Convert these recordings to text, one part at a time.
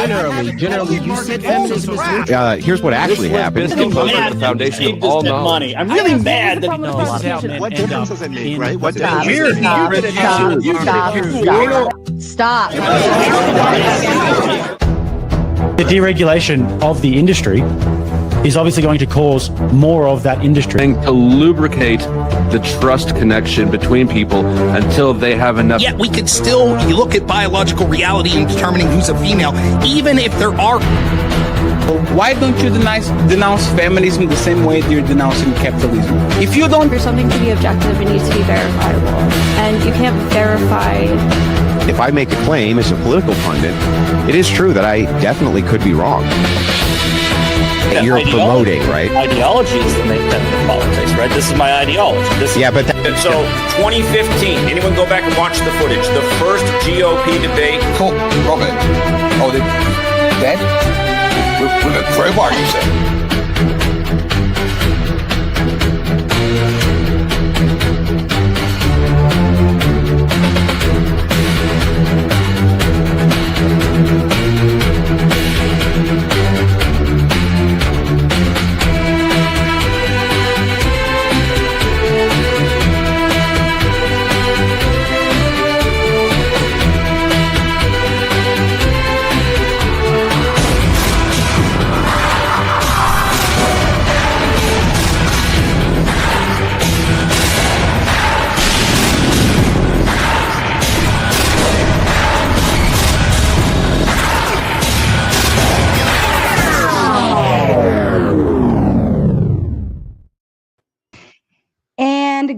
Generally, you said feminism is neutral. Here's what actually happened. The foundation of all knowledge. Money. I'm really mad that what difference does it make, right? What Stop. the deregulation of the industry is obviously going to cause more of that industry. To lubricate the trust connection between people until they have enough. Yet we could still look at biological reality and determining who's a female, even if there are. Why don't you denounce feminism the same way you're denouncing capitalism? If you don't... For something to be objective, it needs to be verifiable. And you can't verify... If I make a claim as a political pundit, it is true that I definitely could be wrong. That you're promoting, right? Ideology is the main tenet of politics, right? This is my ideology. So 2015, anyone go back and watch the footage? The first GOP debate. Cool, Robert. Oh, dead? With a crowbar, you said?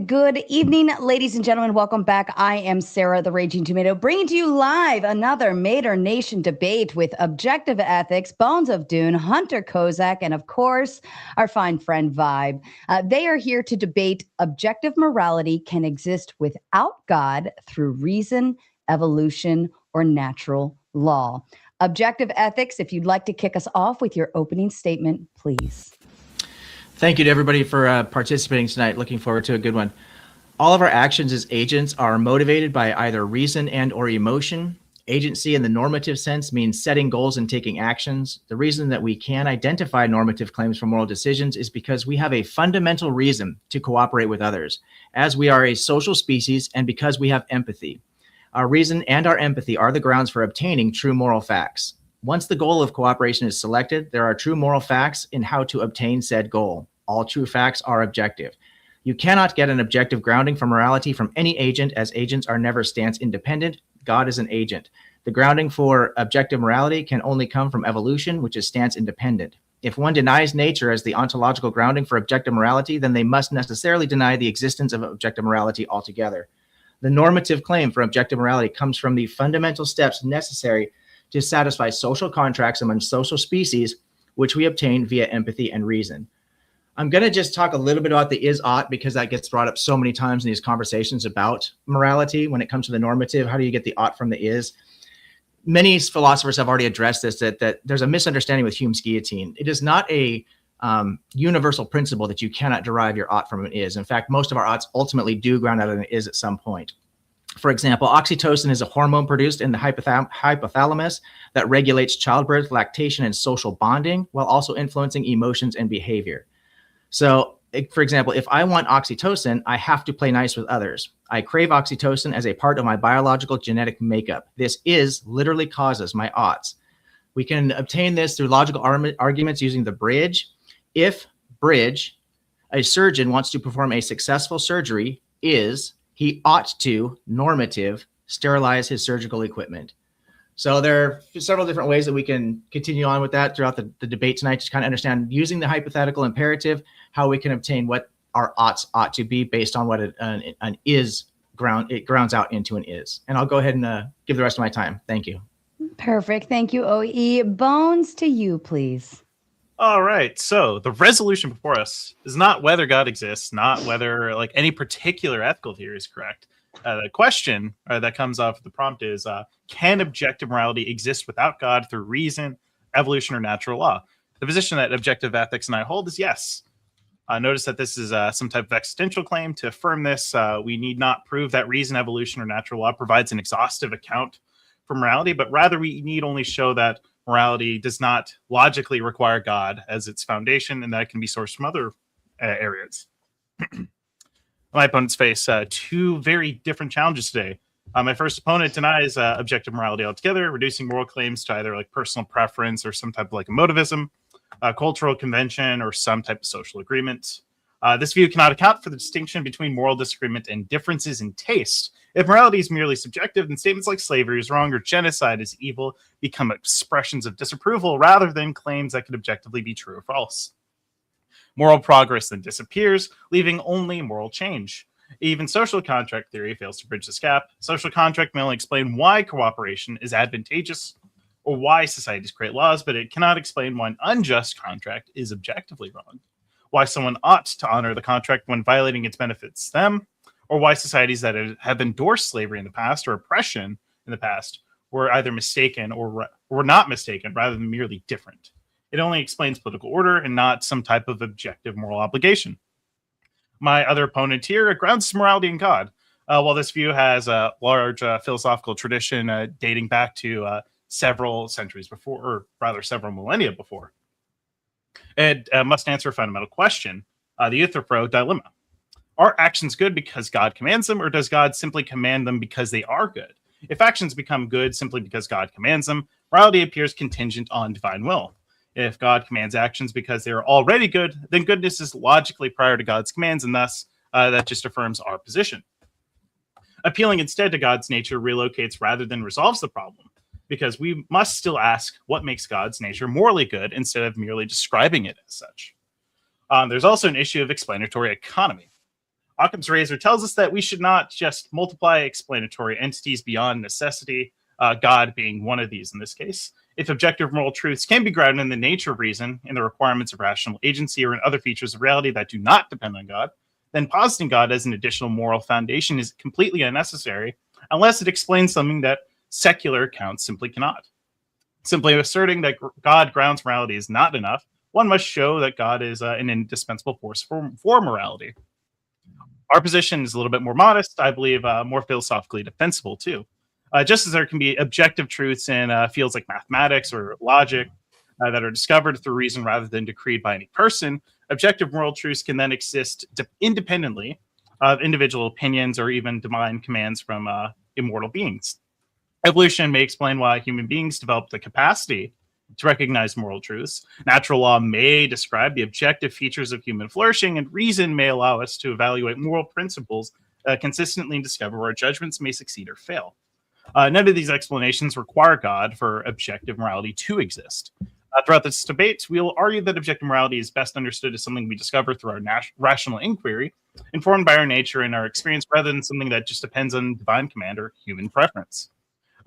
Good evening, ladies and gentlemen. Welcome back. I am Sarah, the Raging Tomato, bringing to you live another Mater Nation debate with Objective Ethics, Bones of Dune, Hunter Kozak, and of course, our fine friend Vybe. They are here to debate objective morality can exist without God through reason, evolution, or natural law. Objective Ethics, if you'd like to kick us off with your opening statement, please. Thank you to everybody for participating tonight. Looking forward to a good one. All of our actions as agents are motivated by either reason and or emotion. Agency in the normative sense means setting goals and taking actions. The reason that we can identify normative claims for moral decisions is because we have a fundamental reason to cooperate with others, as we are a social species and because we have empathy. Our reason and our empathy are the grounds for obtaining true moral facts. Once the goal of cooperation is selected, there are true moral facts in how to obtain said goal. All true facts are objective. You cannot get an objective grounding for morality from any agent, as agents are never stance independent. God is an agent. The grounding for objective morality can only come from evolution, which is stance independent. If one denies nature as the ontological grounding for objective morality, then they must necessarily deny the existence of objective morality altogether. The normative claim for objective morality comes from the fundamental steps necessary to satisfy social contracts among social species, which we obtain via empathy and reason. I'm going to just talk a little bit about the is-ought because that gets brought up so many times in these conversations about morality. When it comes to the normative, how do you get the ought from the is? Many philosophers have already addressed this, that there's a misunderstanding with Hume's guillotine. It is not a universal principle that you cannot derive your ought from an is. In fact, most of our oughts ultimately do ground out an is at some point. For example, oxytocin is a hormone produced in the hypothalamus that regulates childbirth, lactation, and social bonding, while also influencing emotions and behavior. So, for example, if I want oxytocin, I have to play nice with others. I crave oxytocin as a part of my biological genetic makeup. This is literally causes my oughts. We can obtain this through logical arguments using the bridge. If bridge, a surgeon wants to perform a successful surgery, he ought to, normative, sterilize his surgical equipment. So there are several different ways that we can continue on with that throughout the debate tonight to kind of understand, using the hypothetical imperative, how we can obtain what our oughts ought to be based on what an is grounds out into an is. And I'll go ahead and give the rest of my time. Thank you. Perfect. Thank you, OE. Bones, to you, please. All right. So the resolution before us is not whether God exists, not whether like any particular ethical theory is correct. The question that comes off the prompt is, can objective morality exist without God through reason, evolution, or natural law? The position that objective ethics and I hold is yes. Notice that this is some type of existential claim. To affirm this, we need not prove that reason, evolution, or natural law provides an exhaustive account for morality, but rather we need only show that morality does not logically require God as its foundation, and that can be sourced from other areas. My opponents face two very different challenges today. My first opponent denies objective morality altogether, reducing moral claims to either like personal preference or some type of like emotivism, cultural convention, or some type of social agreement. This view cannot account for the distinction between moral disagreement and differences in taste. If morality is merely subjective, then statements like slavery is wrong or genocide is evil become expressions of disapproval rather than claims that could objectively be true or false. Moral progress then disappears, leaving only moral change. Even social contract theory fails to bridge this gap. Social contract may only explain why cooperation is advantageous or why societies create laws, but it cannot explain why an unjust contract is objectively wrong, why someone ought to honor the contract when violating its benefits them, or why societies that have endorsed slavery in the past or oppression in the past were either mistaken or were not mistaken rather than merely different. It only explains political order and not some type of objective moral obligation. My other opponent here grounds morality in God. While this view has a large philosophical tradition dating back to several centuries before, or rather several millennia before, it must answer a fundamental question, the Euthyphro dilemma. Are actions good because God commands them, or does God simply command them because they are good? If actions become good simply because God commands them, morality appears contingent on divine will. If God commands actions because they are already good, then goodness is logically prior to God's commands, and thus that just affirms our position. Appealing instead to God's nature relocates rather than resolves the problem, because we must still ask what makes God's nature morally good instead of merely describing it as such. There's also an issue of explanatory economy. Occam's razor tells us that we should not just multiply explanatory entities beyond necessity, God being one of these in this case. If objective moral truths can be grounded in the nature of reason, in the requirements of rational agency, or in other features of reality that do not depend on God, then positing God as an additional moral foundation is completely unnecessary unless it explains something that secular accounts simply cannot. Simply asserting that God grounds morality is not enough. One must show that God is an indispensable force for morality. Our position is a little bit more modest, I believe more philosophically defensible too. Just as there can be objective truths in fields like mathematics or logic that are discovered through reason rather than decreed by any person, objective moral truths can then exist independently of individual opinions or even divine commands from immortal beings. Evolution may explain why human beings developed the capacity to recognize moral truths. Natural law may describe the objective features of human flourishing, and reason may allow us to evaluate moral principles consistently and discover where judgments may succeed or fail. None of these explanations require God for objective morality to exist. Throughout this debate, we will argue that objective morality is best understood as something we discover through our rational inquiry, informed by our nature and our experience, rather than something that just depends on divine command or human preference.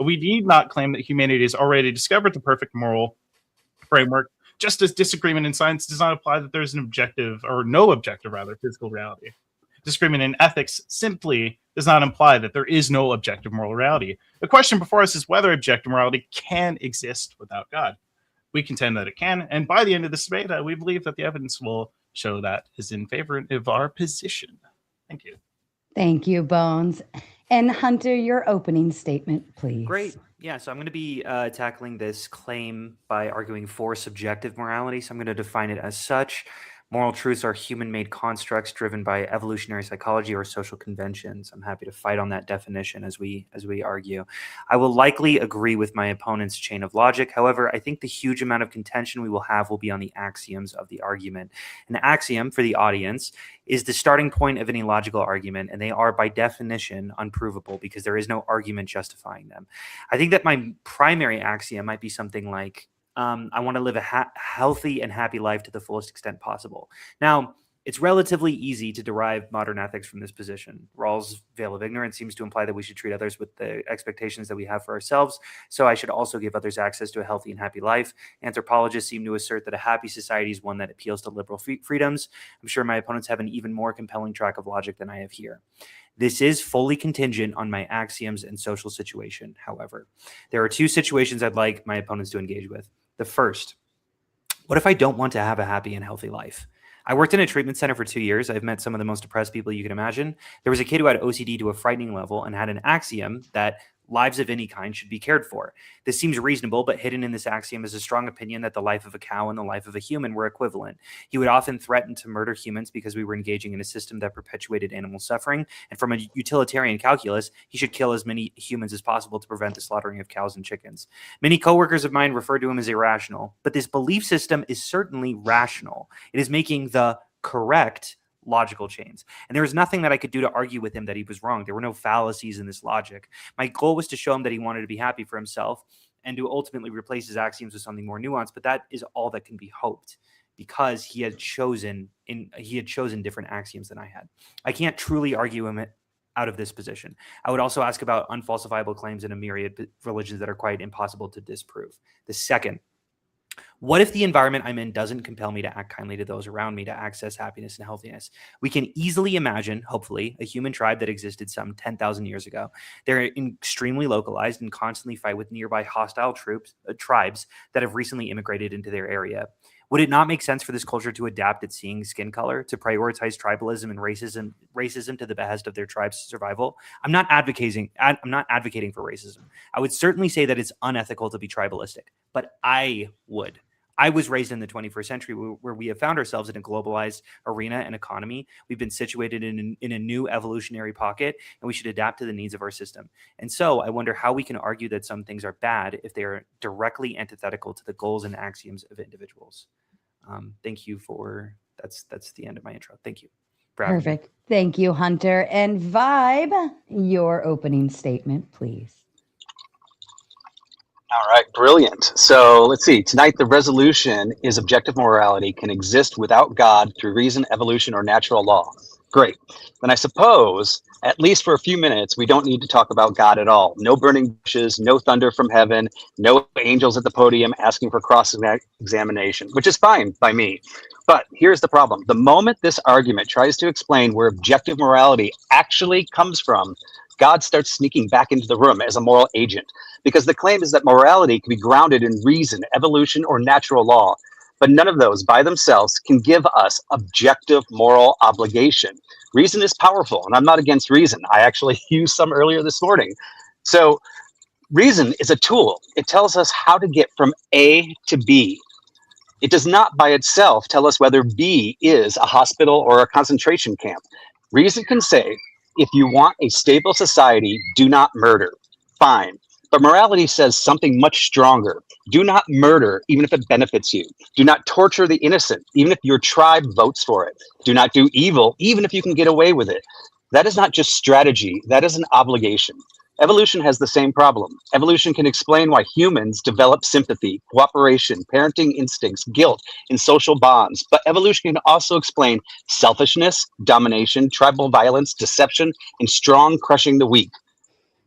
We need not claim that humanity has already discovered the perfect moral framework, just as disagreement in science does not imply that there's an objective, or no objective rather, physical reality. Disagreement in ethics simply does not imply that there is no objective moral reality. The question before us is whether objective morality can exist without God. We contend that it can, and by the end of this debate, we believe that the evidence will show that is in favor of our position. Thank you. Thank you, Bones. And Hunter, your opening statement, please. Great. Yeah, so I'm going to be tackling this claim by arguing for subjective morality. So I'm going to define it as such. Moral truths are human-made constructs driven by evolutionary psychology or social conventions. I'm happy to fight on that definition as we argue. I will likely agree with my opponent's chain of logic. However, I think the huge amount of contention we will have will be on the axioms of the argument. An axiom, for the audience, is the starting point of any logical argument, and they are by definition unprovable because there is no argument justifying them. I think that my primary axiom might be something like, I want to live a healthy and happy life to the fullest extent possible. Now, it's relatively easy to derive modern ethics from this position. Rawls' veil of ignorance seems to imply that we should treat others with the expectations that we have for ourselves, so I should also give others access to a healthy and happy life. Anthropologists seem to assert that a happy society is one that appeals to liberal freedoms. I'm sure my opponents have an even more compelling track of logic than I have here. This is fully contingent on my axioms and social situation, however. There are two situations I'd like my opponents to engage with. The first, what if I don't want to have a happy and healthy life? I worked in a treatment center for 2 years. I've met some of the most depressed people you can imagine. There was a kid who had OCD to a frightening level and had an axiom that lives of any kind should be cared for. This seems reasonable, but hidden in this axiom is a strong opinion that the life of a cow and the life of a human were equivalent. He would often threaten to murder humans because we were engaging in a system that perpetuated animal suffering, and from a utilitarian calculus, he should kill as many humans as possible to prevent the slaughtering of cows and chickens. Many coworkers of mine refer to him as irrational, but this belief system is certainly rational. It is making the correct logical chains. And there was nothing that I could do to argue with him that he was wrong. There were no fallacies in this logic. My goal was to show him that he wanted to be happy for himself and to ultimately replace his axioms with something more nuanced. But that is all that can be hoped, because he had chosen different axioms than I had. I can't truly argue him out of this position. I would also ask about unfalsifiable claims in a myriad religions that are quite impossible to disprove. The second, what if the environment I'm in doesn't compel me to act kindly to those around me to access happiness and healthiness? We can easily imagine, hopefully, a human tribe that existed some 10,000 years ago. They're extremely localized and constantly fight with nearby hostile tribes that have recently immigrated into their area. Would it not make sense for this culture to adapt its seeing skin color, to prioritize tribalism and racism to the behest of their tribe's survival? I'm not advocating for racism. I would certainly say that it's unethical to be tribalistic, but I would. I was raised in the 21st century where we have found ourselves in a globalized arena and economy. We've been situated in a new evolutionary pocket, and we should adapt to the needs of our system. And so I wonder how we can argue that some things are bad if they are directly antithetical to the goals and axioms of individuals. Thank you that's the end of my intro. Thank you. Perfect. Thank you, Hunter. And Vybe, your opening statement, please. All right, brilliant. So let's see. Tonight, the resolution is objective morality can exist without God through reason, evolution, or natural law. Great. Then I suppose, at least for a few minutes, we don't need to talk about God at all. No burning bushes, no thunder from heaven, no angels at the podium asking for cross-examination, which is fine by me. But here's the problem. The moment this argument tries to explain where objective morality actually comes from, God starts sneaking back into the room as a moral agent, because the claim is that morality can be grounded in reason, evolution, or natural law. But none of those by themselves can give us objective moral obligation. Reason is powerful, and I'm not against reason. I actually used some earlier this morning. So reason is a tool. It tells us how to get from A to B. It does not by itself tell us whether B is a hospital or a concentration camp. Reason can say, if you want a stable society, do not murder. Fine. But morality says something much stronger. Do not murder, even if it benefits you. Do not torture the innocent, even if your tribe votes for it. Do not do evil, even if you can get away with it. That is not just strategy. That is an obligation. Evolution has the same problem. Evolution can explain why humans develop sympathy, cooperation, parenting instincts, guilt, and social bonds. But evolution can also explain selfishness, domination, tribal violence, deception, and strong crushing the weak.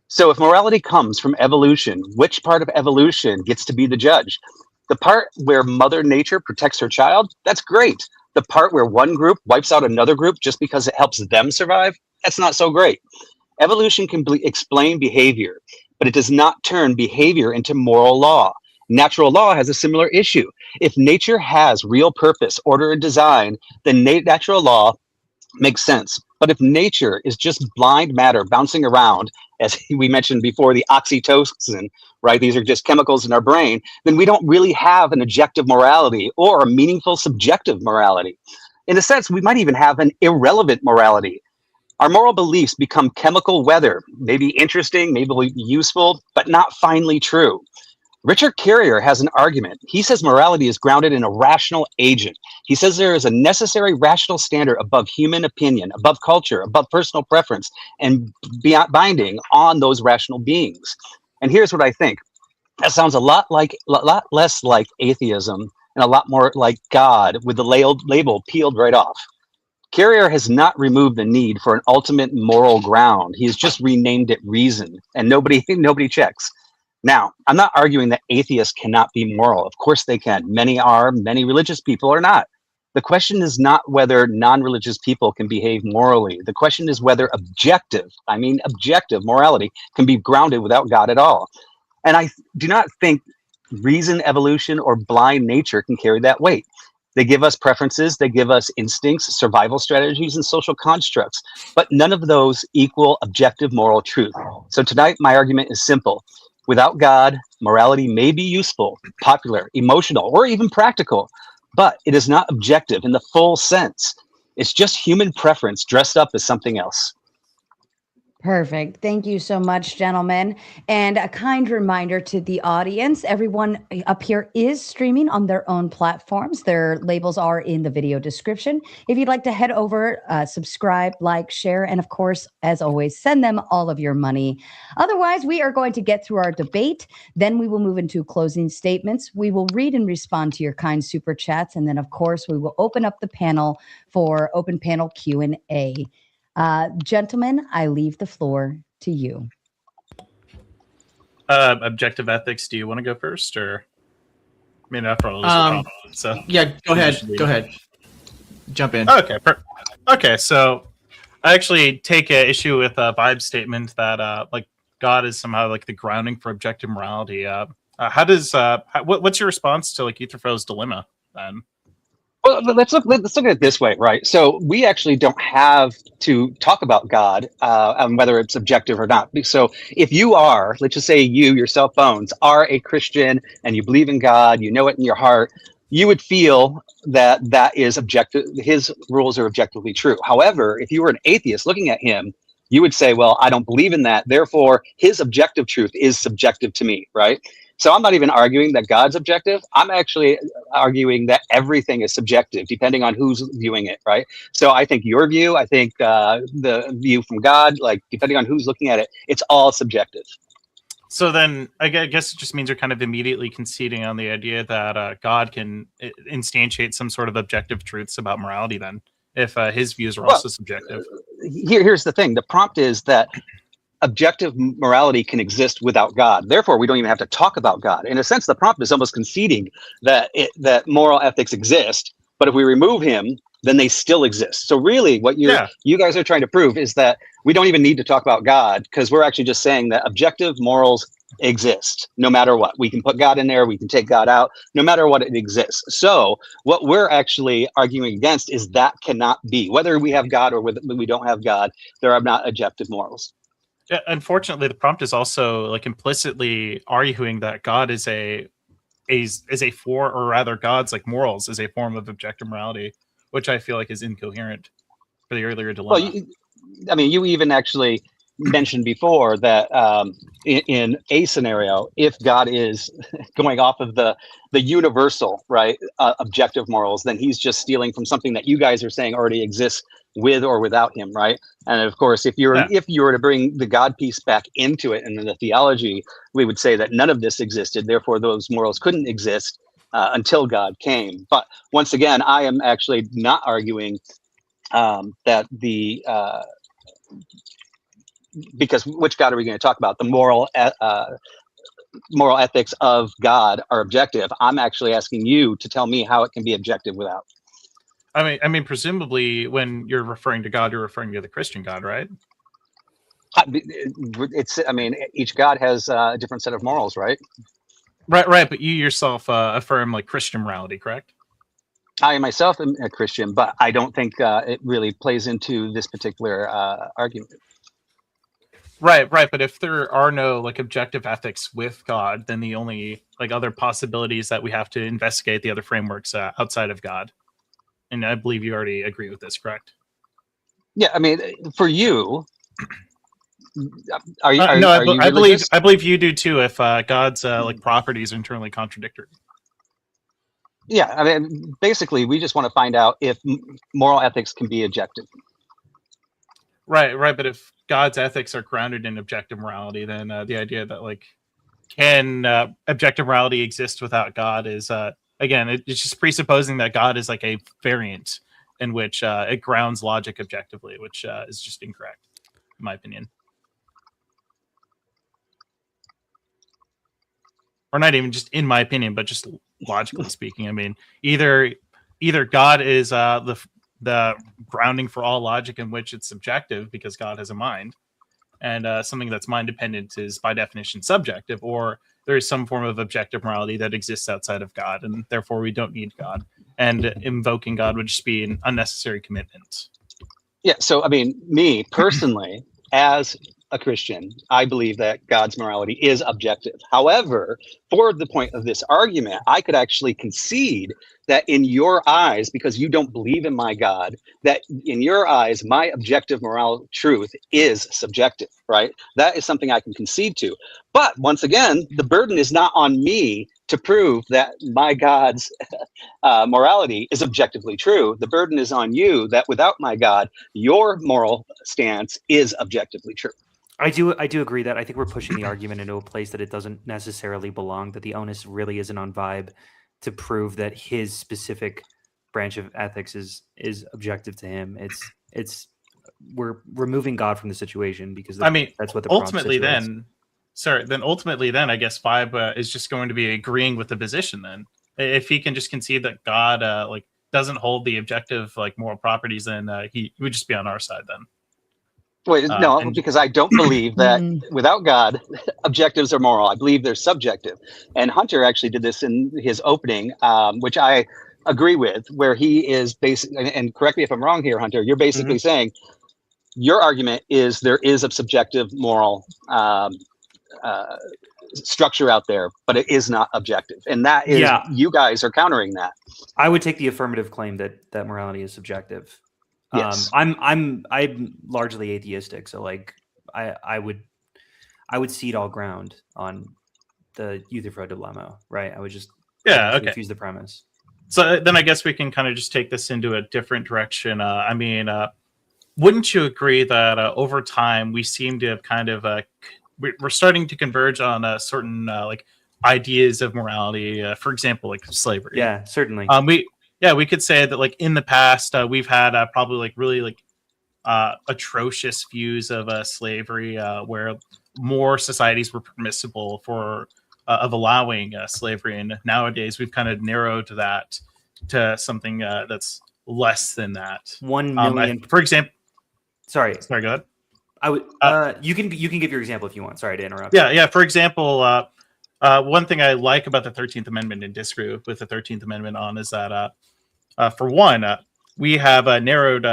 So if morality comes from evolution, which part of evolution gets to be the judge? The part where Mother Nature protects her child? That's great. The part where one group wipes out another group just because it helps them survive? That's not so great. Evolution can explain behavior, but it does not turn behavior into moral law. Natural law has a similar issue. If nature has real purpose, order, and design, then natural law makes sense. But if nature is just blind matter bouncing around, as we mentioned before, the oxytocin, right? These are just chemicals in our brain, then we don't really have an objective morality or a meaningful subjective morality. In a sense, we might even have an irrelevant morality. Our moral beliefs become chemical weather, maybe interesting, maybe useful, but not finally true. Richard Carrier has an argument. He says morality is grounded in a rational agent. He says there is a necessary rational standard above human opinion, above culture, above personal preference, and beyond binding on those rational beings. And here's what I think. That sounds a lot less like atheism and a lot more like God, with the label peeled right off. Carrier has not removed the need for an ultimate moral ground. He has just renamed it reason, and nobody checks. Now, I'm not arguing that atheists cannot be moral. Of course they can. Many are, many religious people are not. The question is not whether non-religious people can behave morally. The question is whether objective morality can be grounded without God at all. And I do not think reason, evolution, or blind nature can carry that weight. They give us preferences, they give us instincts, survival strategies, and social constructs, but none of those equal objective moral truth. So tonight, my argument is simple. Without God, morality may be useful, popular, emotional, or even practical, but it is not objective in the full sense. It's just human preference dressed up as something else. Perfect. Thank you so much, gentlemen. And a kind reminder to the audience, everyone up here is streaming on their own platforms. Their labels are in the video description. If you'd like to head over, subscribe, like, share, and of course, as always, send them all of your money. Otherwise, we are going to get through our debate. Then we will move into closing statements. We will read and respond to your kind super chats. And then, of course, we will open up the panel for open panel Q&A. Gentlemen, I leave the floor to you. Objective ethics. Do you want to go first, or I mean, after all, so yeah, go ahead. Go ahead. Jump in. Okay. Okay. So I actually take issue with Vybe's statement that like God is somehow like the grounding for objective morality. How does what's your response to like Euthyphro's dilemma then? Well, let's look at it this way, right? So we actually don't have to talk about God and whether it's objective or not. So if you are, let's just say you yourself, Bones, are a Christian and you believe in God, you know it in your heart, you would feel that that is objective. His rules are objectively true. However, if you were an atheist looking at him, you would say, well, I don't believe in that. Therefore, his objective truth is subjective to me, right? So I'm not even arguing that God's objective. I'm actually arguing that everything is subjective, depending on who's viewing it, right? So I think your view, I think the view from God, like depending on who's looking at it, it's all subjective. So then I guess it just means you're kind of immediately conceding on the idea that God can instantiate some sort of objective truths about morality then, if his views are also subjective. Here's the thing. The prompt is that objective morality can exist without God. Therefore, we don't even have to talk about God. In a sense, the prompt is almost conceding that that moral ethics exist, but if we remove him, then they still exist. So really what you guys are trying to prove is that we don't even need to talk about God, because we're actually just saying that objective morals exist no matter what. We can put God in there, we can take God out, no matter what, it exists. So what we're actually arguing against is that cannot be. Whether we have God or whether we don't have God, there are not objective morals. Yeah, unfortunately, the prompt is also like implicitly arguing that God is a for, or rather God's like morals is a form of objective morality, which I feel like is incoherent for the earlier dilemma. Well, I mean, you even actually mentioned before that in a scenario, if God is going off of the universal, right, objective morals, then he's just stealing from something that you guys are saying already exists with or without him, right? And of course, if you were to bring the God piece back into it and then the theology, we would say that none of this existed. Therefore, those morals couldn't exist until God came. But once again, I am actually not arguing that the because which God are we going to talk about? The moral ethics of God are objective. I'm actually asking you to tell me how it can be objective without. I mean, presumably, when you're referring to God, you're referring to the Christian God, right? It's. I mean, each God has a different set of morals, right? Right. But you yourself affirm like Christian morality, correct? I myself am a Christian, but I don't think it really plays into this particular argument. Right. But if there are no like objective ethics with God, then the only like other possibilities that we have to investigate the other frameworks outside of God. And I believe you already agree with this, correct? Yeah, I mean, for you, I believe you do too. If God's like properties are internally contradictory. Yeah, I mean, basically, we just want to find out if moral ethics can be objective. Right. But if God's ethics are grounded in objective morality, then the idea that like can objective morality exist without God is again, it's just presupposing that God is like a variant in which it grounds logic objectively, which is just incorrect, in my opinion. Or not even just in my opinion, but just logically speaking. I mean, either God is the grounding for all logic in which it's subjective because God has a mind, and something that's mind dependent is by definition subjective, or there is some form of objective morality that exists outside of God, and therefore we don't need God. And invoking God would just be an unnecessary commitment. Yeah. So, I mean, me personally, as a Christian, I believe that God's morality is objective. However, for the point of this argument, I could actually concede that in your eyes, because you don't believe in my God, that in your eyes, my objective moral truth is subjective, right? That is something I can concede to. But once again, the burden is not on me to prove that my God's morality is objectively true. The burden is on you that without my God, your moral stance is objectively true. I do agree that I think we're pushing the argument into a place that it doesn't necessarily belong, that the onus really isn't on Vybe to prove that his specific branch of ethics is objective to him. It's we're removing God from the situation because that's what the ultimately then I guess Vybe is just going to be agreeing with the position then. If he can just concede that God doesn't hold the objective moral properties, then he would just be on our side then. Wait, no, because I don't believe that without God, objectives are moral. I believe they're subjective. And Hunter actually did this in his opening, which I agree with, where he is basically, and correct me if I'm wrong here, Hunter, you're basically saying your argument is there is a subjective moral structure out there, but it is not objective. And that is, you guys are countering that. I would take the affirmative claim that morality is subjective. Yes. I'm largely atheistic, so I would cede all ground on the Euthyphro dilemma, right? I would just refuse the premise. So then I guess we can kind of just take this into a different direction. Wouldn't you agree that over time we seem to have kind of we're starting to converge on certain ideas of morality, for example, like slavery? Yeah, certainly. We could say that in the past we've had probably really atrocious views of slavery, where more societies were permissible of allowing slavery, and nowadays we've kind of narrowed that to something that's less than that. 1 million, for example. Sorry, go ahead. I would. You can give your example if you want. Sorry to interrupt. Yeah. For example, one thing I like about the 13th Amendment and disagree with the 13th Amendment on is that. For one, we have narrowed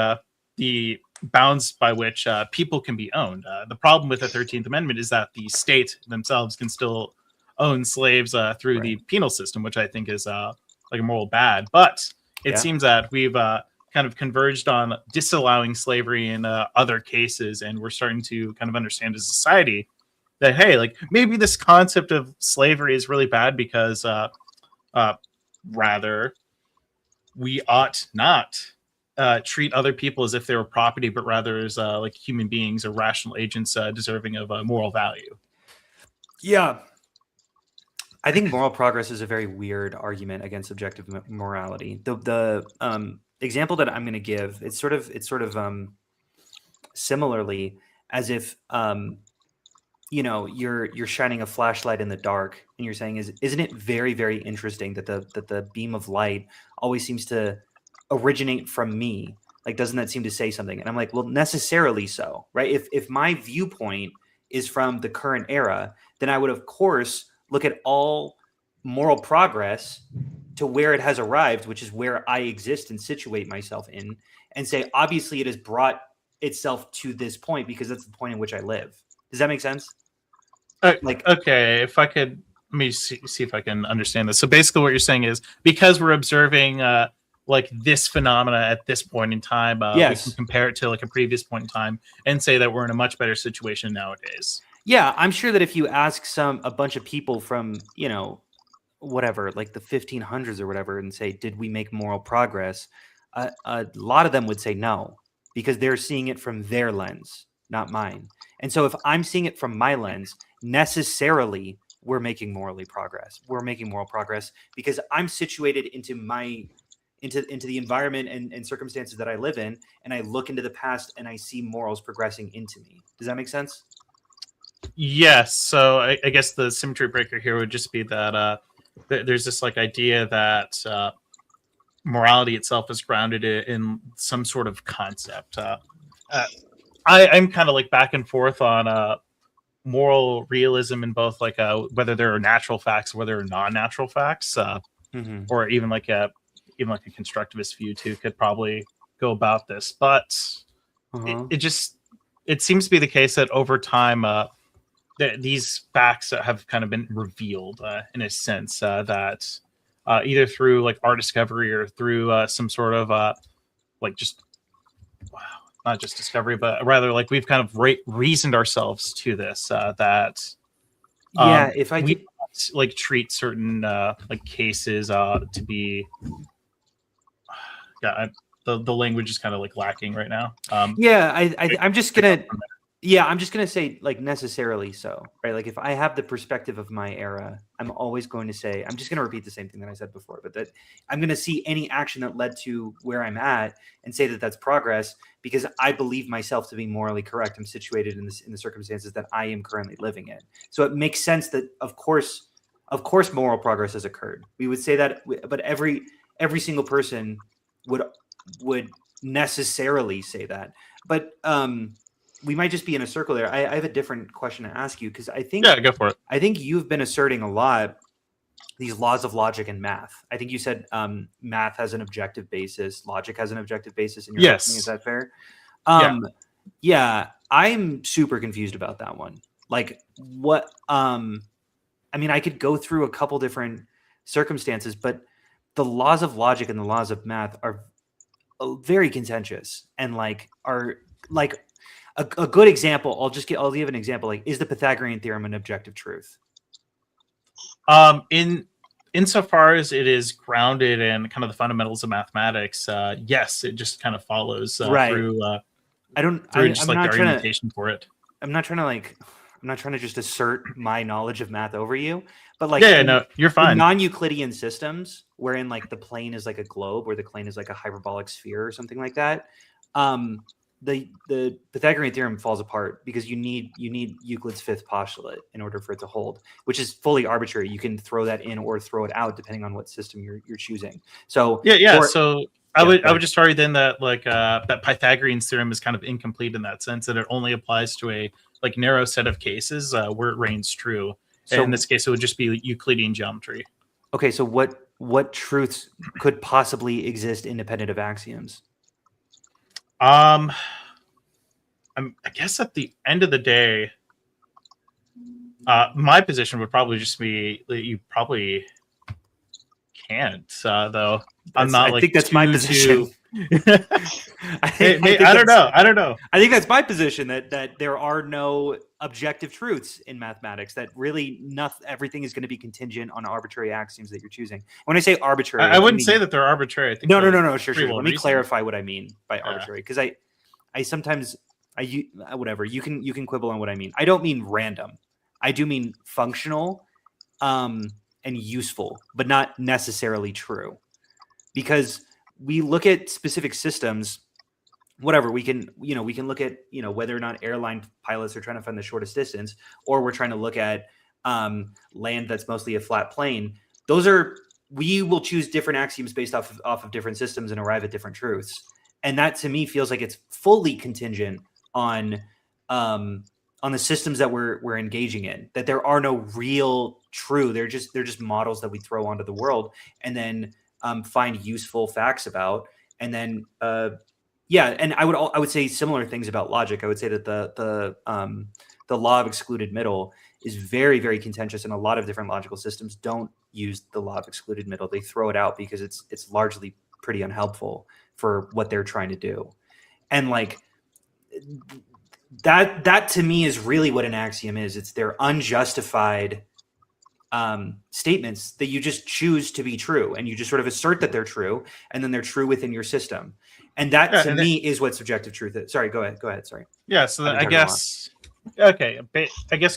the bounds by which people can be owned. The problem with the 13th Amendment is that the state themselves can still own slaves through the penal system, which I think is a moral bad. But it seems that we've kind of converged on disallowing slavery in other cases, and we're starting to kind of understand as a society that, hey, maybe this concept of slavery is really bad because rather we ought not treat other people as if they were property, but rather as human beings or rational agents deserving of moral value. Yeah. I think moral progress is a very weird argument against objective morality. The example that I'm going to give, it's sort of similarly as if you're shining a flashlight in the dark, and you're saying, isn't it very, very interesting that the beam of light always seems to originate from me? Doesn't that seem to say something? And I'm like, well, necessarily so, right? If my viewpoint is from the current era, then I would, of course, look at all moral progress to where it has arrived, which is where I exist and situate myself in, and say, obviously, it has brought itself to this point because that's the point in which I live. Does that make sense? Okay, if I could, let me see if I can understand this. So basically what you're saying is, because we're observing this phenomena at this point in time, we can compare it to a previous point in time and say that we're in a much better situation nowadays. Yeah, I'm sure that if you ask a bunch of people from, whatever, the 1500s or whatever, and say, did we make moral progress? A lot of them would say no, because they're seeing it from their lens, not mine. And so if I'm seeing it from my lens, necessarily we're making moral progress because I'm situated into the environment and circumstances that I live in, and I look into the past and I see morals progressing into me. Does that make sense? Yes. So I guess the symmetry breaker here would just be that there's this idea that morality itself is grounded in some sort of concept. I'm kind of back and forth on moral realism in both like whether there are natural facts, whether there are non-natural facts, or even like a constructivist view too could probably go about this. But it seems to be the case that over time these facts have kind of been revealed in a sense that either through like art discovery or through some sort of like just not just discovery, but rather like we've kind of reasoned ourselves to this that if I could like treat certain like cases to be the language is kind of like lacking right now. I'm just gonna say like necessarily so, right? Like if I have the perspective of my era, I'm always going to say, I'm just going to repeat the same thing that I said before, but that I'm going to see any action that led to where I'm at and say that that's progress because I believe myself to be morally correct. I'm situated in the circumstances that I am currently living in. So it makes sense that of course moral progress has occurred. We would say that, but every single person would necessarily say that. But we might just be in a circle there. I have a different question to ask you because I think go for it. I think you've been asserting a lot these laws of logic and math. I think you said math has an objective basis, logic has an objective basis in your yes. Is that fair? Yeah, I'm super confused about that one. Like what I mean, I could go through a couple different circumstances, but the laws of logic and the laws of math are very contentious and are a good example. I'll give an example. Like, is the Pythagorean theorem an objective truth? Insofar as it is grounded in kind of the fundamentals of mathematics, yes, it just kind of follows through. I'm the not argumentation for it. I'm not trying to just assert my knowledge of math over you, but no, you're fine. Non-Euclidean systems, wherein like the plane is like a globe, or the plane is like a hyperbolic sphere, or something like that. The Pythagorean theorem falls apart because you need Euclid's fifth postulate in order for it to hold, which is fully arbitrary. You can throw that in or throw it out depending on what system you're choosing. So I would just argue then that that Pythagorean theorem is kind of incomplete in that sense that it only applies to a narrow set of cases where it reigns true. So in this case, it would just be Euclidean geometry. Okay, so what truths could possibly exist independent of axioms? I guess at the end of the day, my position would probably just be that you probably can't. Though I think that's my position. I don't know. I think that's my position that there are no objective truths in mathematics. That really everything is going to be contingent on arbitrary axioms that you're choosing. When I say arbitrary, I wouldn't say that they're arbitrary. I think no. Sure. Let me clarify what I mean by arbitrary, because I sometimes whatever you can quibble on what I mean. I don't mean random. I do mean functional, and useful, but not necessarily true, because we look at specific systems, whatever we can look at, whether or not airline pilots are trying to find the shortest distance, or we're trying to look at land that's mostly a flat plane. We will choose different axioms based off of different systems and arrive at different truths. And that to me feels like it's fully contingent on the systems that we're engaging in, that there are no real true. They're just models that we throw onto the world and then find useful facts about. And then and I would say similar things about logic. I would say that the law of excluded middle is very, very contentious, and a lot of different logical systems don't use the law of excluded middle. They throw it out because it's largely pretty unhelpful for what they're trying to do. And that to me is really what an axiom is. It's their unjustified statements that you just choose to be true, and you just sort of assert that they're true, and then they're true within your system. And that to me is what subjective truth is. Sorry, go ahead. Sorry. Yeah. So I guess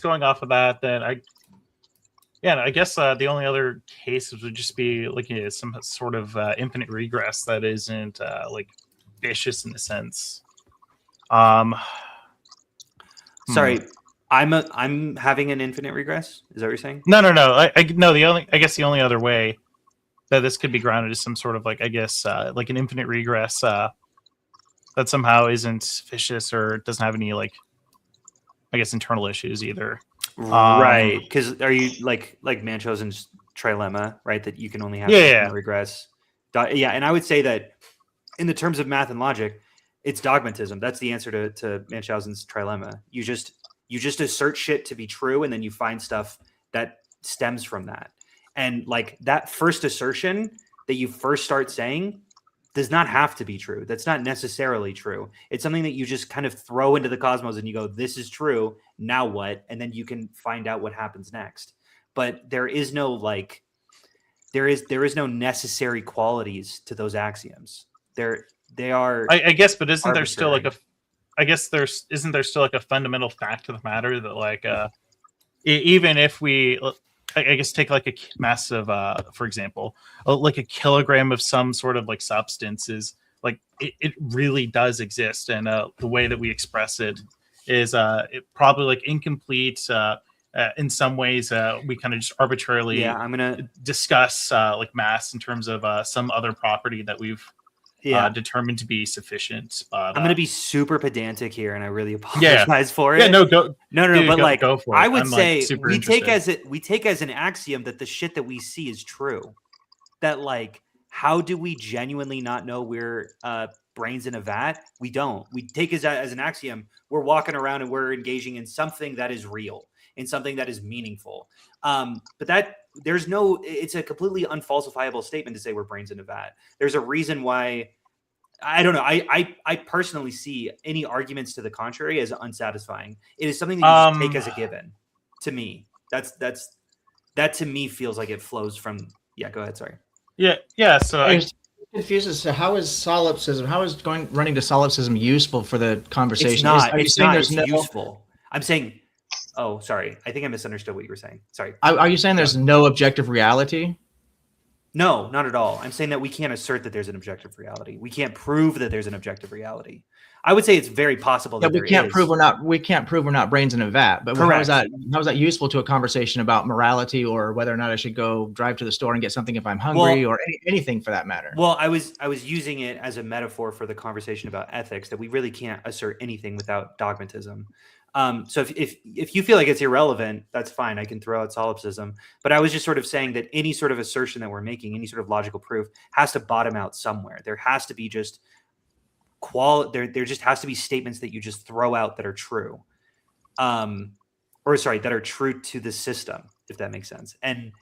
going off of that, then I guess the only other cases would just be some sort of infinite regress that isn't vicious in a sense. Sorry, I'm having an infinite regress. Is that what you're saying? No. I guess the only other way that this could be grounded is some sort of an infinite regress that somehow isn't vicious or doesn't have any I guess, internal issues either. Right, because are you like Munchausen's trilemma, right? That you can only have infinite regress. Yeah, and I would say that in the terms of math and logic, it's dogmatism. That's the answer to Munchausen's trilemma. You just assert shit to be true, and then you find stuff that stems from that. And like that first assertion that you first start saying does not have to be true. That's not necessarily true. It's something that you just kind of throw into the cosmos and you go, this is true. Now what? And then you can find out what happens next. But there is no there is no necessary qualities to those axioms. They are. I guess, but isn't there still arbitrary. isn't there still like a fundamental fact of the matter that like even if we, I guess, take like a massive, for example, like a kilogram of some sort of like substance is like it really does exist, and the way that we express it is it probably like incomplete. In some ways, we kind of just arbitrarily I'm gonna discuss like mass in terms of some other property that we've determined to be sufficient. But, I'm going to be super pedantic here, and I really apologize for it. Yeah, no, go. No, Dude, but like, go for it. I would I'm, say like, super we take interested. as an axiom that the shit that we see is true. That like, how do we genuinely not know we're brains in a vat? We don't. We take as an axiom. We're walking around and we're engaging in something that is real, in something that is meaningful. But that it's a completely unfalsifiable statement to say we're brains in a vat. There's a reason why. I don't know. I personally see any arguments to the contrary as unsatisfying. It is something that you just take as a given. To me, that to me feels like it flows from. Yeah, go ahead. Sorry. Yeah. So I'm confused as to how is solipsism? How is running to solipsism useful for the conversation? It's not. It's useful. I'm saying. Oh, sorry. I think I misunderstood what you were saying. Sorry. Are you saying there's no objective reality? No, not at all. I'm saying that we can't assert that there's an objective reality. We can't prove that there's an objective reality. I would say it's very possible that we can't prove we're not brains in a vat. But how is that useful to a conversation about morality or whether or not I should go drive to the store and get something if I'm hungry or anything for that matter? Well, I was using it as a metaphor for the conversation about ethics, that we really can't assert anything without dogmatism. So if you feel like it's irrelevant, that's fine. I can throw out solipsism. But I was just sort of saying that any sort of assertion that we're making, any sort of logical proof, has to bottom out somewhere. There has to be just there just has to be statements that you just throw out that are true. That are true to the system, if that makes sense. And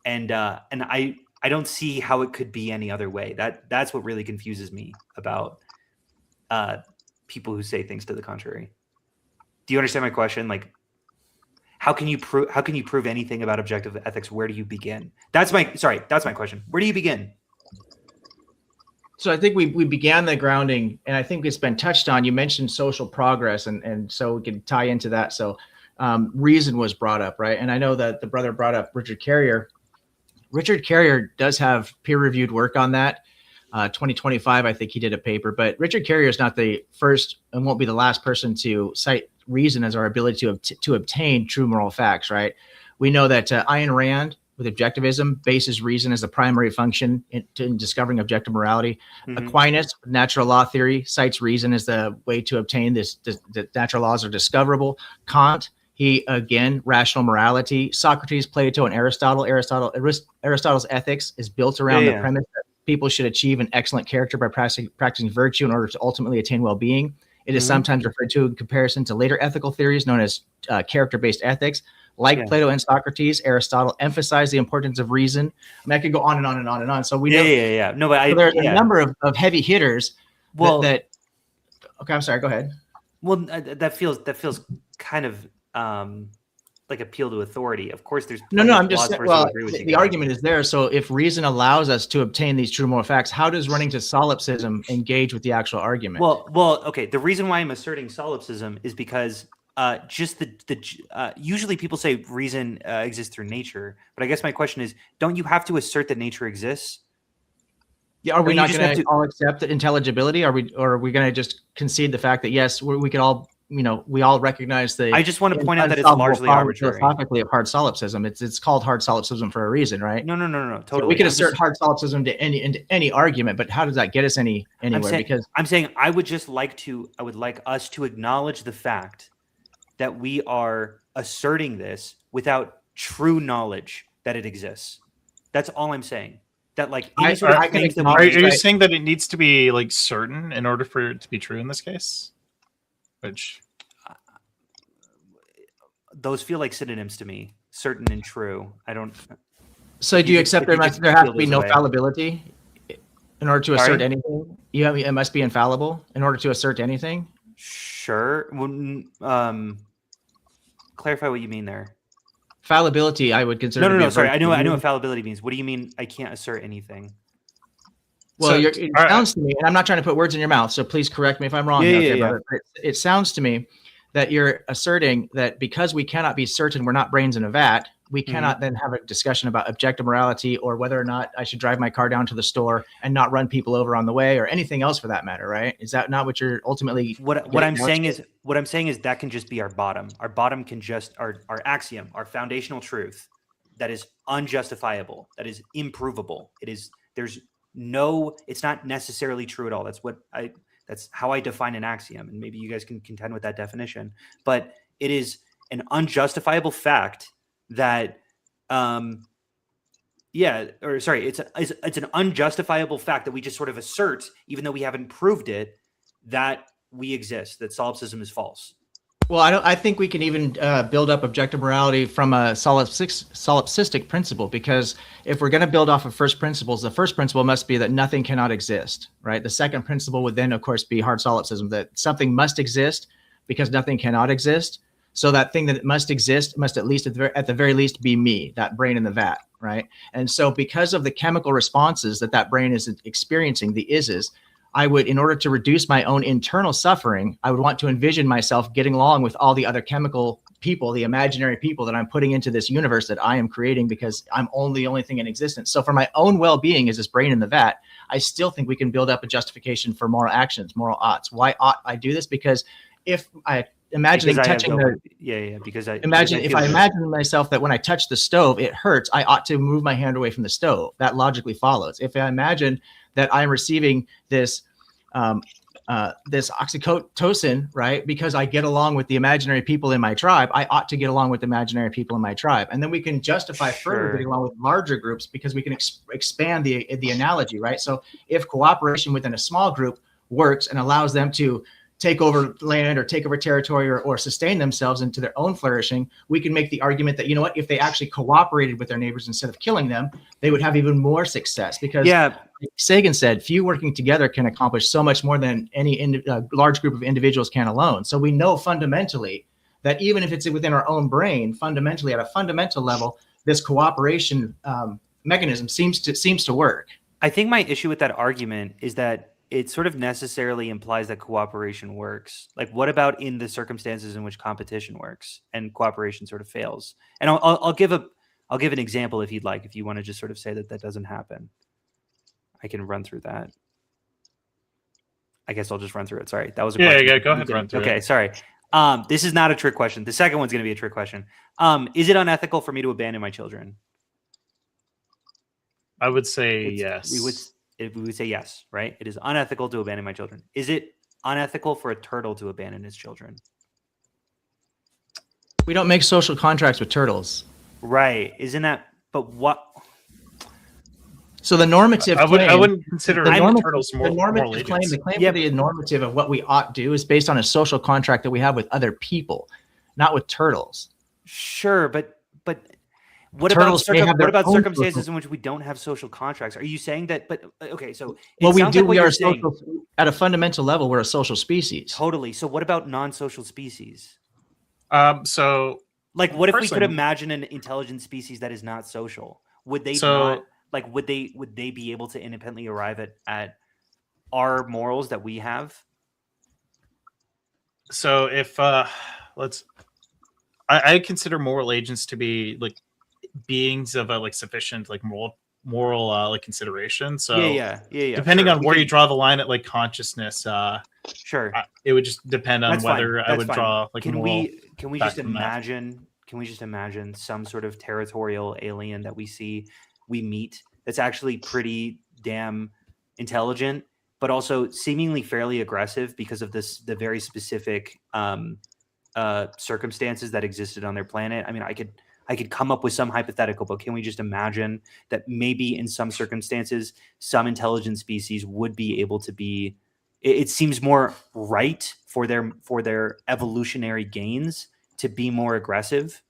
I don't see how it could be any other way. That's what really confuses me about people who say things to the contrary. Do you understand my question? Like, how can you prove anything about objective ethics? Where do you begin? That's my question. Where do you begin? So I think we began the grounding, and I think it's been touched on. You mentioned social progress, and so we can tie into that. So reason was brought up, right? And I know that the brother brought up Richard Carrier. Richard Carrier does have peer-reviewed work on that. 2025, I think he did a paper, but Richard Carrier is not the first and won't be the last person to cite reason as our ability to obtain true moral facts, right? We know that Ayn Rand with objectivism bases reason as the primary function in discovering objective morality. Mm-hmm. Aquinas, natural law theory, cites reason as the way to obtain that natural laws are discoverable. Kant, he again, rational morality. Socrates, Plato, and Aristotle. Aristotle's ethics is built around the premise that people should achieve an excellent character by practicing virtue in order to ultimately attain well-being. It is sometimes referred to in comparison to later ethical theories known as character-based ethics. Like Plato and Socrates, Aristotle emphasized the importance of reason. I mean, I could go on and on and on and on. So we know. No, but there's a number of heavy hitters. Okay, I'm sorry. Go ahead. Well, that feels kind of like appeal to authority. Of course, there's I'm just saying, the argument is there. So if reason allows us to obtain these true moral facts, how does running to solipsism engage with the actual argument? Well, okay. The reason why I'm asserting solipsism is because usually people say reason exists through nature, but I guess my question is, don't you have to assert that nature exists? Yeah, are we not going to all accept the intelligibility? Or are we going to just concede the fact that yes, we could all, we all recognize the. I just want to point out that it's largely arbitrary. Philosophically of hard solipsism. It's called hard solipsism for a reason, right? No. Totally. So we can assert hard solipsism into any argument, but how does that get us anywhere? I'm saying I would like us to acknowledge the fact that we are asserting this without true knowledge that it exists. That's all I'm saying. That like any sort of claims that are you saying that it needs to be like certain in order for it to be true in this case? Which those feel like synonyms to me. Certain and true. I don't. So do you accept there has to be no fallibility in order to assert anything? It must be infallible in order to assert anything? Sure. Clarify what you mean there. Fallibility, I would consider. No. Sorry, I know what fallibility means. What do you mean? I can't assert anything. Well, it sounds to me, and I'm not trying to put words in your mouth, so please correct me if I'm wrong. It sounds to me that you're asserting that because we cannot be certain we're not brains in a vat, we cannot then have a discussion about objective morality or whether or not I should drive my car down to the store and not run people over on the way or anything else for that matter, right? Is that not what you're ultimately? What I'm saying is that can just be our bottom. Our bottom can just our axiom, our foundational truth that is unjustifiable, that is improvable. It's not necessarily true at all. That's how I define an axiom, and maybe you guys can contend with that definition. But it is an unjustifiable fact that, it's an unjustifiable fact that we just sort of assert, even though we haven't proved it, that we exist, that solipsism is false. Well, I think we can even build up objective morality from a solipsistic principle, because if we're going to build off of first principles, the first principle must be that nothing cannot exist, right? The second principle would then, of course, be hard solipsism, that something must exist because nothing cannot exist. So that thing that must exist must at least, at the very least, be me, that brain in the vat, right? And so because of the chemical responses that brain is experiencing, the ises, I would, in order to reduce my own internal suffering, I would want to envision myself getting along with all the other chemical people, the imaginary people that I'm putting into this universe that I am creating because I'm the only thing in existence. So for my own well-being as this brain in the vat, I still think we can build up a justification for moral actions, moral oughts. Why ought I do this? Because if I imagine touching if I imagine myself that when I touch the stove, it hurts, I ought to move my hand away from the stove. That logically follows. If I imagine that I'm receiving this oxytocin, right, because I get along with the imaginary people in my tribe, I ought to get along with the imaginary people in my tribe. And then we can justify further getting along with larger groups because we can expand the analogy, right? So if cooperation within a small group works and allows them to take over land or take over territory or sustain themselves into their own flourishing, we can make the argument that, you know what, if they actually cooperated with their neighbors instead of killing them, they would have even more success. Because like Sagan said, few working together can accomplish so much more than any large group of individuals can alone. So we know fundamentally that even if it's within our own brain, fundamentally at a fundamental level, this cooperation mechanism seems to work. I think my issue with that argument is that it sort of necessarily implies that cooperation works. Like, what about in the circumstances in which competition works and cooperation sort of fails? And I'll give an example if you'd like, if you want to just sort of say that doesn't happen. I can run through that. I guess I'll just run through it. Sorry, that was a question. Yeah, go ahead, run through it. Okay, sorry. This is not a trick question. The second one's going to be a trick question. Is it unethical for me to abandon my children? I would say yes. We would say yes, right? It is unethical to abandon my children. Is it unethical for a turtle to abandon his children? We don't make social contracts with turtles. Right. Isn't that, but what? So the normative claim, I wouldn't consider turtles more normative claim, the claim for the normative of what we ought do is based on a social contract that we have with other people, not with turtles. Sure, but what about circumstances in which we don't have social contracts? Are you saying that? But okay, so we do. We are social at a fundamental level. We're a social species. Totally. So what about non-social species? So like, what if we could imagine an intelligent species that is not social? Would they not? Like, would they be able to independently arrive at our morals that we have? So if I consider moral agents to be like beings of like sufficient like moral like consideration. So depending on where you draw the line at like consciousness, sure, it would just depend on whether I would draw like can we just imagine some sort of territorial alien that we meet that's actually pretty damn intelligent, but also seemingly fairly aggressive because of the very specific circumstances that existed on their planet? I mean, I could come up with some hypothetical, but can we just imagine that maybe in some circumstances, some intelligent species would be able to be? It seems more right for their evolutionary gains to be more aggressive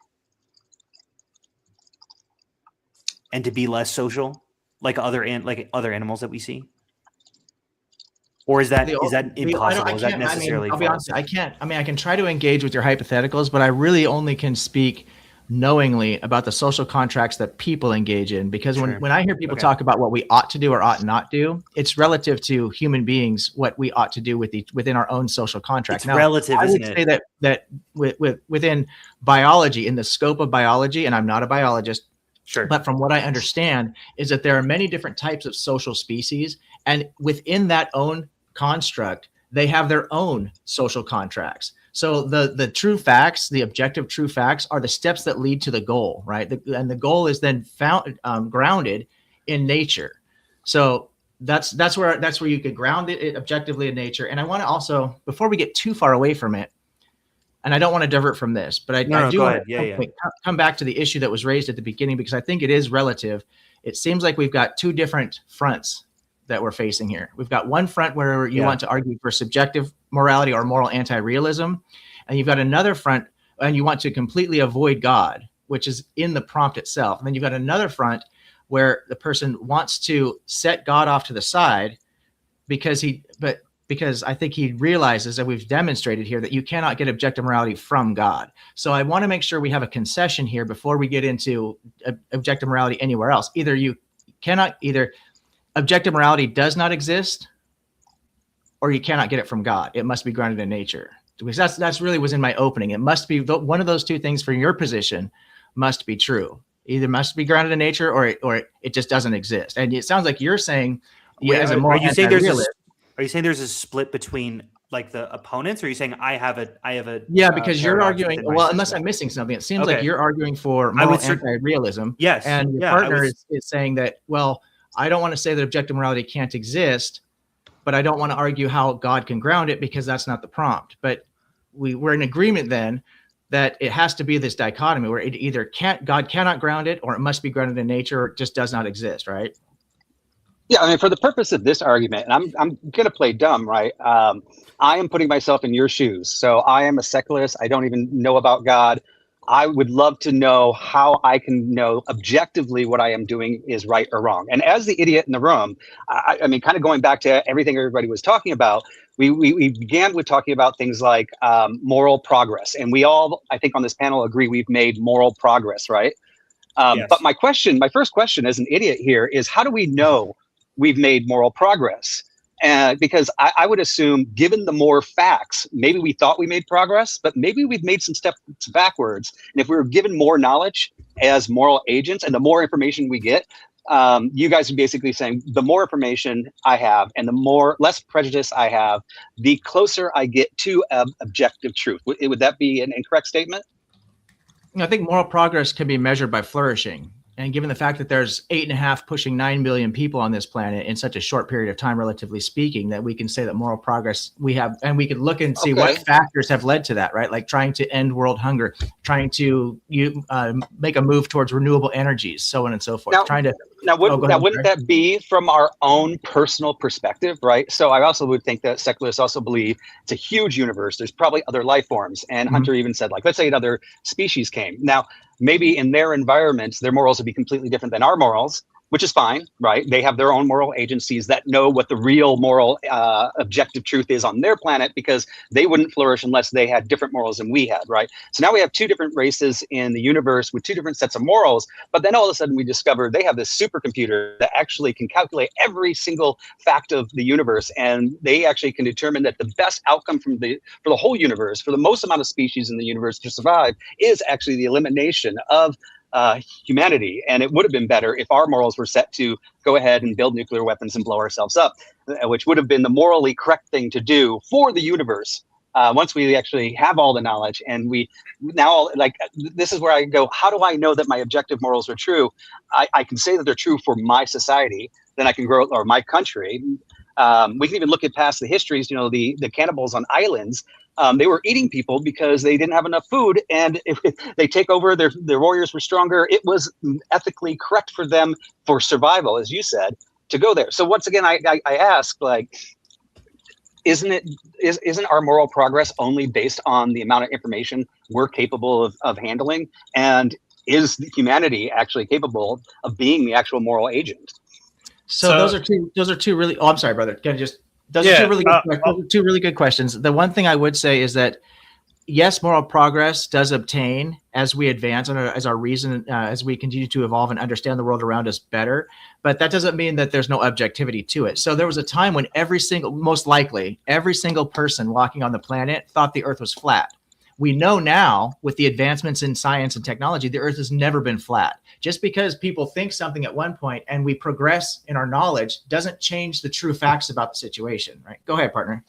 and to be less social, like other animals that we see. Or is that impossible? Is that necessarily I'll be honest, I can't. I mean, I can try to engage with your hypotheticals, but I really only can speak knowingly about the social contracts that people engage in. Because when I hear people talk about what we ought to do or ought not do, it's relative to human beings what we ought to do within our own social contract. It's relative, isn't it? I would say that within biology, in the scope of biology, and I'm not a biologist, sure, but from what I understand is that there are many different types of social species, and within that own construct, they have their own social contracts. So the true facts, the objective true facts, are the steps that lead to the goal, right? And the goal is then found grounded in nature. So that's where you could ground it objectively in nature. And I want to also, before we get too far away from it, and I don't want to divert from this, but I do want to come back to the issue that was raised at the beginning, because I think it is relative. It seems like we've got two different fronts that we're facing here. We've got one front where you want to argue for subjective morality or moral anti-realism, and you've got another front and you want to completely avoid God, which is in the prompt itself. And then you've got another front where the person wants to set God off to the side because I think he realizes that we've demonstrated here that you cannot get objective morality from God. So I want to make sure we have a concession here before we get into objective morality anywhere else. Either objective morality does not exist, or you cannot get it from God. It must be grounded in nature. Because that's really was in my opening. It must be one of those two things for your position must be true. Either must be grounded in nature, or it just doesn't exist. And it sounds like you're saying, are you saying there's a split between like the opponents, or are you saying I have a because you're arguing, well, unless I'm missing something, it seems like you're arguing for moral anti-realism. Yes. And your partner is saying that, well, I don't want to say that objective morality can't exist, but I don't want to argue how God can ground it because that's not the prompt. But we're in agreement then that it has to be this dichotomy where it either God cannot ground it, or it must be grounded in nature, or it just does not exist, right? Yeah, I mean, for the purpose of this argument, and I'm going to play dumb, right? I am putting myself in your shoes. So I am a secularist. I don't even know about God. I would love to know how I can know objectively what I am doing is right or wrong. And as the idiot in the room, I mean, kind of going back to everything everybody was talking about, we began with talking about things like moral progress. And we all, I think on this panel, agree we've made moral progress, right? Yes. But my first question as an idiot here is, how do we know we've made moral progress? Because I would assume, given the more facts, maybe we thought we made progress, but maybe we've made some steps backwards. And if we were given more knowledge as moral agents, and the more information we get, you guys are basically saying the more information I have and the less prejudice I have, the closer I get to objective truth. Would that be an incorrect statement? I think moral progress can be measured by flourishing. And given the fact that there's 8.5 pushing 9 billion people on this planet in such a short period of time, relatively speaking, that we can say that moral progress we have, and we can look and see what factors have led to that, right? Like trying to end world hunger, trying to make a move towards renewable energies, so on and so forth. Wouldn't that be from our own personal perspective, right? So I also would think that secularists also believe it's a huge universe. There's probably other life forms. And Hunter even said, like, let's say another species came. Now, maybe in their environments, their morals would be completely different than our morals, which is fine, right? They have their own moral agencies that know what the real moral objective truth is on their planet, because they wouldn't flourish unless they had different morals than we had, right? So now we have two different races in the universe with two different sets of morals, but then all of a sudden we discover they have this supercomputer that actually can calculate every single fact of the universe, and they actually can determine that the best outcome for the whole universe, for the most amount of species in the universe to survive, is actually the elimination of humanity. And it would have been better if our morals were set to go ahead and build nuclear weapons and blow ourselves up, which would have been the morally correct thing to do for the universe. Once we actually have all the knowledge, and we now, like, this is where I go, how do I know that my objective morals are true? I can say that they're true for my society, then I can grow, or my country. We can even look at past the histories, the cannibals on islands. They were eating people because they didn't have enough food, and if they take over, their warriors were stronger. It was ethically correct for them, for survival, as you said, to go there. So once again, I ask, like, isn't our moral progress only based on the amount of information we're capable of handling? And is humanity actually capable of being the actual moral agent? So those are two really. Oh, I'm sorry, brother. Can I just? Those are two really good questions. The one thing I would say is that yes, moral progress does obtain as we advance and as our reason, as we continue to evolve and understand the world around us better. But that doesn't mean that there's no objectivity to it. So there was a time when most likely every single person walking on the planet thought the Earth was flat. We know now, with the advancements in science and technology, the Earth has never been flat. Just because people think something at one point and we progress in our knowledge doesn't change the true facts about the situation, right? Go ahead, partner.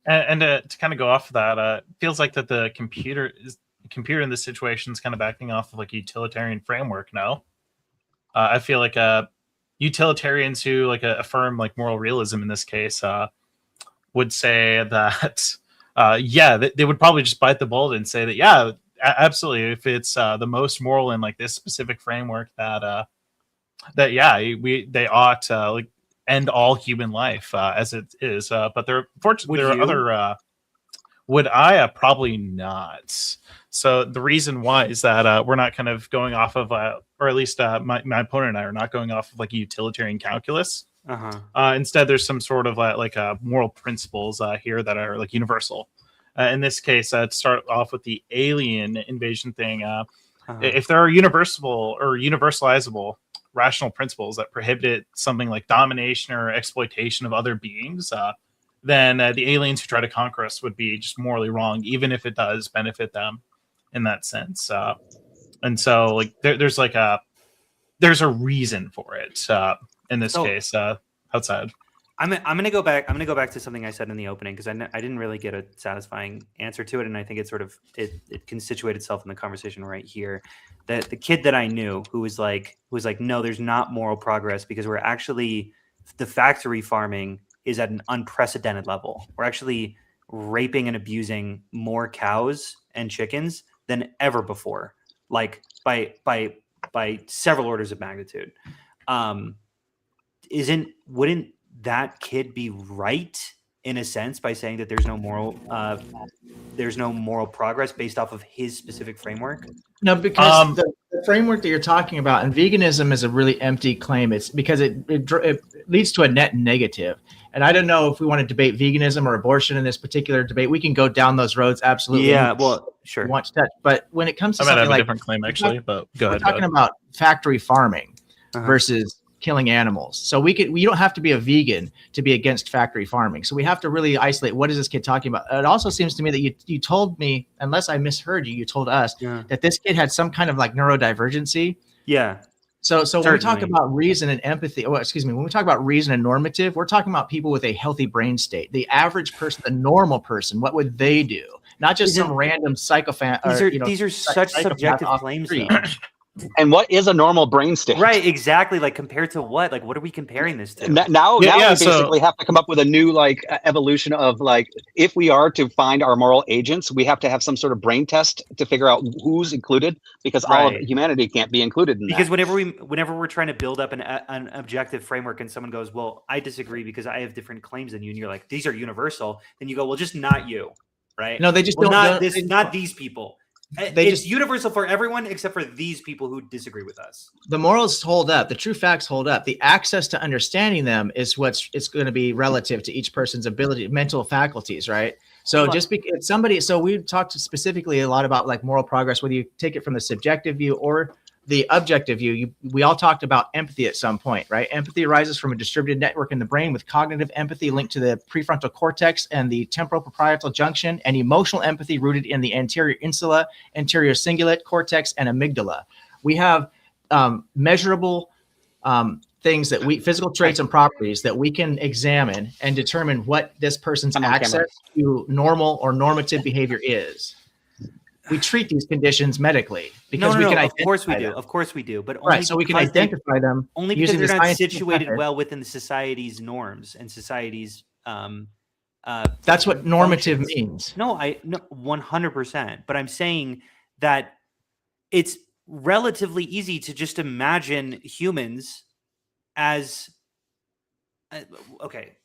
And to kind of go off of that, it feels like that the computer in this situation is kind of backing off of like a utilitarian framework. No, I feel like utilitarians who like affirm like moral realism in this case would say that. They would probably just bite the bullet and say that, yeah, absolutely. If it's the most moral in like this specific framework, they ought to like end all human life as it is. But there are other. Would I? Probably not. So the reason why is that we're not kind of going off of, or at least my opponent and I are not going off of like a utilitarian calculus. Instead, there's some sort of moral principles here that are like universal. In this case, to start off with the alien invasion thing, if there are universalizable rational principles that prohibit something like domination or exploitation of other beings, then the aliens who try to conquer us would be just morally wrong, even if it does benefit them in that sense. And so, like, there's a reason for it. In this case, outside. I'm gonna go back to something I said in the opening, because I didn't really get a satisfying answer to it, and I think it constituted itself in the conversation right here. That the kid that I knew who was like, no, there's not moral progress because we're actually, the factory farming is at an unprecedented level. We're actually raping and abusing more cows and chickens than ever before, like by several orders of magnitude. Wouldn't that kid be right in a sense by saying that there's no moral progress based off of his specific framework? No, because the framework that you're talking about, and veganism is a really empty claim. It's because it leads to a net negative. And I don't know if we want to debate veganism or abortion in this particular debate. We can go down those roads, absolutely. Yeah, well, sure. Want to touch, but when it comes to I might have something a like different claim actually, but go ahead. We're talking about factory farming versus killing animals. So we don't have to be a vegan to be against factory farming. So we have to really isolate, what is this kid talking about? It also seems to me that you told me, unless I misheard you, you told us that this kid had some kind of like neurodivergency. Yeah. So when we talk about reason and empathy, when we talk about reason and normative, we're talking about people with a healthy brain state. The average person, the normal person, what would they do? Not just some random psychopath. These are such subjective claims, though. And what is a normal brain state? Right, exactly. Like compared to what? Like what are we comparing this to? Now we basically have to come up with a new like evolution of like, if we are to find our moral agents, we have to have some sort of brain test to figure out who's included, because all of humanity can't be included in because that. whenever we're trying to build up an objective framework and someone goes, well, I disagree because I have different claims than you, and you're like, these are universal, then you go, well, just not you, right? No, they just not these people. It's universal for everyone except for these people who disagree with us. The morals hold up. The true facts hold up. The access to understanding them is it's going to be relative to each person's ability, mental faculties, right? So we talked specifically a lot about like moral progress, whether you take it from the subjective view or the objective view. We all talked about empathy at some point, right? Empathy arises from a distributed network in the brain with cognitive empathy linked to the prefrontal cortex and the temporal parietal junction, and emotional empathy rooted in the anterior insula, anterior cingulate cortex, and amygdala. We have measurable things that physical traits and properties that we can examine and determine what this person's access to normal or normative behavior is. we treat these conditions medically because No, we can of course we identify do. them. Of course we do. But only Right, so we can because they- identify them only because using they're the not scientific situated method. well within the society's norms and society's That's what normative functions. means. No, 100%. But I'm saying that it's relatively easy to just imagine humans as okay.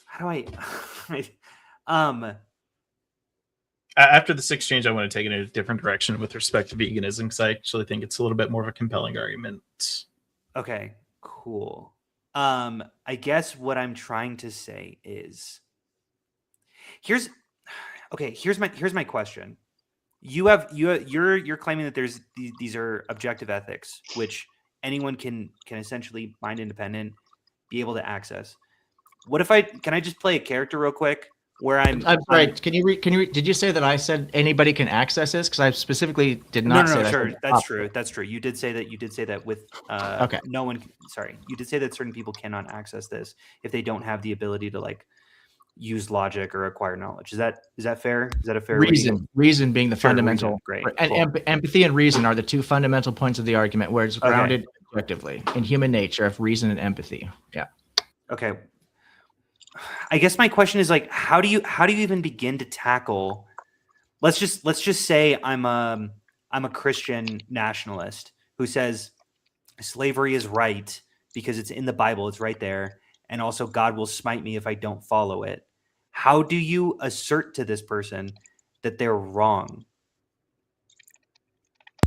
How do I After this exchange, I want to take it in a different direction with respect to veganism, because I actually think it's a little bit more of a compelling argument. Okay, cool. I guess what I'm trying to say is here's my question. You're claiming that there's these are objective ethics, which anyone can essentially mind independent, be able to access. What if can I just play a character real quick where I'm sorry. Can you did you say that I said anybody can access this? Because I specifically did not say that. Sure. That's true. That's true. You did say that with okay. No one. Sorry, you did say that certain people cannot access this if they don't have the ability to like use logic or acquire knowledge. Is that fair? Is that a fair reason being the fair fundamental reason. Great. And Cool. empathy and reason are the two fundamental points of the argument where it's grounded objectively in human nature of reason and empathy. Yeah. Okay. I guess my question is like, how do you even begin to tackle? Let's just say I'm a Christian nationalist who says slavery is right because it's in the Bible, it's right there, and also God will smite me if I don't follow it. How do you assert to this person that they're wrong?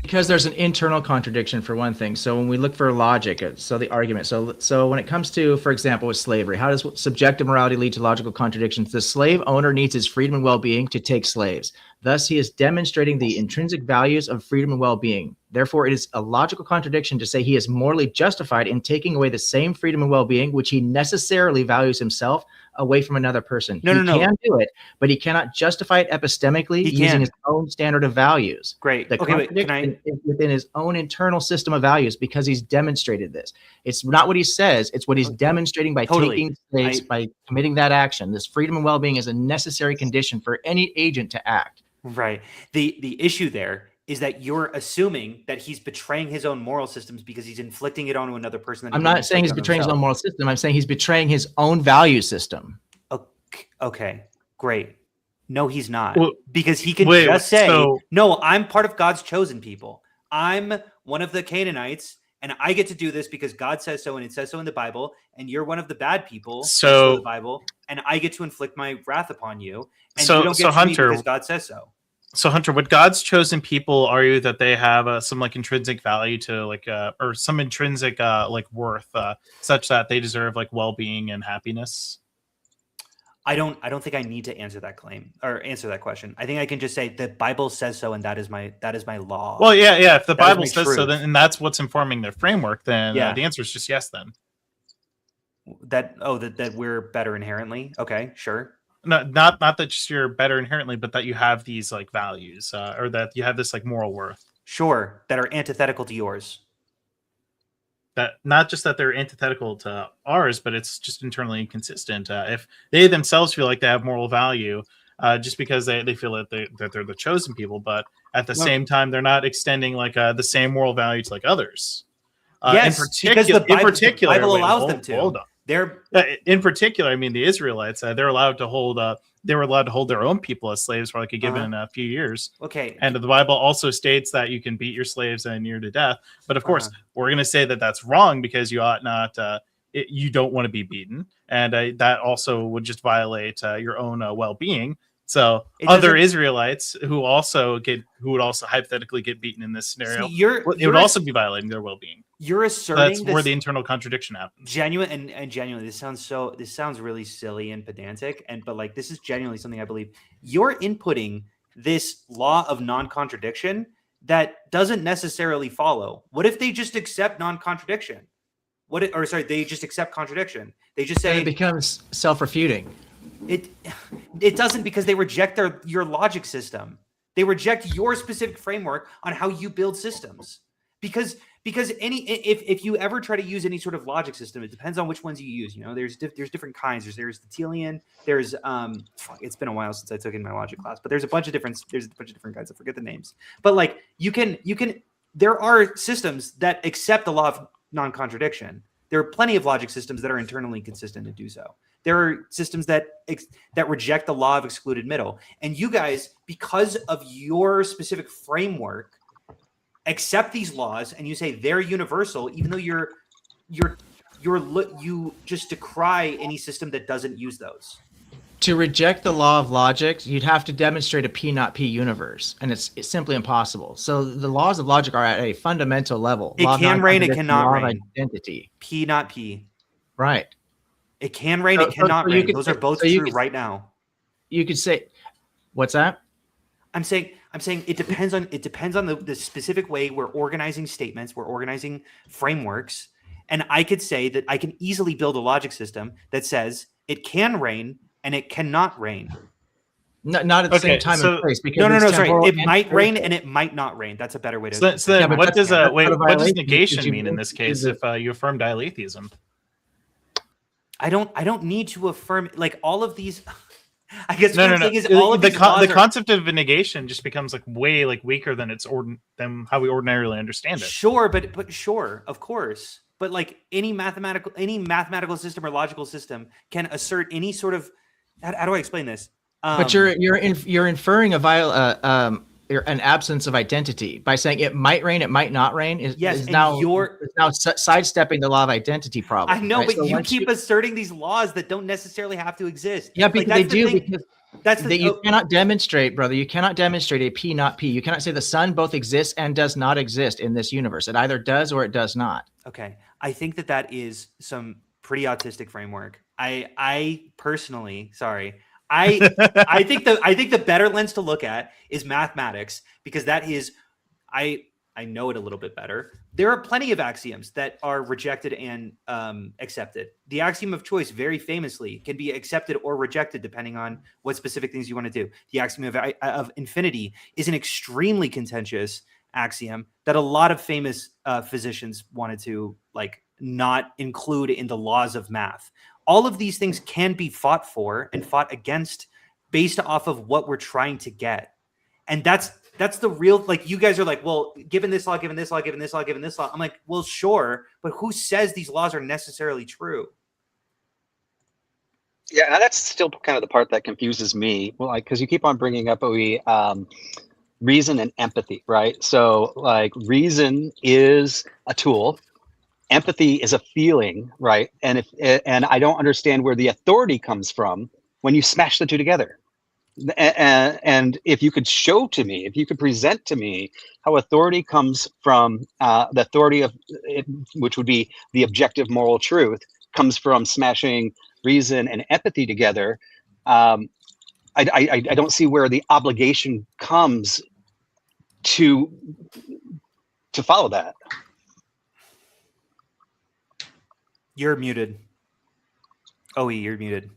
Because there's an internal contradiction for one thing. So when we look for logic, so the argument, so when it comes to, for example, with slavery, how does subjective morality lead to logical contradictions? The slave owner needs his freedom and well-being to take slaves. Thus, he is demonstrating the intrinsic values of freedom and well-being. Therefore, it is a logical contradiction to say he is morally justified in taking away the same freedom and well-being which he necessarily values himself away from another person. He can do it, but he cannot justify it epistemically using his own standard of values. Great. The contradiction is within his own internal system of values because he's demonstrated this. It's not what he says, it's what he's demonstrating by taking slaves, by committing that action. This freedom and well-being is a necessary condition for any agent to act. Right. The issue there is that you're assuming that he's betraying his own moral systems because he's inflicting it onto another person. I'm not saying he's betraying his own moral system. I'm saying he's betraying his own value system. Okay, great. No, he's not. Well, because he can just say, no, I'm part of God's chosen people. I'm one of the Canaanites, and I get to do this because God says so, and it says so in the Bible, and you're one of the bad people in the Bible, and I get to inflict my wrath upon you, and you don't get to me because God says so. So Hunter, would God's chosen people argue that they have some like intrinsic value to like or some intrinsic like worth such that they deserve like well-being and happiness? I don't think I need to answer that claim or answer that question. I think I can just say the Bible says so, and that is my law. Well, yeah. If the Bible says so, then and that's what's informing their framework, then the answer is just yes. Then that we're better inherently. Okay, sure. Not that just you're better inherently, but that you have these like values or that you have this like moral worth. Sure, that are antithetical to yours. That not just that they're antithetical to ours, but it's just internally inconsistent. If they themselves feel like they have moral value, just because they feel that they're the chosen people, but at the same time they're not extending like the same moral value to like others. Yes, because the Bible allows them to. Hold on. In particular, I mean, the Israelites, they were allowed to hold their own people as slaves for like a given few years. Okay. And the Bible also states that you can beat your slaves near to death. But of course, we're going to say that that's wrong because you ought not, you don't want to be beaten. And that also would just violate your own well-being. So other Israelites who would also hypothetically get beaten in this scenario, it would also be violating their well-being. You're asserting that's where the internal contradiction happens. Genuinely, this sounds really silly and pedantic, but like this is genuinely something I believe. You're inputting this law of non-contradiction that doesn't necessarily follow. What if they just accept non-contradiction? They just accept contradiction. They just say it becomes self-refuting. It doesn't, because they reject your logic system. They reject your specific framework on how you build systems. Because Because if you ever try to use any sort of logic system, it depends on which ones you use. You know, there's different kinds. There's the Aristotelian. There's it's been a while since I took in my logic class, but there's a bunch of different kinds. I forget the names. But like you can there are systems that accept the law of non-contradiction. There are plenty of logic systems that are internally consistent to do so. There are systems that reject the law of excluded middle. And you guys, because of your specific framework, accept these laws and you say they're universal, even though you just decry any system that doesn't use those. To reject the law of logic, you'd have to demonstrate a P not P universe, and it's simply impossible. So the laws of logic are at a fundamental level. It can rain, it cannot rain. Law of identity. P not P. Right. It can rain, it cannot rain. Those are both true right now. You could say, what's that? I'm saying it depends on the specific way we're organizing statements, we're organizing frameworks, and I could say that I can easily build a logic system that says it can rain and it cannot rain. Not at the same time and place. Because no, sorry. It might rain and it might not rain. That's a better way to. So then, what does negation mean in this case if you affirm dialetheism? I don't need to affirm like all of these. I guess no. All of the concept of a negation just becomes like way like weaker than than how we ordinarily understand it. Sure, but sure, of course. But like any mathematical system or logical system can assert any sort of. How do I explain this? But you're inferring an absence of identity by saying it might rain, it might not rain. Is now sidestepping the law of identity problem. I know, right? But so you keep asserting these laws that don't necessarily have to exist. Yeah, because they do. Because you cannot demonstrate, brother. You cannot demonstrate a P not P. You cannot say the sun both exists and does not exist in this universe. It either does or it does not. Okay, I think that is some pretty autistic framework. I personally, sorry. I think the better lens to look at is mathematics, because that is I know it a little bit better. There are plenty of axioms that are rejected and accepted. The axiom of choice, very famously, can be accepted or rejected depending on what specific things you want to do. The axiom of infinity is an extremely contentious axiom that a lot of famous physicians wanted to like not include in the laws of math. All of these things can be fought for and fought against based off of what we're trying to get. And that's the real, like, you guys are like, well, given this law, given this law, given this law, given this law. I'm like, well, sure, but who says these laws are necessarily true? Yeah, and that's still kind of the part that confuses me. Well, like, because you keep on bringing up reason and empathy, right? So, like, reason is a tool. Empathy is a feeling, right? And I don't understand where the authority comes from when you smash the two together. And if you could show to me, if you could present to me how authority comes from the authority of it, which would be the objective moral truth, comes from smashing reason and empathy together, I don't see where the obligation comes to follow that. You're muted. Oh, you're muted.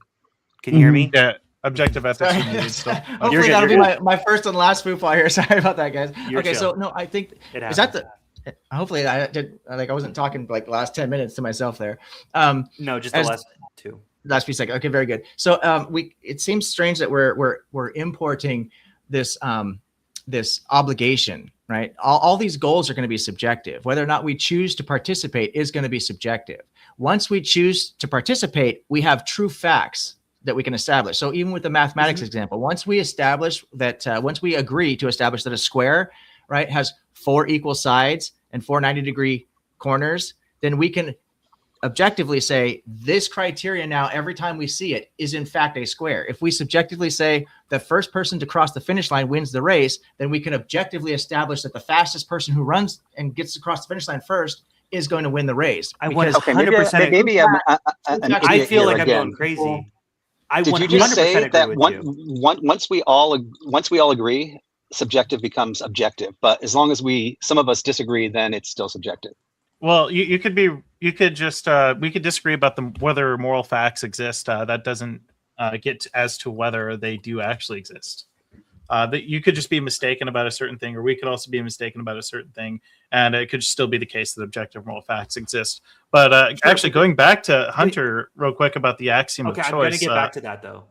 Can you hear me? Yeah. Objective ethics. Hopefully that'll be my first and last foofball here. Sorry about that, guys. Okay, so no, I think is that the. Hopefully I did. Like I wasn't talking like the last 10 minutes to myself there. No, just the last two. Last few seconds. Okay, very good. So it seems strange that we're importing this this obligation, right? All these goals are going to be subjective. Whether or not we choose to participate is going to be subjective. Once we choose to participate, we have true facts that we can establish. So even with the mathematics example, once we establish that, once we agree to establish that a square, right, has 4 equal sides and 4 90-degree corners, then we can objectively say this criteria now, every time we see it, is in fact a square. If we subjectively say the first person to cross the finish line wins the race, then we can objectively establish that the fastest person who runs and gets across the finish line first is going to win the race. I 100%. Maybe I feel like I'm going crazy. Did you just say that once we all agree, subjective becomes objective? But as long as some of us disagree, then it's still subjective. Well, we could disagree about whether moral facts exist. That doesn't get as to whether they do actually exist. that you could just be mistaken about a certain thing, or we could also be mistaken about a certain thing, and it could still be the case that objective moral facts exist. But actually, going back to Hunter real quick about the axiom of choice. Okay, I'm going to get back to that though.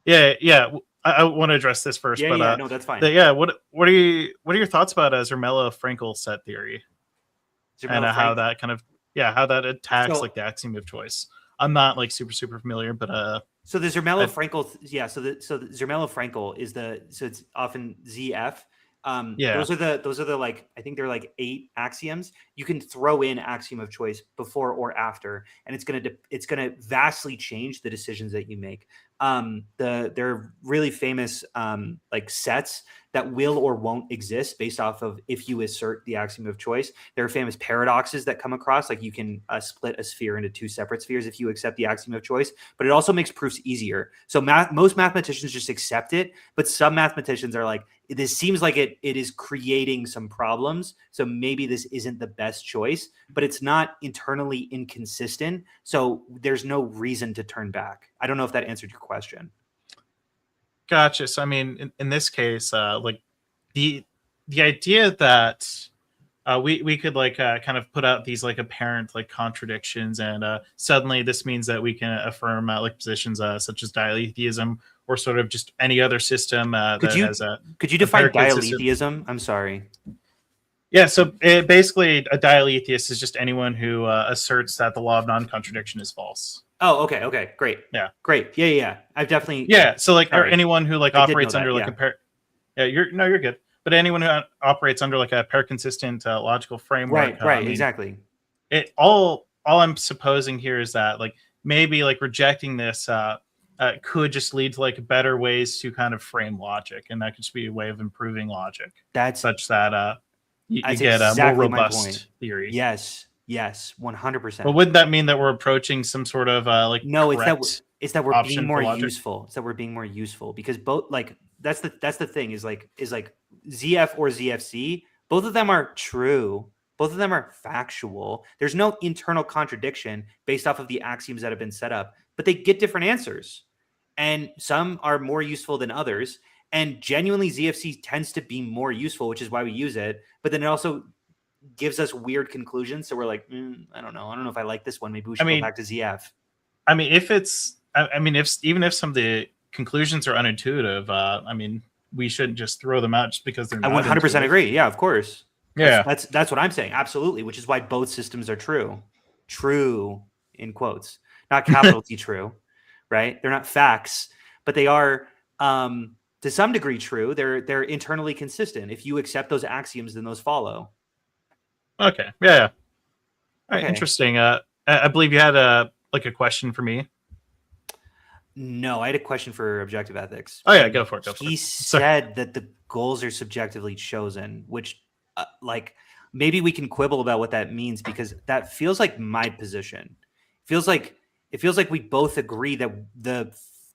Yeah. I want to address this first. Yeah, but, no, that's fine. What are your thoughts about Zermelo-Frankel set theory, and how that kind of how that attacks like the axiom of choice? I'm not like super familiar, but so the Zermelo-Frankel, so the Zermelo-Frankel is so it's often ZF. Those are the like, I think they're like 8 axioms. You can throw in axiom of choice before or after, and it's gonna vastly change the decisions that you make. They're really famous like sets that will or won't exist based off of if you assert the axiom of choice. There are famous paradoxes that come across, like you can split a sphere into 2 separate spheres if you accept the axiom of choice, but it also makes proofs easier. So most mathematicians just accept it, but some mathematicians are like, this seems like it is creating some problems, so maybe this isn't the best choice, but it's not internally inconsistent, so there's no reason to turn back. I don't know if that answered your question. Gotcha. So I mean, in this case, like the idea that we could like kind of put out these like apparent like contradictions, and suddenly this means that we can affirm like positions such as dialetheism, or sort of just any other system Could you define dialetheism? I'm sorry. Yeah, so basically a dialetheist is just anyone who asserts that the law of non-contradiction is false. Oh, okay, great. Yeah. Great. Yeah. I've definitely. Yeah. So like, or anyone who like operates under like a pair. Yeah, you're good. But anyone who operates under like a pair-consistent logical framework. Right. Exactly. All I'm supposing here is that like maybe like rejecting this could just lead to like better ways to kind of frame logic, and that could just be a way of improving logic. That's such that you get exactly a more robust theory. Yes, 100%. But wouldn't that mean that we're approaching some sort of like no? It's that we're being more useful. It's that we're being more useful because both like that's the thing is like ZF or ZFC. Both of them are true. Both of them are factual. There's no internal contradiction based off of the axioms that have been set up, but they get different answers, and some are more useful than others. And genuinely, ZFC tends to be more useful, which is why we use it. But then it also gives us weird conclusions. So we're like, I don't know if I like this one. Maybe we should go back to ZF. I mean, even if some of the conclusions are unintuitive, I mean, we shouldn't just throw them out just because they're not. I 100% agree. Yeah, of course. Yeah, that's what I'm saying. Absolutely, which is why both systems are true. True in quotes, not capital T true, right? They're not facts, but they are. To some degree true. They're internally consistent. If you accept those axioms, then those follow. Okay. Yeah. All right. Okay. Interesting. I believe you had a question for me. No, I had a question for objective ethics. Oh yeah, go for it. He said that the goals are subjectively chosen, which like maybe we can quibble about what that means, because that feels like my position. It feels like we both agree that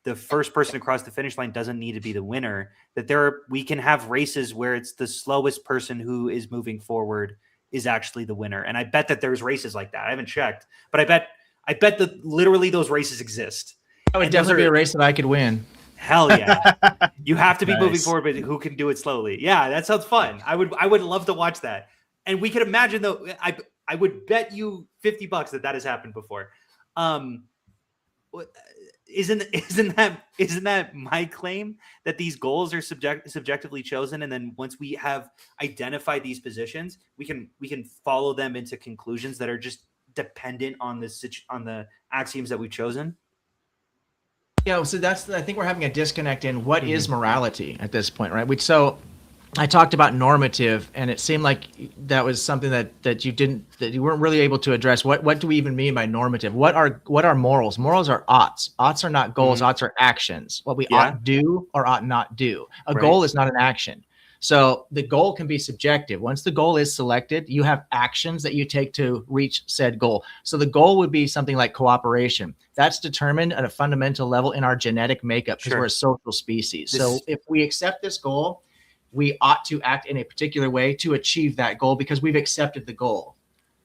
the first person across the finish line doesn't need to be the winner, that we can have races where it's the slowest person who is moving forward is actually the winner. And I bet that there's races like that. I haven't checked, but I bet that literally those races exist. That would definitely be a race that I could win. Hell yeah. You have to be Nice. moving forward, but who can do it slowly? Yeah, that sounds fun. I would love to watch that. And we could imagine though, I would bet you $50 that has happened before. Isn't that my claim that these goals are subjectively chosen, and then once we have identified these positions, we can follow them into conclusions that are just dependent on the axioms that we've chosen? Yeah, so I think we're having a disconnect in what is morality at this point, right? So I talked about normative, and it seemed like that was something that you weren't really able to address. What do we even mean by normative? What are morals? Morals are oughts. Oughts are not goals. Oughts are actions. What we ought do or ought not do. A goal is not an action. So the goal can be subjective. Once the goal is selected, you have actions that you take to reach said goal. So the goal would be something like cooperation. That's determined at a fundamental level in our genetic makeup because we're a social species. So if we accept this goal, we ought to act in a particular way to achieve that goal because we've accepted the goal.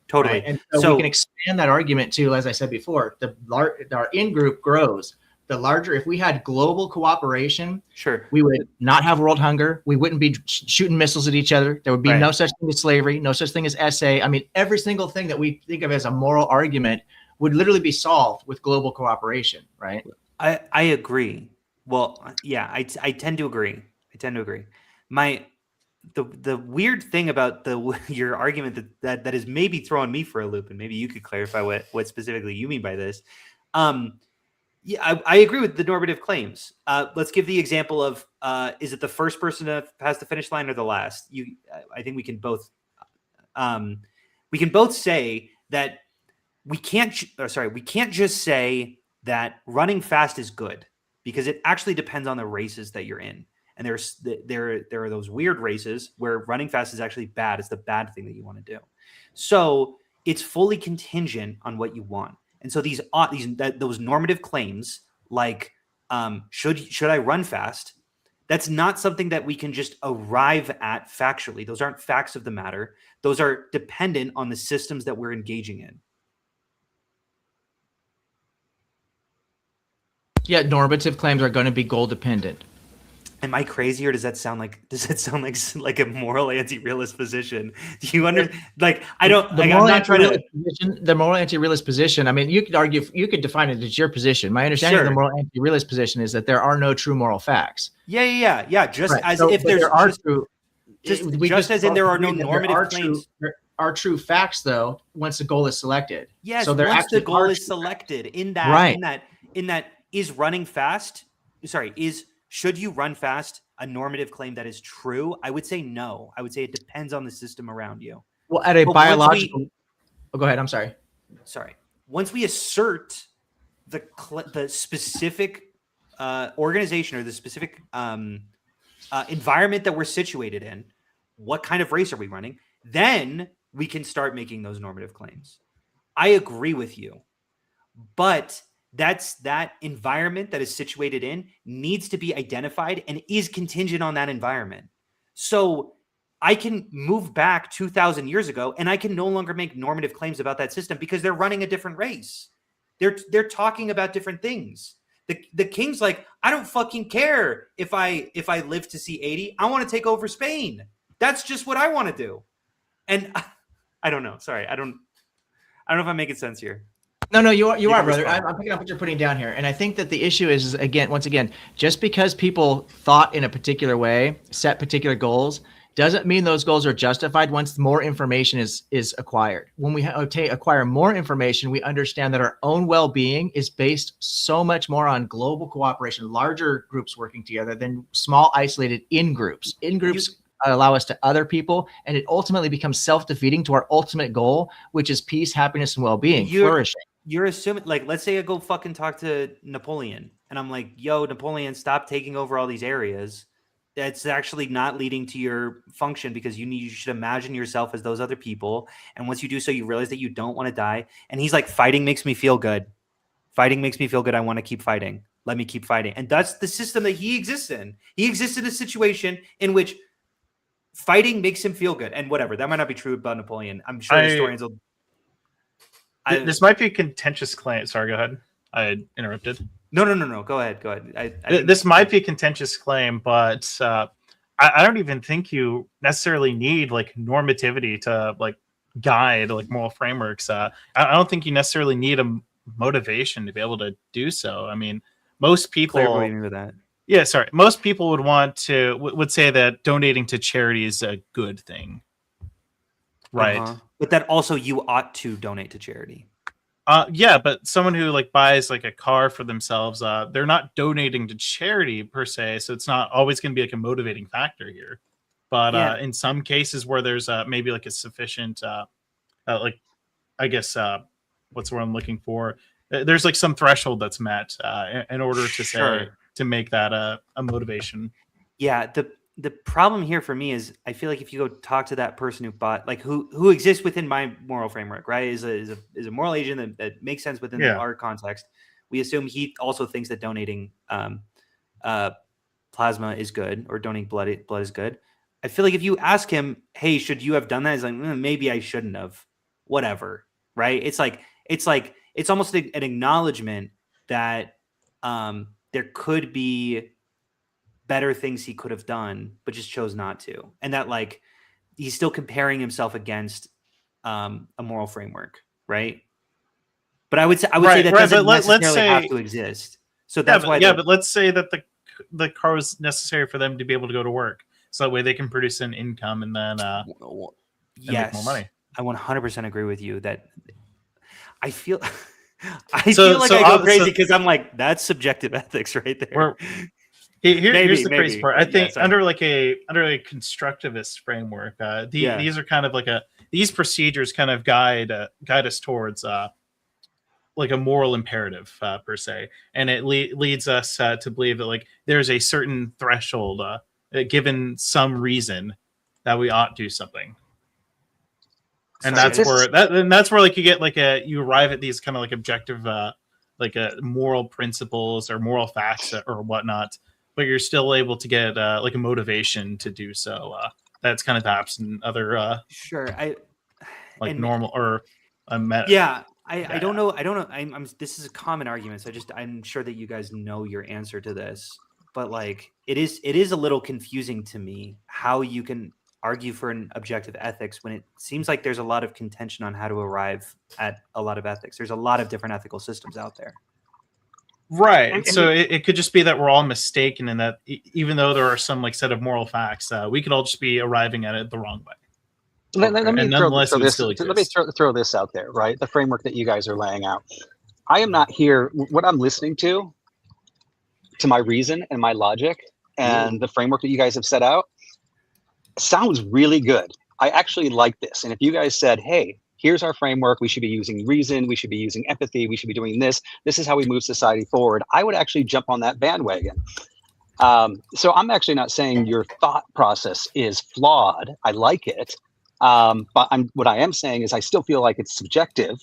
Totally. Right? And so we can expand that argument to, as I said before, our in-group grows if we had global cooperation, sure, we would not have world hunger. We wouldn't be shooting missiles at each other. There would be no such thing as slavery, no such thing as SA. I mean, every single thing that we think of as a moral argument would literally be solved with global cooperation, right? I agree. Well, yeah, I tend to agree. The weird thing about your argument that is maybe throwing me for a loop, and maybe you could clarify what specifically you mean by this. Yeah, I agree with the normative claims. Let's give the example of is it the first person to pass the finish line or the last? I think we can both say that we can't just say that running fast is good, because it actually depends on the races that you're in. And there are those weird races where running fast is actually bad. It's the bad thing that you want to do. So it's fully contingent on what you want. And so those normative claims, like should I run fast? That's not something that we can just arrive at factually. Those aren't facts of the matter. Those are dependent on the systems that we're engaging in. Yeah, normative claims are going to be goal dependent. Am I crazy, or does that sound like a moral anti-realist position? Do you understand? Like, I don't. The like, moral I'm not trying to. The moral anti-realist position. I mean, you could argue, you could define it as your position. My understanding of the moral anti-realist position is that there are no true moral facts. Yeah. Just right. as so, if there are just, true. Just as in there are no normative claims. There are true facts, though, once the goal is selected. Yes, so once the goal is selected, in that is running fast. Should you run fast a normative claim that is true? I would say no. I would say it depends on the system around you. Well, at a biological... go ahead. I'm sorry. Once we assert the specific organization or the specific environment that we're situated in, what kind of race are we running? Then we can start making those normative claims. I agree with you, but that environment that is situated in needs to be identified and is contingent on that environment. So I can move back 2,000 years ago and I can no longer make normative claims about that system because they're running a different race. They're talking about different things. The king's like, I don't fucking care if I live to see 80. I want to take over Spain. That's just what I want to do. And I don't know. Sorry, I don't know if I'm making sense here. No, you are, brother. I'm picking up what you're putting down here. And I think that the issue is, once again, just because people thought in a particular way, set particular goals, doesn't mean those goals are justified once more information is acquired. When we acquire more information, we understand that our own well-being is based so much more on global cooperation, larger groups working together than small, isolated in-groups. In-groups allow us to other people, and it ultimately becomes self-defeating to our ultimate goal, which is peace, happiness, and well-being, flourishing. You're assuming, like, let's say I go fucking talk to Napoleon and I'm like, yo, Napoleon, stop taking over all these areas. That's actually not leading to your function, because you should imagine yourself as those other people. And once you do so, you realize that you don't want to die. And he's like, fighting makes me feel good. Fighting makes me feel good. I want to keep fighting. Let me keep fighting. And that's the system that he exists in. He exists in a situation in which fighting makes him feel good. And whatever, that might not be true about Napoleon. I'm sure historians will. This might be a contentious claim. Sorry, go ahead. I interrupted. No. Go ahead. This might be a contentious claim, but I don't even think you necessarily need like normativity to like guide like moral frameworks. I don't think you necessarily need a motivation to be able to do so. I mean, most people. What do you mean with that? Yeah, sorry. Most people would say that donating to charity is a good thing, right? But that also you ought to donate to charity. Yeah, but someone who like buys like a car for themselves, they're not donating to charity per se, so it's not always going to be like a motivating factor here. But in some cases where there's maybe like a sufficient, like I guess what's the word I'm looking for? There's like some threshold that's met in order to say to make that a motivation. Yeah, the problem here for me is I feel like if you go talk to that person who bought, like who exists within my moral framework, right, is a moral agent that makes sense within our context. We assume he also thinks that donating plasma is good, or donating blood is good. I feel like if you ask him, hey, should you have done that? He's like, maybe I shouldn't have. Whatever, right? It's almost an acknowledgement that there could be better things he could have done, but just chose not to. And that like, he's still comparing himself against a moral framework, right? But I would say that doesn't necessarily have to exist. So that's why. Yeah, but let's say that the car was necessary for them to be able to go to work, so that way they can produce an income and then make more money. I 100% agree with you that I feel. I feel like I go crazy because I'm like, that's subjective ethics right there. Here's the crazy part. I think under a constructivist framework, these are kind of like these procedures kind of guide us towards like a moral imperative per se, and it leads us to believe that like there's a certain threshold given some reason that we ought to do something. And that's where like you get like you arrive at these kind of like objective moral principles or moral facts or whatnot, but you're still able to get like a motivation to do so. That's kind of absent other normal or yeah. I don't know. I'm this is a common argument. So I'm sure that you guys know your answer to this, but like it is a little confusing to me how you can argue for an objective ethics when it seems like there's a lot of contention on how to arrive at a lot of ethics. There's a lot of different ethical systems out there. Right. And so it could just be that we're all mistaken and that even though there are some like set of moral facts, we could all just be arriving at it the wrong way. Let me throw this out there, right? The framework that you guys are laying out. I am not here. What I'm listening to my reason and my logic and the framework that you guys have set out sounds really good. I actually like this. And if you guys said, hey, here's our framework, we should be using reason, we should be using empathy, we should be doing this, this is how we move society forward, I would actually jump on that bandwagon. So I'm actually not saying your thought process is flawed. I like it. But what I am saying is I still feel like it's subjective.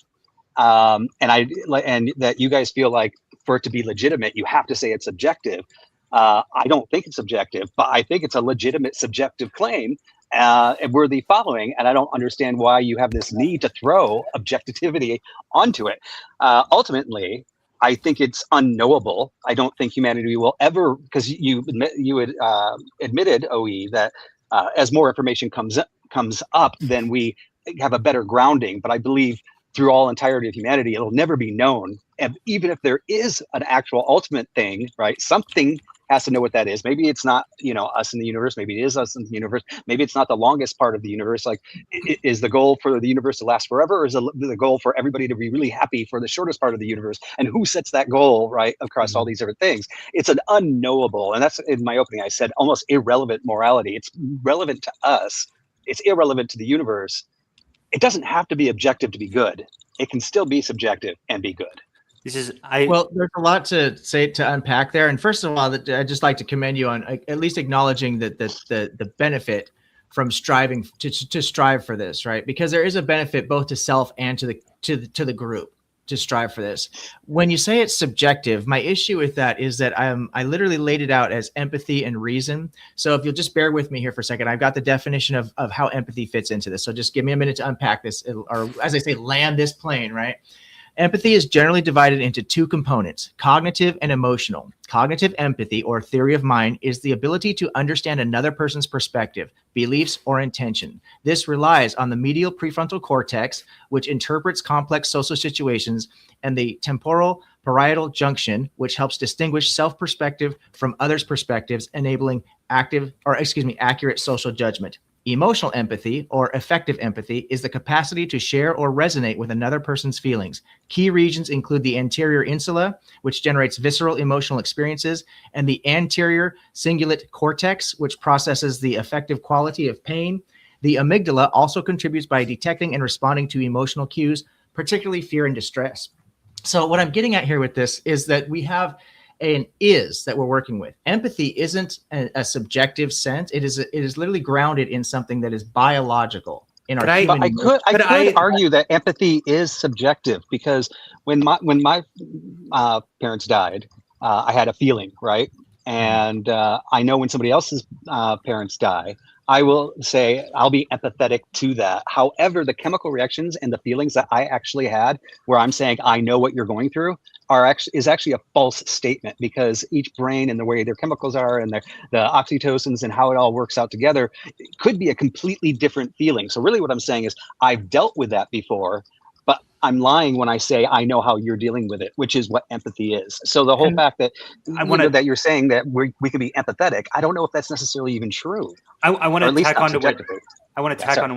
And that you guys feel like for it to be legitimate, you have to say it's subjective. I don't think it's subjective, but I think it's a legitimate subjective claim and worthy following. And I don't understand why you have this need to throw objectivity onto it. Ultimately, I think it's unknowable. I don't think humanity will ever, because you had admitted, OE, that as more information comes up, then we have a better grounding. But I believe through all entirety of humanity, it'll never be known. And even if there is an actual ultimate thing, right? Something has to know what that is. Maybe it's not, us in the universe. Maybe it is us in the universe. Maybe it's not the longest part of the universe. Like, is the goal for the universe to last forever, or is the goal for everybody to be really happy for the shortest part of the universe? And who sets that goal, right, across all these different things? It's an unknowable, and that's in my opening. I said almost irrelevant morality. It's relevant to us. It's irrelevant to the universe. It doesn't have to be objective to be good. It can still be subjective and be good. Well, there's a lot to unpack there. And first of all, I'd just like to commend you on at least acknowledging that the benefit from striving to strive for this, right? Because there is a benefit both to self and to the group to strive for this. When you say it's subjective, my issue with that is that I literally laid it out as empathy and reason. So if you'll just bear with me here for a second, I've got the definition of how empathy fits into this. So just give me a minute to unpack this, or as I say, land this plane, right? Empathy is generally divided into two components, cognitive and emotional. Cognitive empathy, or theory of mind, is the ability to understand another person's perspective, beliefs, or intention. This relies on the medial prefrontal cortex, which interprets complex social situations, and the temporal parietal junction, which helps distinguish self-perspective from others' perspectives, enabling accurate social judgment. Emotional empathy, or effective empathy, is the capacity to share or resonate with another person's feelings. Key regions include the anterior insula, which generates visceral emotional experiences, and the anterior cingulate cortex, which processes the affective quality of pain. The amygdala also contributes by detecting and responding to emotional cues, particularly fear and distress. So what I'm getting at here with this is that we have an is that we're working with. Empathy isn't a subjective sense. It is literally grounded in something that is biological in our human. I could argue that empathy is subjective, because when my parents died, I had a feeling, right? And I know when somebody else's parents die, I will say I'll be empathetic to that. However, the chemical reactions and the feelings that I actually had, where I'm saying I know what you're going through, is actually a false statement, because each brain and the way their chemicals are and the oxytocins and how it all works out together could be a completely different feeling. So really what I'm saying is I've dealt with that before, but I'm lying when I say I know how you're dealing with it, which is what empathy is. So the whole fact that that you're saying that we can be empathetic, I don't know if that's necessarily even true. I want to tack on to what Subjectively.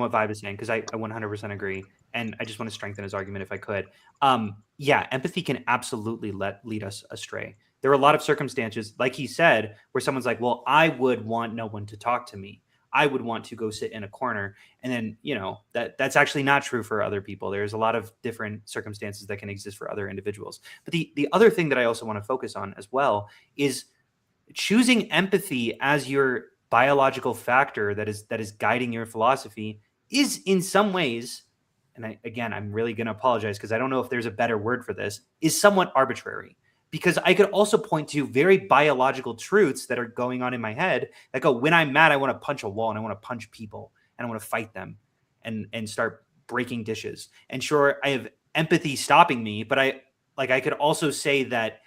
Vybe is saying, because I 100% agree, and I just want to strengthen his argument if I could. Yeah, empathy can absolutely lead us astray. There are a lot of circumstances, like he said, where someone's like, well, I would want no one to talk to me. I would want to go sit in a corner. And then, that's actually not true for other people. There's a lot of different circumstances that can exist for other individuals. But the other thing that I also want to focus on as well is choosing empathy as your biological factor that is guiding your philosophy is in some ways, and I'm really going to apologize because I don't know if there's a better word for this, is somewhat arbitrary. Because I could also point to very biological truths that are going on in my head that go, when I'm mad, I want to punch a wall and I want to punch people and I want to fight them and start breaking dishes. And sure, I have empathy stopping me, but I could also say that,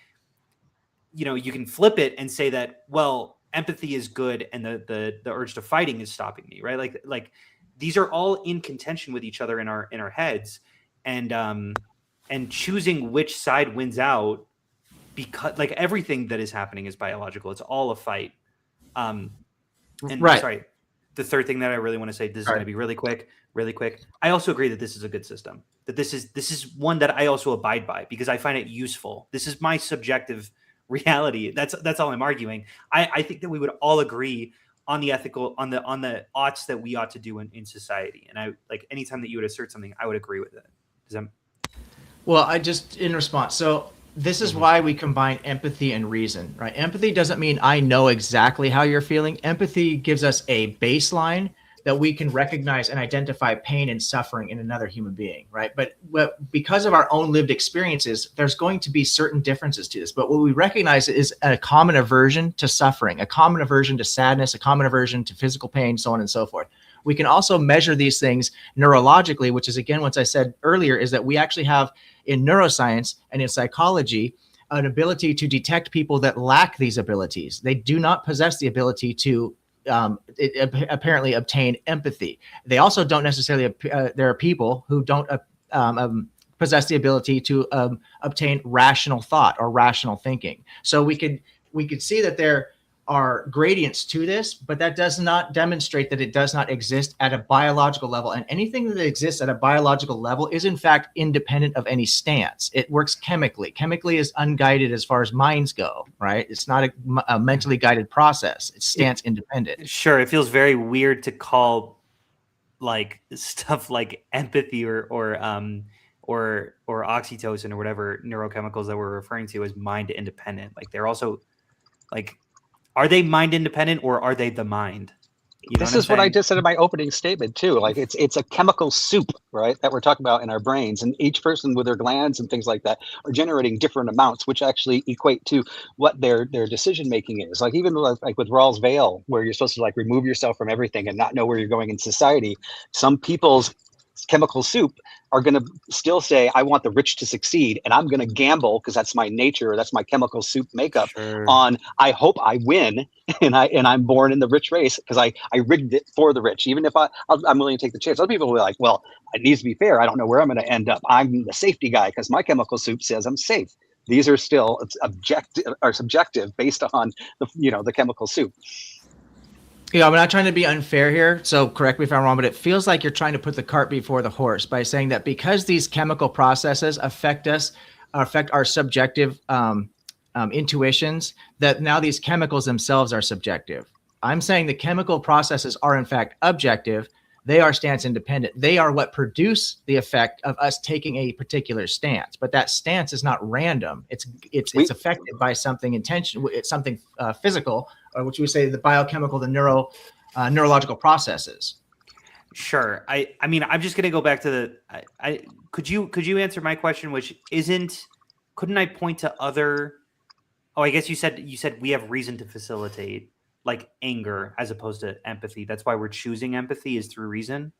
you can flip it and say that, well, empathy is good and the urge to fighting is stopping me, right? Like these are all in contention with each other in our heads, and choosing which side wins out, because like everything that is happening is biological. It's all a fight. Sorry, the third thing that I really want to say, this is going to be really quick. I also agree that this is a good system, that this is one that I also abide by because I find it useful. This is my subjective reality. That's all I'm arguing. I think that we would all agree on the ethical, on the oughts that we ought to do in society. And I like anytime that you would assert something, I would agree with it. Well, I just in response. So this is why we combine empathy and reason, right? Empathy doesn't mean I know exactly how you're feeling. Empathy gives us a baseline that we can recognize and identify pain and suffering in another human being, right? But because of our own lived experiences, there's going to be certain differences to this. But what we recognize is a common aversion to suffering, a common aversion to sadness, a common aversion to physical pain, so on and so forth. We can also measure these things neurologically, which is, again, what I said earlier, is that we actually have in neuroscience and in psychology an ability to detect people that lack these abilities. They do not possess the ability to apparently obtain empathy. They also don't necessarily, there are people who don't possess the ability to obtain rational thought or rational thinking. So we could see that there are gradients to this, but that does not demonstrate that it does not exist at a biological level. And anything that exists at a biological level is in fact independent of any stance. It works chemically. Chemically is unguided as far as minds go, right? It's not a mentally guided process. It's stance independent. Sure. It feels very weird to call like stuff like empathy or oxytocin or whatever neurochemicals that we're referring to as mind independent. Like they're also like, are they mind independent or are they the mind? This is what I just said in my opening statement too. Like it's a chemical soup, right? That we're talking about in our brains, and each person with their glands and things like that are generating different amounts, which actually equate to what their decision making is. Like even like with Rawls Vale, where you're supposed to like remove yourself from everything and not know where you're going in society. Some people's chemical soup are going to still say, I want the rich to succeed, and I'm going to gamble because that's my nature, that's my chemical soup makeup on, I hope I win, and I'm born in the rich race because I rigged it for the rich, even if I'm willing to take the chance. Other people will be like, well, it needs to be fair. I don't know where I'm going to end up. I'm the safety guy because my chemical soup says I'm safe. These are still subjective based on the chemical soup. Yeah, I'm not trying to be unfair here, so correct me if I'm wrong, but it feels like you're trying to put the cart before the horse by saying that because these chemical processes affect our subjective intuitions, that now these chemicals themselves are subjective. I'm saying the chemical processes are in fact objective. They are stance independent. They are what produce the effect of us taking a particular stance, but that stance is not random. It's affected by something intentional. It's something physical, which we say the biochemical, the neurological processes. Sure. I mean, I'm just going to go back to could you answer my question, which couldn't I point to other, I guess you said we have reason to facilitate like anger as opposed to empathy. That's why we're choosing empathy is through reason.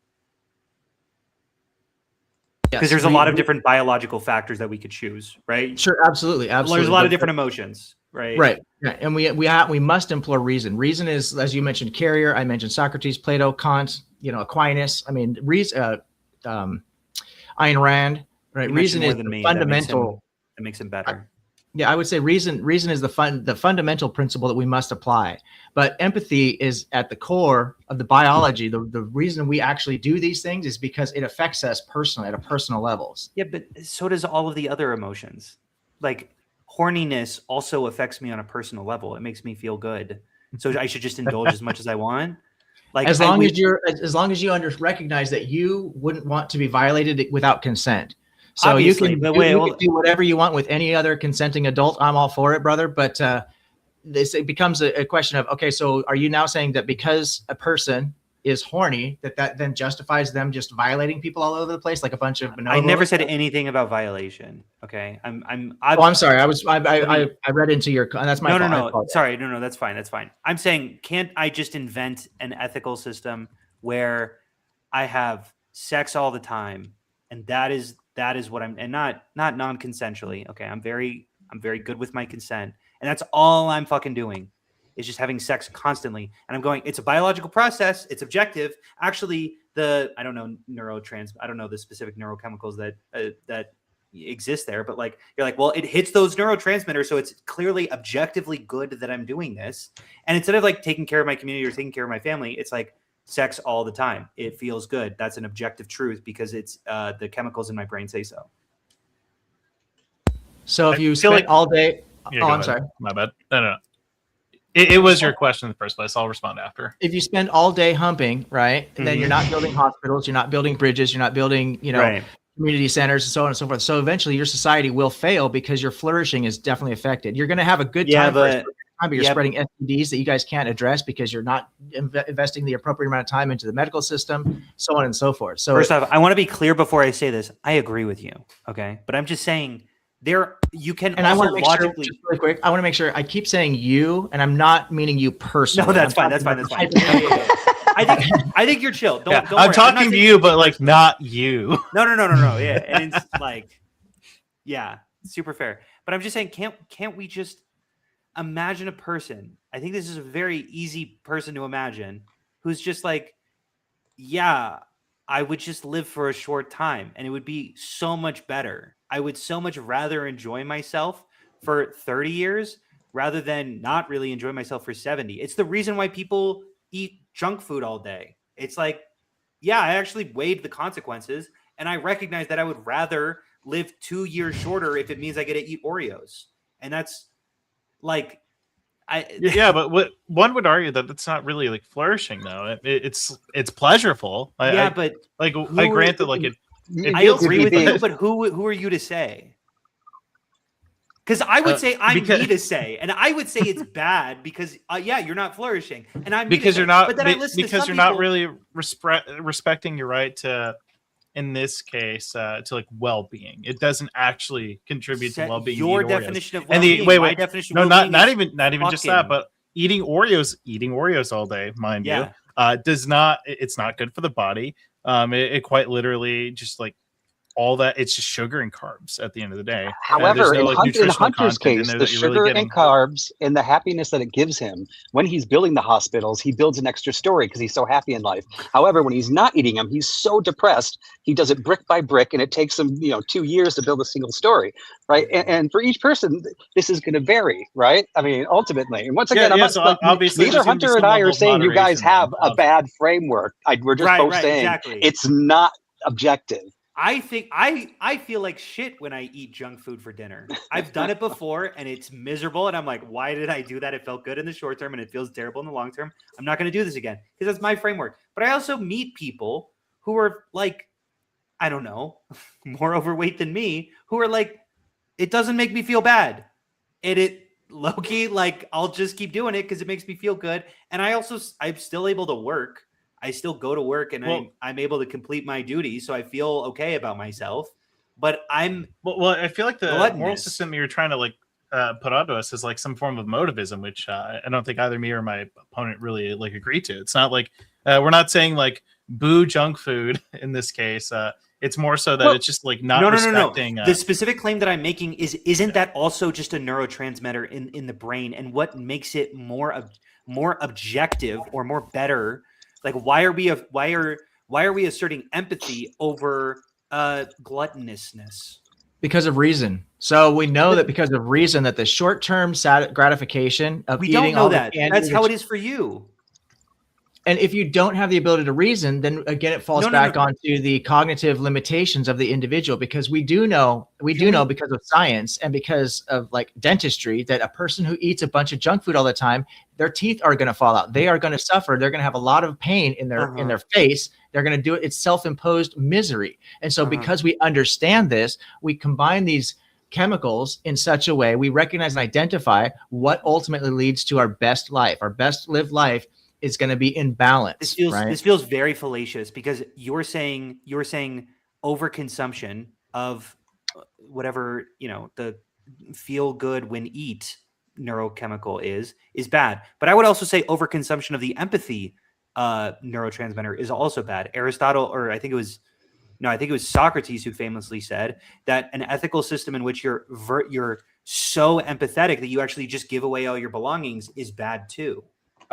Because there's a lot of different biological factors that we could choose, right? Sure, absolutely. There's a lot of different emotions, right? Right. Yeah. And we must employ reason. Reason is, as you mentioned, Carrier. I mentioned Socrates, Plato, Kant, Aquinas. I mean, Ayn Rand, right? Reason is the fundamental. That makes him better. Yeah, I would say reason is the fundamental principle that we must apply. But empathy is at the core of the biology. The reason we actually do these things is because it affects us personally at a personal levels. Yeah, but so does all of the other emotions. Like horniness also affects me on a personal level. It makes me feel good. So I should just indulge as much as I want. Like as long as you recognize that you wouldn't want to be violated without consent. So obviously, you can do whatever you want with any other consenting adult. I'm all for it, brother. But it becomes a question of, okay, so are you now saying that because a person is horny, that then justifies them just violating people all over the place like a bunch of bonobos? I never said anything about violation. Okay, I'm sorry. I read into your. That's my fault. No. Sorry, no. That's fine. That's fine. I'm saying, can't I just invent an ethical system where I have sex all the time, and that is what I'm, and not non-consensually. Okay, I'm very good with my consent, and that's all I'm fucking doing is just having sex constantly. And I'm going, it's a biological process, it's objective. Actually, I don't know the specific neurochemicals that exist there, but like you're like, well, it hits those neurotransmitters, so it's clearly objectively good that I'm doing this. And instead of like taking care of my community or taking care of my family, it's like sex all the time. It feels good. That's an objective truth because it's the chemicals in my brain say so. So if you spend all day, I'm sorry, my bad. No. It was your question in the first place. I'll respond after. If you spend all day humping, right, and then you're not building hospitals, you're not building bridges, you're not building, community centers and so on and so forth. So eventually your society will fail because your flourishing is definitely affected. You're going to have a good time, but you're spreading STDs that you guys can't address because you're not investing the appropriate amount of time into the medical system, so on and so forth. So first off, I want to be clear before I say this. I agree with you. Okay. But I'm just saying you can, and I want to make sure, just really quick, I want to make sure I keep saying you, and I'm not meaning you personally. No, that's fine. That's fine. I think you're chill. Don't worry. I'm talking to you, but like not you. No. Yeah. And it's like, yeah, super fair. But I'm just saying, can't we just imagine a person? I think this is a very easy person to imagine who's just like, yeah, I would just live for a short time and it would be so much better. I would so much rather enjoy myself for 30 years rather than not really enjoy myself for 70. It's the reason why people eat junk food all day. It's like, yeah, I actually weighed the consequences and I recognize that I would rather live 2 years shorter if it means I get to eat Oreos. And that's like, but what one would argue that it's not really like flourishing though. It's pleasurable. I grant that like I agree with you, but who are you to say? Because I would say I'm me to say, and I would say it's bad because you're not flourishing, and I'm because you're not. But then I listen because to you're people, not really respecting your right to, in this case, to like well-being. It doesn't actually contribit to well-being. Your definition of well-being. My definition. No, not even just that, but eating Oreos all day, mind you, does not. It's not good for the body. It quite literally just like all that. It's just sugar and carbs at the end of the day. However, in Hunter's case, the sugar and carbs and the happiness that it gives him when he's building the hospitals, he builds an extra story because he's so happy in life. However, when he's not eating them, he's so depressed. He does it brick by brick, and it takes him 2 years to build a single story, right? And for each person, this is going to vary, right? I mean, ultimately. And once again, obviously neither Hunter and I are saying you guys have a bad framework. We're just both saying it's not objective. I think I feel like shit when I eat junk food for dinner. I've done it before and it's miserable. And I'm like, why did I do that? It felt good in the short term and it feels terrible in the long term. I'm not going to do this again because that's my framework. But I also meet people who are like, I don't know, more overweight than me, who are like, it doesn't make me feel bad. It low-key, like, I'll just keep doing it because it makes me feel good. And I'm still able to work. I still go to work and I'm able to complete my duties. So I feel okay about myself, but I feel like the moral system you're trying to like put onto us is like some form of motivism, which I don't think either me or my opponent really like agree to. It's not like we're not saying like boo junk food in this case. It's more so that it's just like not respecting. The specific claim that I'm making isn't that also just a neurotransmitter in the brain, and what makes it more objective or more better? Like, why are we asserting empathy over gluttonousness? Because of reason. So we know that because of reason that the short-term gratification of eating all the candy. That's how it is for you. And if you don't have the ability to reason, then again, it falls back onto the cognitive limitations of the individual, because we do know because of science and because of like dentistry that a person who eats a bunch of junk food all the time, their teeth are going to fall out. They are going to suffer. They're going to have a lot of pain in their face. They're going to do it. It's self-imposed misery. And so because we understand this, we combine these chemicals in such a way, we recognize and identify what ultimately leads to our best life. Our best lived life is going to be in balance. This feels very fallacious, because you're saying overconsumption of whatever, the feel good when eat neurochemical is bad. But I would also say overconsumption of the empathy neurotransmitter is also bad. Aristotle, or I think it was Socrates who famously said that an ethical system in which you're so empathetic that you actually just give away all your belongings is bad too.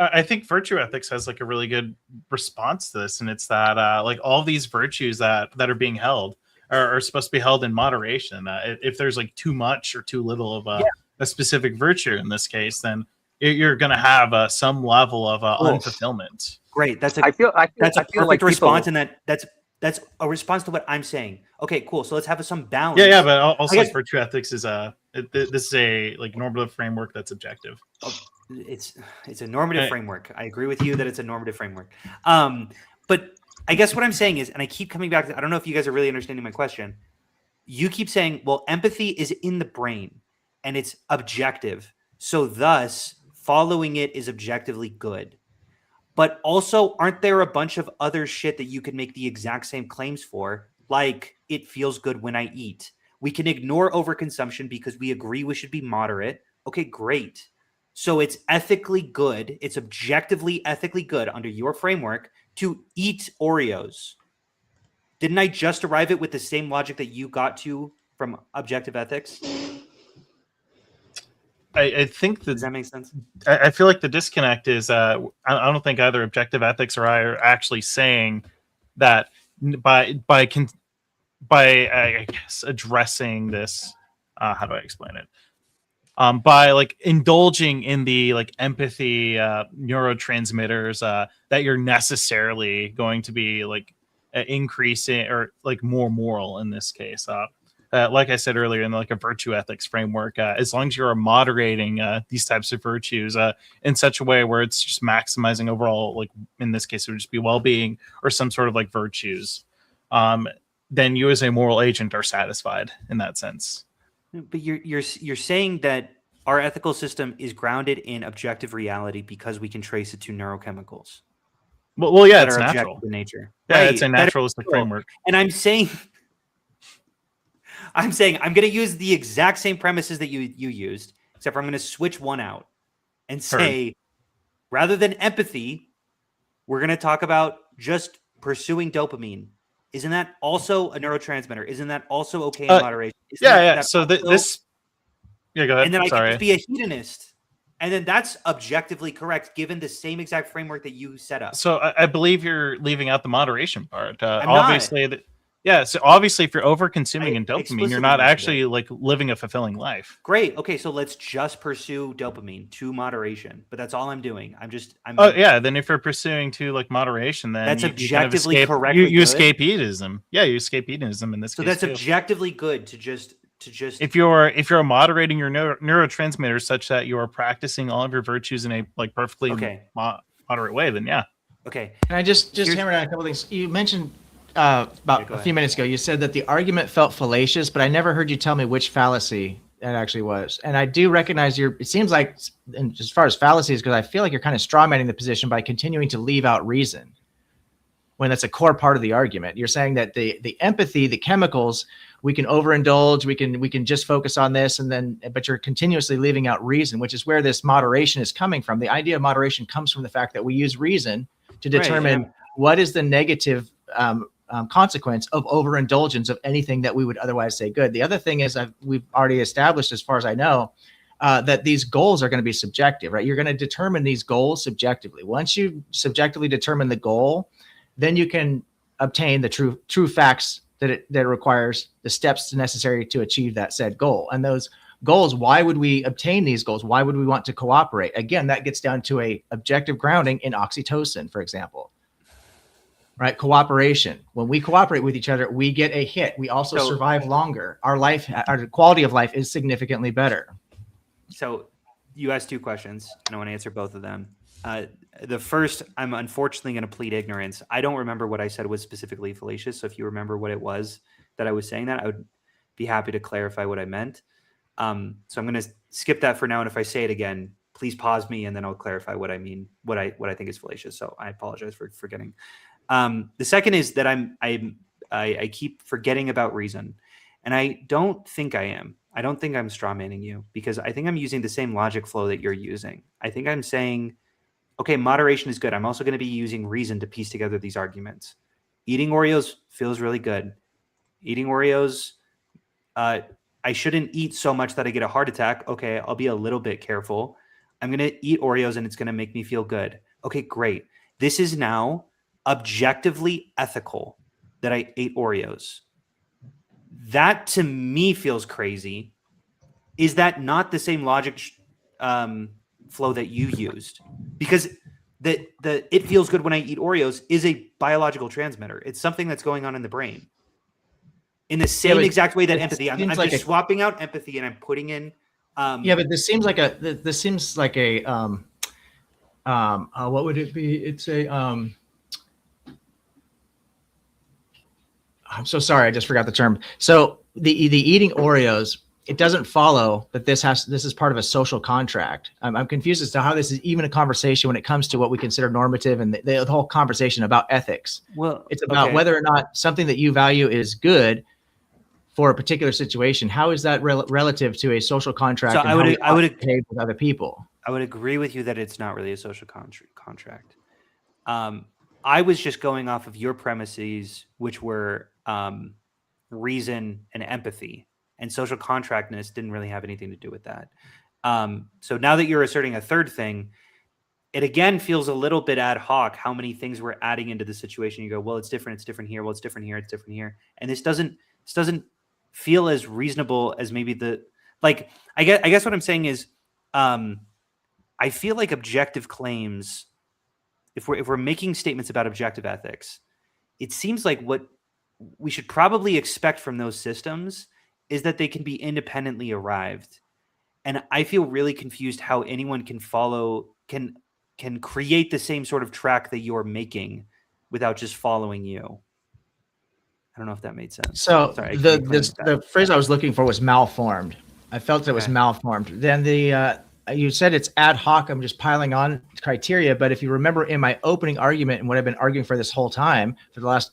I think virtue ethics has like a really good response to this, and it's that like all these virtues that are being held are supposed to be held in moderation. If there's like too much or too little of a specific virtue in this case, then you're going to have some level of unfulfillment. Great, that's a perfect like response, and that's a response to what I'm saying. Okay, cool. So let's have some balance. Yeah, but also like virtue ethics is this is a like normative framework that's objective. It's a normative framework. I agree with you that it's a normative framework. But I guess what I'm saying is, and I keep coming back to, I don't know if you guys are really understanding my question. You keep saying, well, empathy is in the brain and it's objective. So thus following it is objectively good. But also, aren't there a bunch of other shit that you could make the exact same claims for? Like, it feels good when I eat. We can ignore overconsumption because we agree we should be moderate. Okay, great. So it's ethically good. It's objectively ethically good under your framework to eat Oreos. Didn't I just arrive at with the same logic that you got to from objective ethics? I think does that make sense? I feel like the disconnect is I don't think either objective ethics or I are actually saying that by I guess addressing this, how do I explain it? By like indulging in the like empathy neurotransmitters that you're necessarily going to be like increasing or like more moral in this case. Like I said earlier, in like a virtue ethics framework, as long as you're moderating these types of virtues in such a way where it's just maximizing overall, like in this case, it would just be well-being or some sort of like virtues, then you as a moral agent are satisfied in that sense. But you're saying that our ethical system is grounded in objective reality because we can trace it to neurochemicals. Well, yeah, it's natural in nature. Yeah, right, it's a naturalistic framework. And I'm saying I'm going to use the exact same premises that you used, except for I'm going to switch one out and say, rather than empathy, we're going to talk about just pursuing dopamine. Isn't that also a neurotransmitter? Isn't that also okay in moderation? So this. Yeah, go ahead. And then I can be a hedonist. And then that's objectively correct, given the same exact framework that you set up. So I believe you're leaving out the moderation part. Obviously, so obviously, if you're over-consuming in dopamine, you're not actually like living a fulfilling life. Great. Okay, so let's just pursue dopamine to moderation. But that's all I'm doing. Then if you're pursuing to like moderation, then that's objectively correct. You escape hedonism. Yeah, you escape hedonism in this case. So that's objectively good to just if you're moderating your neurotransmitters such that you are practicing all of your virtues in a like perfectly moderate way, then yeah. Okay. Can I just hammer down a couple things? You mentioned about a few minutes ago, you said that the argument felt fallacious, but I never heard you tell me which fallacy that actually was. And I do recognize it seems like, and as far as fallacies, because I feel like you're kind of strawmanning the position by continuing to leave out reason when that's a core part of the argument. You're saying that the empathy, the chemicals, we can overindulge, we can just focus on this, but you're continuously leaving out reason, which is where this moderation is coming from. The idea of moderation comes from the fact that we use reason to determine what is the negative consequence of overindulgence of anything that we would otherwise say good. The other thing is we've already established, as far as I know, that these goals are going to be subjective, right? You're going to determine these goals subjectively. Once you subjectively determine the goal, then you can obtain the true facts that it requires, the steps necessary to achieve that said goal. And those goals, why would we obtain these goals? Why would we want to cooperate? Again, that gets down to a objective grounding in oxytocin, for example. Right? Cooperation. When we cooperate with each other, we get a hit. We also survive longer. Our quality of life is significantly better. So you asked 2 questions, and I want to answer both of them. The first, I'm unfortunately going to plead ignorance. I don't remember what I said was specifically fallacious. So if you remember what it was that I was saying that, I would be happy to clarify what I meant. So I'm going to skip that for now. And if I say it again, please pause me and then I'll clarify what I mean, what I think is fallacious. So I apologize for forgetting. The second is that I keep forgetting about reason. And I don't think I am. I don't think I'm strawmanning you, because I think I'm using the same logic flow that you're using. I think I'm saying, okay, moderation is good. I'm also going to be using reason to piece together these arguments. Eating Oreos feels really good. Eating Oreos, I shouldn't eat so much that I get a heart attack. Okay, I'll be a little bit careful. I'm going to eat Oreos and it's going to make me feel good. Okay, great. This is now objectively ethical that I ate Oreos. That to me feels crazy. Is that not the same logic flow that you used? Because the it feels good when I eat Oreos is a biological transmitter. It's something that's going on in the brain. In the same exact way that empathy, I'm like just swapping out empathy and I'm putting in. But this seems like a what would it be? It's a I'm so sorry, I just forgot the term. So the eating Oreos, it doesn't follow that this is part of a social contract. I'm confused as to how this is even a conversation when it comes to what we consider normative and the whole conversation about ethics. Well, it's about whether or not something that you value is good for a particular situation. How is that relative to a social contract? So and I would behave with other people. I would agree with you that it's not really a social contract. I was just going off of your premises, which were reason and empathy, and social contractness didn't really have anything to do with that. So now that you're asserting a third thing, it again feels a little bit ad hoc how many things we're adding into the situation. You go, well, it's different here. Well, it's different here. It's different here. And this doesn't feel as reasonable as maybe I guess what I'm saying is, I feel like objective claims, if we're making statements about objective ethics, it seems like what we should probably expect from those systems is that they can be independently arrived. And I feel really confused how anyone can create the same sort of track that you're making without just following you. I don't know if that made sense. So sorry, the phrase I was looking for was malformed. I felt it was malformed. Then you said it's ad hoc. I'm just piling on criteria. But if you remember in my opening argument and what I've been arguing for this whole time for the last,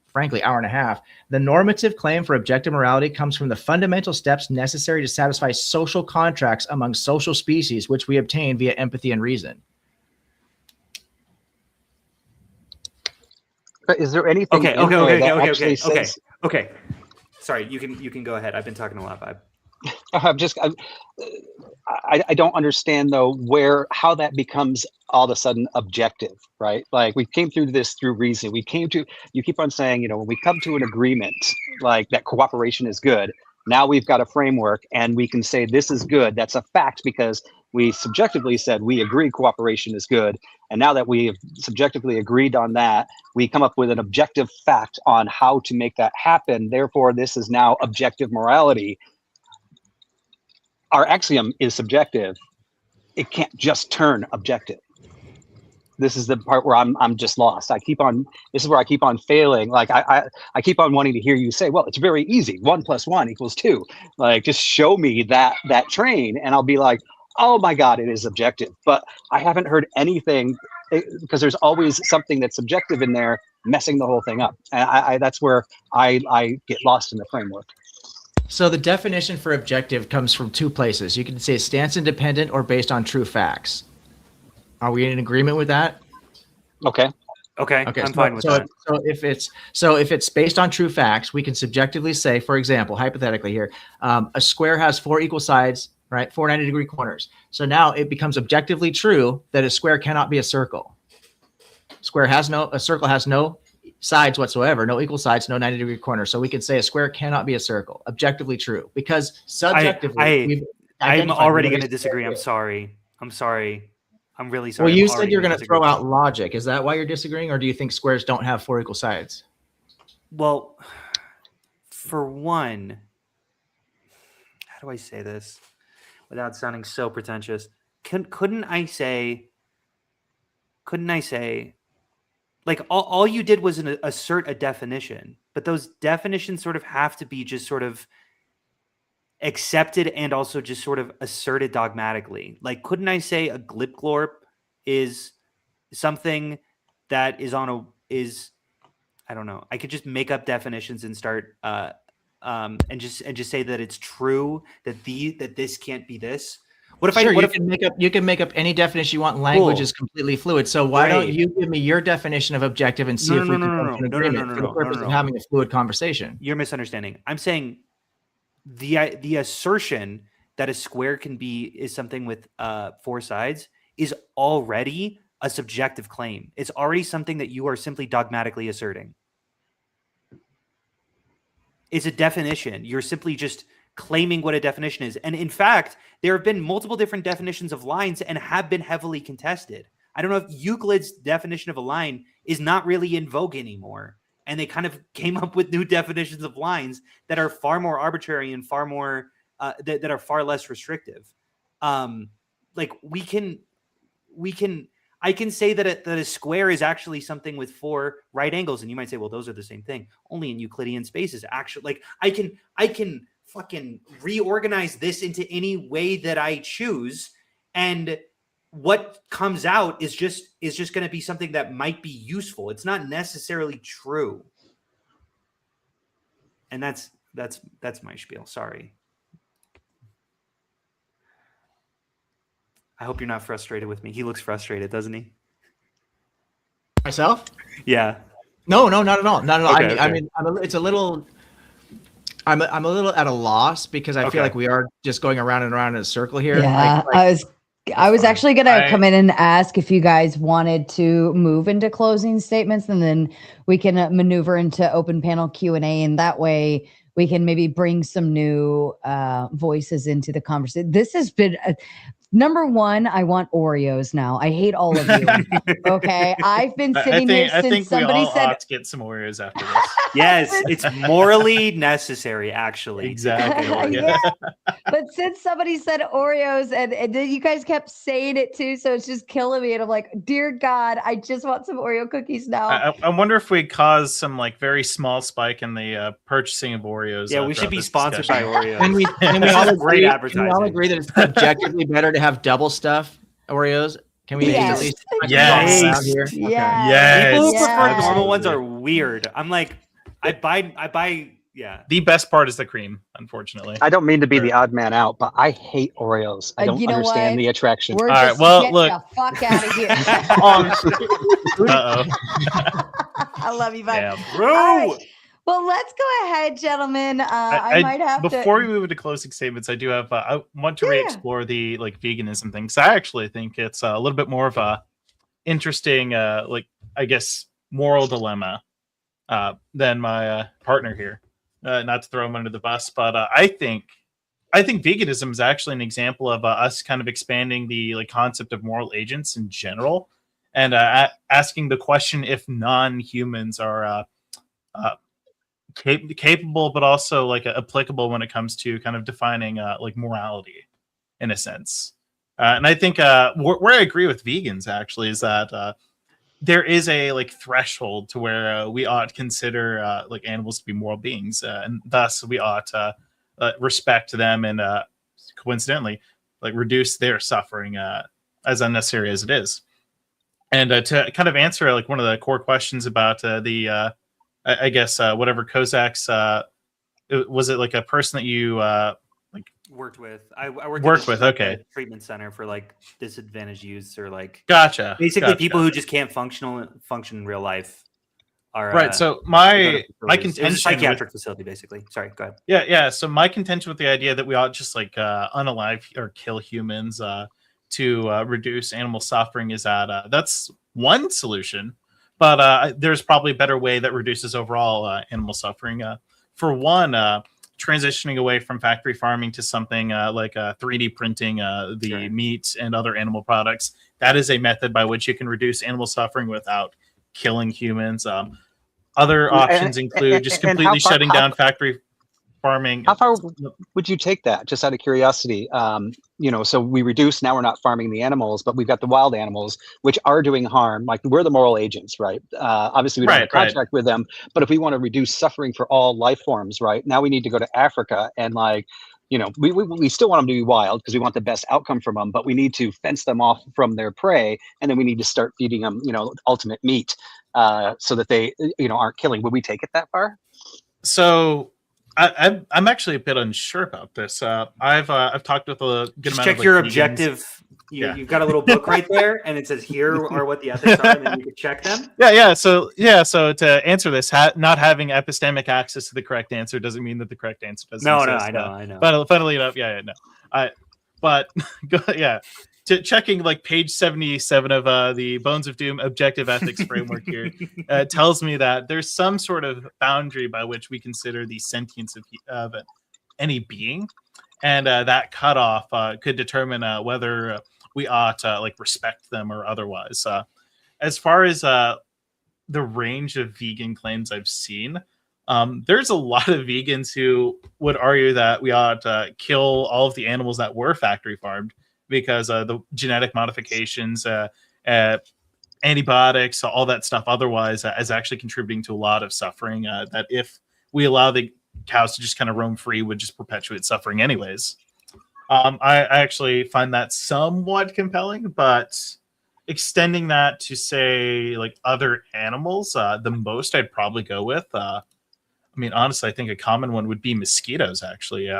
frankly, hour and a half, the normative claim for objective morality comes from the fundamental steps necessary to satisfy social contracts among social species, which we obtain via empathy and reason. But is there anything? Okay. Sorry, you can go ahead. I've been talking a lot, Vybe. I don't understand though how that becomes all of a sudden objective, right? Like we came through this through reason. You keep on saying, when we come to an agreement, like that cooperation is good. Now we've got a framework and we can say this is good. That's a fact because we subjectively said we agree cooperation is good. And now that we have subjectively agreed on that, we come up with an objective fact on how to make that happen. Therefore, this is now objective morality. Our axiom is subjective. It can't just turn objective. This is the part where I'm just lost. This is where I keep on failing. Like I keep on wanting to hear you say, well, it's very easy. 1 + 1 = 2. Like just show me that train and I'll be like, oh my God, it is objective. But I haven't heard anything because there's always something that's subjective in there messing the whole thing up. And that's where I get lost in the framework. So the definition for objective comes from 2 places. You can say stance independent or based on true facts. Are we in agreement with that? Okay. Okay, I'm fine with that. So if it's based on true facts, we can subjectively say, for example, hypothetically here, a square has 4 equal sides, right? 4 90-degree corners. So now it becomes objectively true that a square cannot be a circle. A circle has no sides whatsoever, no equal sides, no 90-degree corners. So we can say a square cannot be a circle. Objectively true, because subjectively, I'm already going to disagree. I'm sorry. I'm really sorry. Well, you said you're going to throw out logic. Is that why you're disagreeing, or do you think squares don't have 4 equal sides? Well, for one, how do I say this without sounding so pretentious? Couldn't I say, like, all you did was assert a definition, but those definitions sort of have to be just sort of accepted and also just sort of asserted dogmatically. Like, couldn't I say a glip-glorp is something that is I don't know. I could just make up definitions and start and just say that it's true that this can't be this. You can make up any definition you want. Language is completely fluid. So why don't you give me your definition of objective and see if we can come to an agreement for the purpose of having a fluid conversation? You're misunderstanding. I'm saying the assertion that a square is something with 4 sides is already a subjective claim. It's already something that you are simply dogmatically asserting. It's a definition. You're simply just claiming what a definition is. And in fact, there have been multiple different definitions of lines and have been heavily contested. I don't know if Euclid's definition of a line is not really in vogue anymore. And they kind of came up with new definitions of lines that are far more arbitrary and far more that are far less restrictive. Like I can say that a square is actually something with 4 right angles, and you might say, well, those are the same thing. Only in Euclidean spaces, actually. Like I can fucking reorganize this into any way that I choose, and what comes out is just going to be something that might be useful. It's not necessarily true. And that's my spiel. Sorry. I hope you're not frustrated with me. He looks frustrated, doesn't he? Myself? Yeah. No, not at all. Not at all. Okay, I mean, it's a little. I'm a little at a loss because I feel like we are just going around and around in a circle here. Yeah, I was actually going to come in and ask if you guys wanted to move into closing statements, and then we can maneuver into open panel Q&A, and that way we can maybe bring some new voices into the conversation. This has been number one. I want Oreos now. I hate all of you. Okay, I've been sitting here since somebody said ought to get some Oreos after this. Yes, it's morally necessary, actually. Exactly. Yeah. But since somebody said Oreos and then you guys kept saying it too, so it's just killing me. And I'm like, dear God, I just want some Oreo cookies now. I wonder if we caused some like very small spike in the purchasing of Oreos. Yeah, we should be sponsored by Oreos. And we all agree that it's objectively better to have double stuff Oreos. Can we at least? Yes. Here? Yeah. Yes. People who prefer normal ones are weird. I'm like, I buy. Yeah. The best part is the cream, unfortunately. I don't mean to be the odd man out, but I hate Oreos. I don't understand the attraction. We're all right, well, look. The fuck out of here. Uh-oh. I love you, Vybe. Yeah, bro. Right. Well, let's go ahead, gentlemen. I might have before we move into closing statements, I do have I want to re-explore the like veganism thing. So I actually think it's a little bit more of a interesting like I guess moral dilemma than my partner here. Not to throw him under the bus, but I think veganism is actually an example of us kind of expanding the like concept of moral agents in general, and asking the question if non-humans are capable, but also like applicable when it comes to kind of defining like morality, in a sense. And I think where I agree with vegans actually is that there is a like threshold to where we ought to consider like animals to be moral beings, and thus we ought to respect them and coincidentally like reduce their suffering as unnecessary as it is. And to kind of answer like one of the core questions about I guess whatever Kozak's was it like a person that you worked with. I worked with. at Okay. a treatment center for like disadvantaged youths or like Gotcha. Basically, people who just can't function in real life are right. So my contention, it was a psychiatric facility, basically. Sorry, go ahead. Yeah. So my contention with the idea that we ought just like unalive or kill humans to reduce animal suffering is that that's one solution, but there's probably a better way that reduces overall animal suffering. For one, transitioning away from factory farming to something like 3D printing the meat and other animal products. That is a method by which you can reduce animal suffering without killing humans. Other options include just completely shutting down factory farming. How far would you take that, just out of curiosity? So we reduce, now we're not farming the animals, but we've got the wild animals, which are doing harm. Like, we're the moral agents, right? Obviously, we don't have a contract with them, but if we want to reduce suffering for all life forms, right, now we need to go to Africa and we still want them to be wild because we want the best outcome from them, but we need to fence them off from their prey, and then we need to start feeding them, ultimate meat, so that they, aren't killing. Would we take it that far? So I'm actually a bit unsure about this. I've talked with a good amount of check your objective. You've got a little book right there, and it says here are what the ethics are, and then you can check them. So to answer this, not having epistemic access to the correct answer doesn't mean that the correct answer doesn't exist. I know. But funnily enough, checking like page 77 of the Bones of Doom objective ethics framework here tells me that there's some sort of boundary by which we consider the sentience of any being, and that cutoff could determine whether we ought to respect them or otherwise. As far as the range of vegan claims I've seen, there's a lot of vegans who would argue that we ought to kill all of the animals that were factory farmed, because the genetic modifications, antibiotics, all that stuff otherwise is actually contributing to a lot of suffering that if we allow the cows to just kind of roam free would just perpetuate suffering anyways. I actually find that somewhat compelling, but extending that to say like other animals, the most I'd probably go with, honestly, I think a common one would be mosquitoes, actually.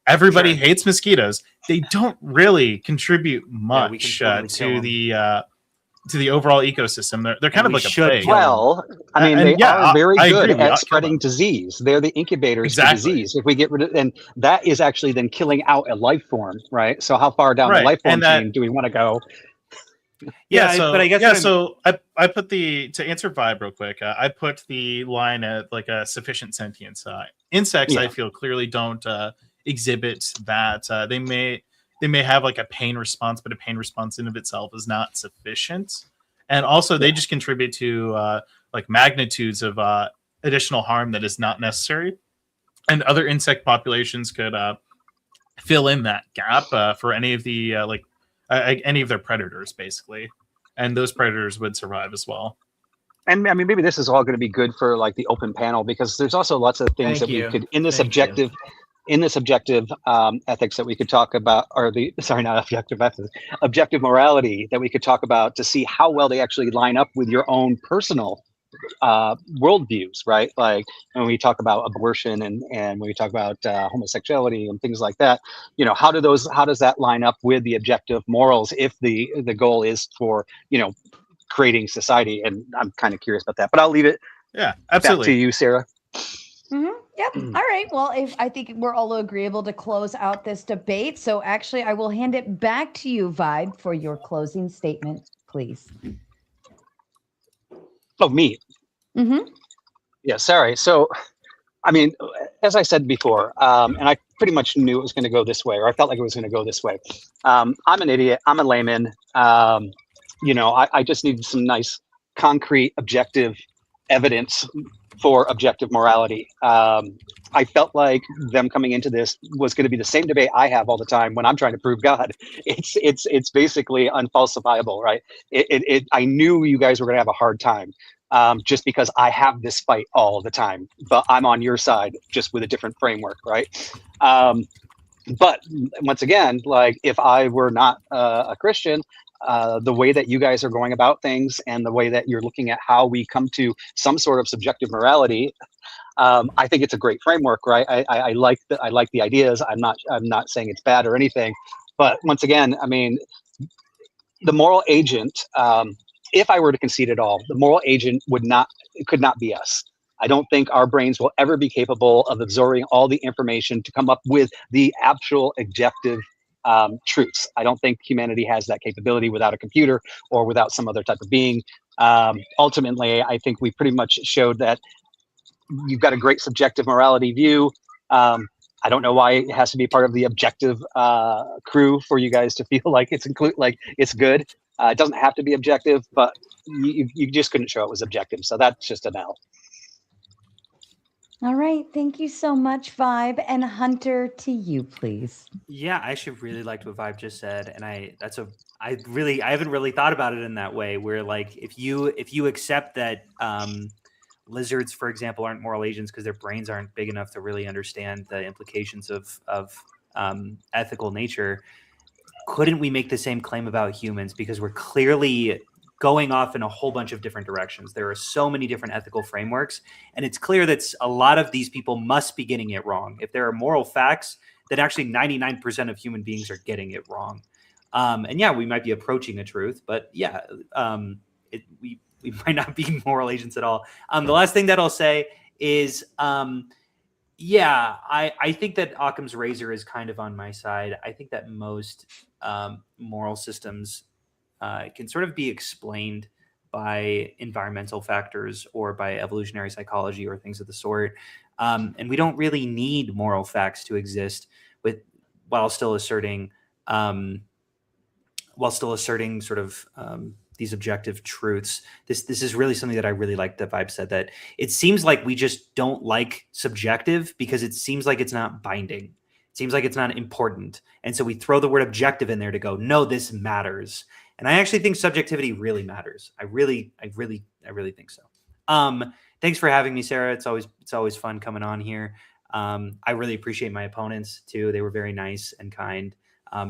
Everybody hates mosquitoes. They don't really contribute much to the overall ecosystem. They're kind of like a plague. Well, they are very good at spreading disease. They're the incubators for disease. If we get rid of, and that is actually then killing out a life form, right? So how far down the life form chain do we want to go? But I guess so I put to answer Vybe real quick. I put the line at like a sufficient sentience. Insects, I feel clearly don't exhibit that. They may have like a pain response, but a pain response in of itself is not sufficient. And also they just contribute to like magnitudes of additional harm that is not necessary. And other insect populations could fill in that gap for any of the any of their predators, basically. And those predators would survive as well. And maybe this is all going to be good for like the open panel, because there's also lots of things we could in this objective ethics that we could talk about, or objective morality that we could talk about to see how well they actually line up with your own personal worldviews, right? Like when we talk about abortion and when we talk about homosexuality and things like that, how does that line up with the objective morals if the goal is for, creating society? And I'm kind of curious about that, but I'll leave it back to you, Sarah. Mm-hmm. Yep. All right. Well, I think we're all agreeable to close out this debate. So actually, I will hand it back to you, Vybe, for your closing statement, please. Oh, me. Mm-hmm. Yeah, sorry. So, as I said before, and I pretty much knew it was going to go this way, or I felt like it was going to go this way. I'm an idiot. I'm a layman. I just needed some nice, concrete, objective evidence for objective morality. I felt like them coming into this was going to be the same debate I have all the time when I'm trying to prove God. It's basically unfalsifiable, right? I knew you guys were going to have a hard time, just because I have this fight all the time, but I'm on your side just with a different framework, right? But once again, like if I were not a Christian, the way that you guys are going about things and the way that you're looking at how we come to some sort of subjective morality. I think it's a great framework, right? I like the ideas. I'm not saying it's bad or anything, but once again, I mean, the moral agent, if I were to concede at all, the moral agent could not be us. I don't think our brains will ever be capable of absorbing all the information to come up with the actual objective truths. I don't think humanity has that capability without a computer or without some other type of being. Ultimately, I think we pretty much showed that you've got a great subjective morality view. I don't know why it has to be part of the objective crew for you guys to feel like it's good. It doesn't have to be objective, but you just couldn't show it was objective. So that's just an L. All right. Thank you so much, Vybe. And Hunter, to you, please. Yeah, I actually really liked what Vybe just said, and I haven't really thought about it in that way. Where like if you accept that lizards, for example, aren't moral agents because their brains aren't big enough to really understand the implications of ethical nature, couldn't we make the same claim about humans? Because we're clearly going off in a whole bunch of different directions. There are so many different ethical frameworks, and it's clear that a lot of these people must be getting it wrong. If there are moral facts, then actually 99% of human beings are getting it wrong. And yeah, we might be approaching a truth, but yeah, we might not be moral agents at all. The last thing that I'll say is, yeah, I think that Occam's razor is kind of on my side. I think that most moral systems can sort of be explained by environmental factors or by evolutionary psychology or things of the sort. And we don't really need moral facts to exist while still asserting sort of these objective truths. This is really something that I really like that Vybe said, that it seems like we just don't like subjective because it seems like it's not binding. It seems like it's not important. And so we throw the word objective in there to go, no, this matters. And I actually think subjectivity really matters. I really think so. Thanks for having me, Sarah. It's always fun coming on here. I really appreciate my opponents too. They were very nice and kind,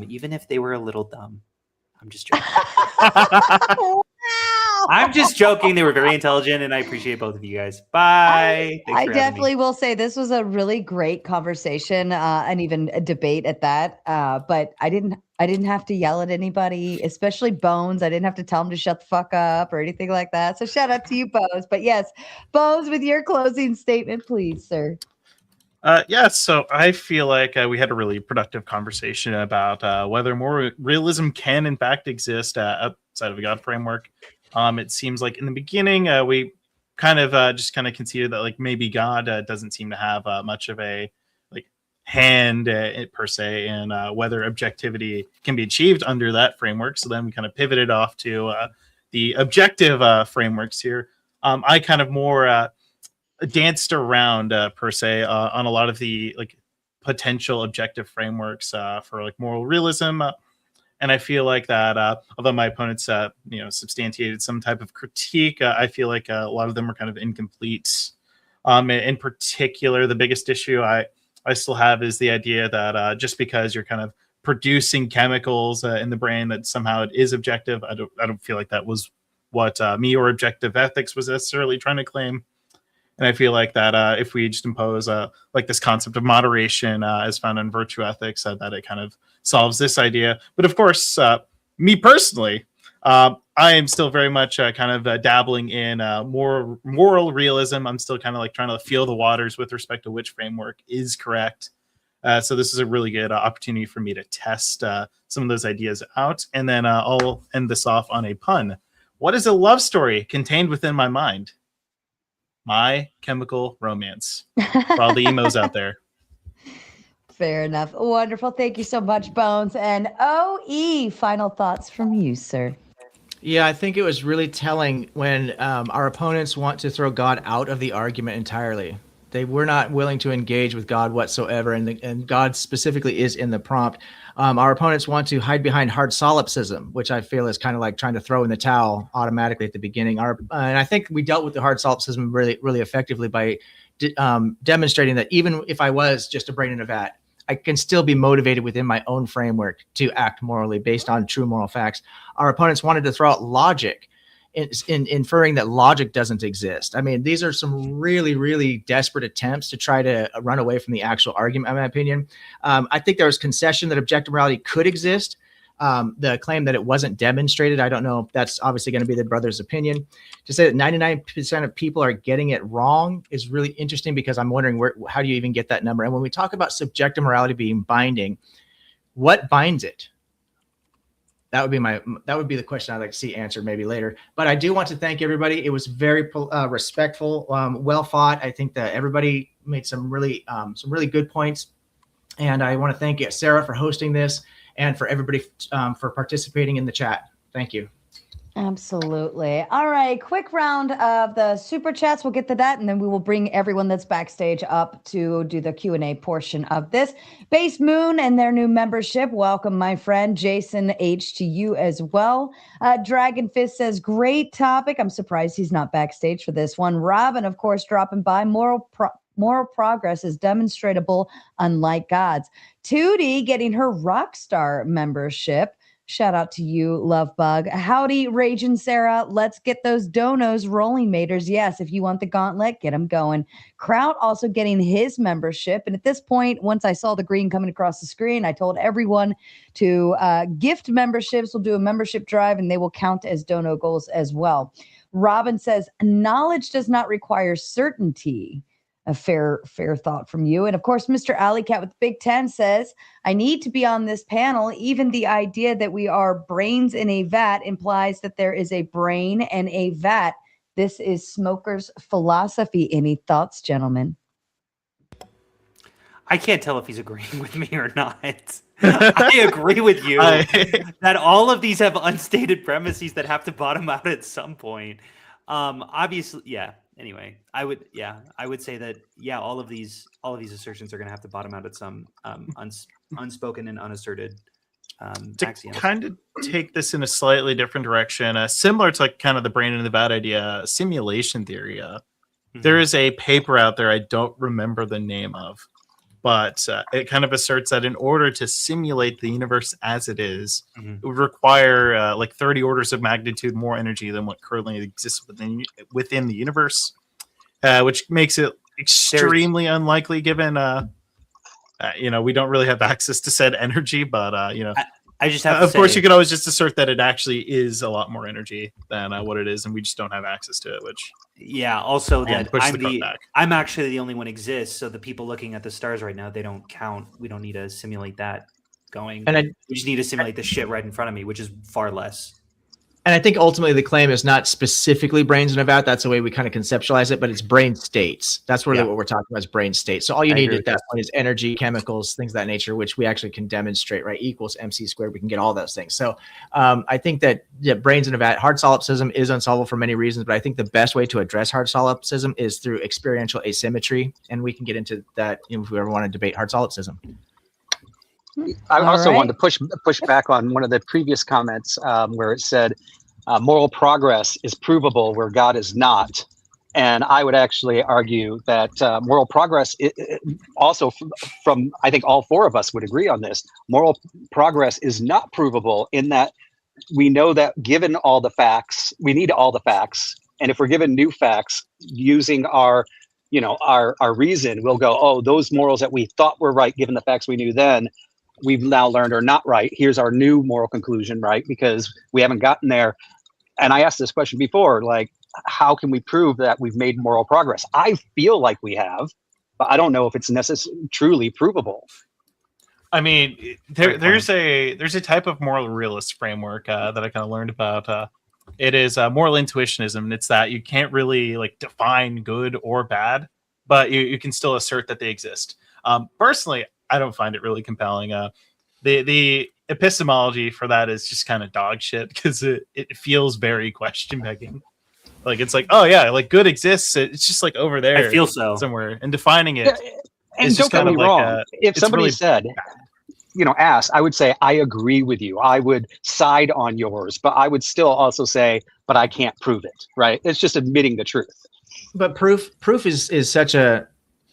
even if they were a little dumb. I'm just joking. I'm just joking. They were very intelligent, and I appreciate both of you guys. Bye. I definitely will say this was a really great conversation and even a debate at that. But I didn't have to yell at anybody, especially Bones. I didn't have to tell him to shut the fuck up or anything like that. So shout out to you, Bones. But yes, Bones, with your closing statement, please, sir. Yeah, so I feel like we had a really productive conversation about whether moral realism can in fact exist outside of a God framework. It seems like in the beginning we kind of conceded that like maybe God doesn't seem to have much of a hand per se in whether objectivity can be achieved under that framework. So then we kind of pivoted off to the objective frameworks here. I kind of more danced around per se on a lot of the potential objective frameworks for moral realism. And I feel like that although my opponents substantiated some type of critique, I feel like a lot of them are kind of incomplete. In particular, the biggest issue I still have is the idea that just because you're kind of producing chemicals in the brain that somehow it is objective. I don't feel like that was what me or objective ethics was necessarily trying to claim. And I feel like that if we just impose this concept of moderation as found in virtue ethics, that it kind of solves this idea. But of course, me personally, I am still very much dabbling in moral realism. I'm still kind of trying to feel the waters with respect to which framework is correct. So this is a really good opportunity for me to test some of those ideas out. And then I'll end this off on a pun. What is a love story contained within my mind? My Chemical Romance. For all the emos out there. Fair enough. Wonderful. Thank you so much, Bones. And OE, final thoughts from you, sir. Yeah, I think it was really telling when our opponents want to throw God out of the argument entirely. They were not willing to engage with God whatsoever, and God specifically is in the prompt. Our opponents want to hide behind hard solipsism, which I feel is kind of like trying to throw in the towel automatically at the beginning. And I think we dealt with the hard solipsism really, really effectively by demonstrating that even if I was just a brain in a vat, I can still be motivated within my own framework to act morally based on true moral facts. Our opponents wanted to throw out logic in inferring that logic doesn't exist. I mean, these are some really, really desperate attempts to try to run away from the actual argument, in my opinion. I think there was concession that objective morality could exist. The claim that it wasn't demonstrated, I don't know if that's obviously going to be the brother's opinion. To say that 99% of people are getting it wrong is really interesting, because I'm wondering how do you even get that number? And when we talk about subjective morality being binding, what binds it? That would be the question I'd like to see answered maybe later. But I do want to thank everybody. It was very respectful, well fought. I think that everybody made some really good points. And I want to thank Sarah for hosting this, and for everybody for participating in the chat. Thank you. Absolutely. All right, quick round of the super chats. We'll get to that, and then we will bring everyone that's backstage up to do the Q&A portion of this. Base Moon and their new membership. Welcome, my friend. Jason H. to you as well. Dragon Fist says, great topic. I'm surprised he's not backstage for this one. Robin, of course, dropping by. Moral progress is demonstrable, unlike God's. Tootie getting her Rockstar membership. Shout out to you, Love Bug. Howdy, Raging Sarah. Let's get those donos rolling, maters. Yes, if you want the gauntlet, get them going. Kraut also getting his membership. And at this point, once I saw the green coming across the screen, I told everyone to gift memberships. We'll do a membership drive, and they will count as dono goals as well. Robin says, knowledge does not require certainty. A fair thought from you. And of course, Mr. Alley Cat with the Big 10 says, I need to be on this panel. Even the idea that we are brains in a vat implies that there is a brain and a vat. This is Smoker's philosophy. Any thoughts, gentlemen? I can't tell if he's agreeing with me or not. I agree with you that all of these have unstated premises that have to bottom out at some point. Obviously, yeah. Anyway, I would say that all of these assertions are going to have to bottom out at some unspoken and unasserted axioms. To kind of take this in a slightly different direction, similar to like kind of the brain and the bad idea, simulation theory. There is a paper out there I don't remember the name of, but it kind of asserts that in order to simulate the universe as it is, it would require like 30 orders of magnitude more energy than what currently exists within the universe, which makes it extremely unlikely given, we don't really have access to said energy, but, I just have of course, you could always just assert that it actually is a lot more energy than what it is, and we just don't have access to it, which... Yeah, also that I'm actually the only one exists, so the people looking at the stars right now, they don't count. We don't need to simulate that going. We just need to simulate the shit right in front of me, which is far less. And I think ultimately the claim is not specifically brains in a vat. That's the way we kind of conceptualize it, but it's brain states. That's really what we're talking about is brain states. So all you need at that point is energy, chemicals, things of that nature, which we actually can demonstrate, right? Equals MC squared. We can get all those things. So I think that brains in a vat, hard solipsism is unsolvable for many reasons, but I think the best way to address hard solipsism is through experiential asymmetry. And we can get into that if we ever want to debate hard solipsism. I also wanted to push back on one of the previous comments where it said moral progress is provable where God is not. And I would actually argue that moral progress, also from, I think all four of us would agree on this, moral progress is not provable in that we know that given all the facts, we need all the facts. And if we're given new facts using our reason, we'll go, oh, those morals that we thought were right, given the facts we knew then, we've now learned are not right. Here's our new moral conclusion, right? Because we haven't gotten there. And I asked this question before, like, how can we prove that we've made moral progress? I feel like we have, but I don't know if it's truly provable. I mean, there's a type of moral realist framework that I kind of learned about. It is moral intuitionism, and it's that you can't really like define good or bad, but you can still assert that they exist. Personally, I don't find it really compelling. The epistemology for that is just kind of dog shit because it feels very question begging. Like it's like, oh yeah, like good exists. It's just like over there. I feel so somewhere, and defining it. And don't get me wrong. If somebody really said, asked, I would say I agree with you. I would side on yours, but I would still also say, but I can't prove it. Right? It's just admitting the truth. But proof is such a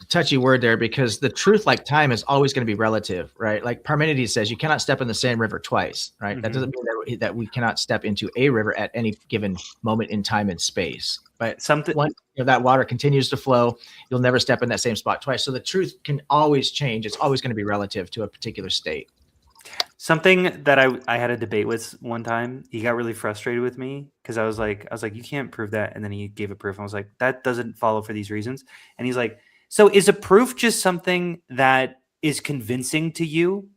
touchy word there, because the truth, like time, is always going to be relative, right? Like Parmenides says, you cannot step in the same river twice, right? That doesn't mean that we cannot step into a river at any given moment in time and space. But once that water continues to flow, you'll never step in that same spot twice. So the truth can always change. It's always going to be relative to a particular state. Something that I had a debate with one time, he got really frustrated with me because I was like, you can't prove that. And then he gave a proof. And I was like, that doesn't follow for these reasons. And he's like, so is a proof just something that is convincing to you?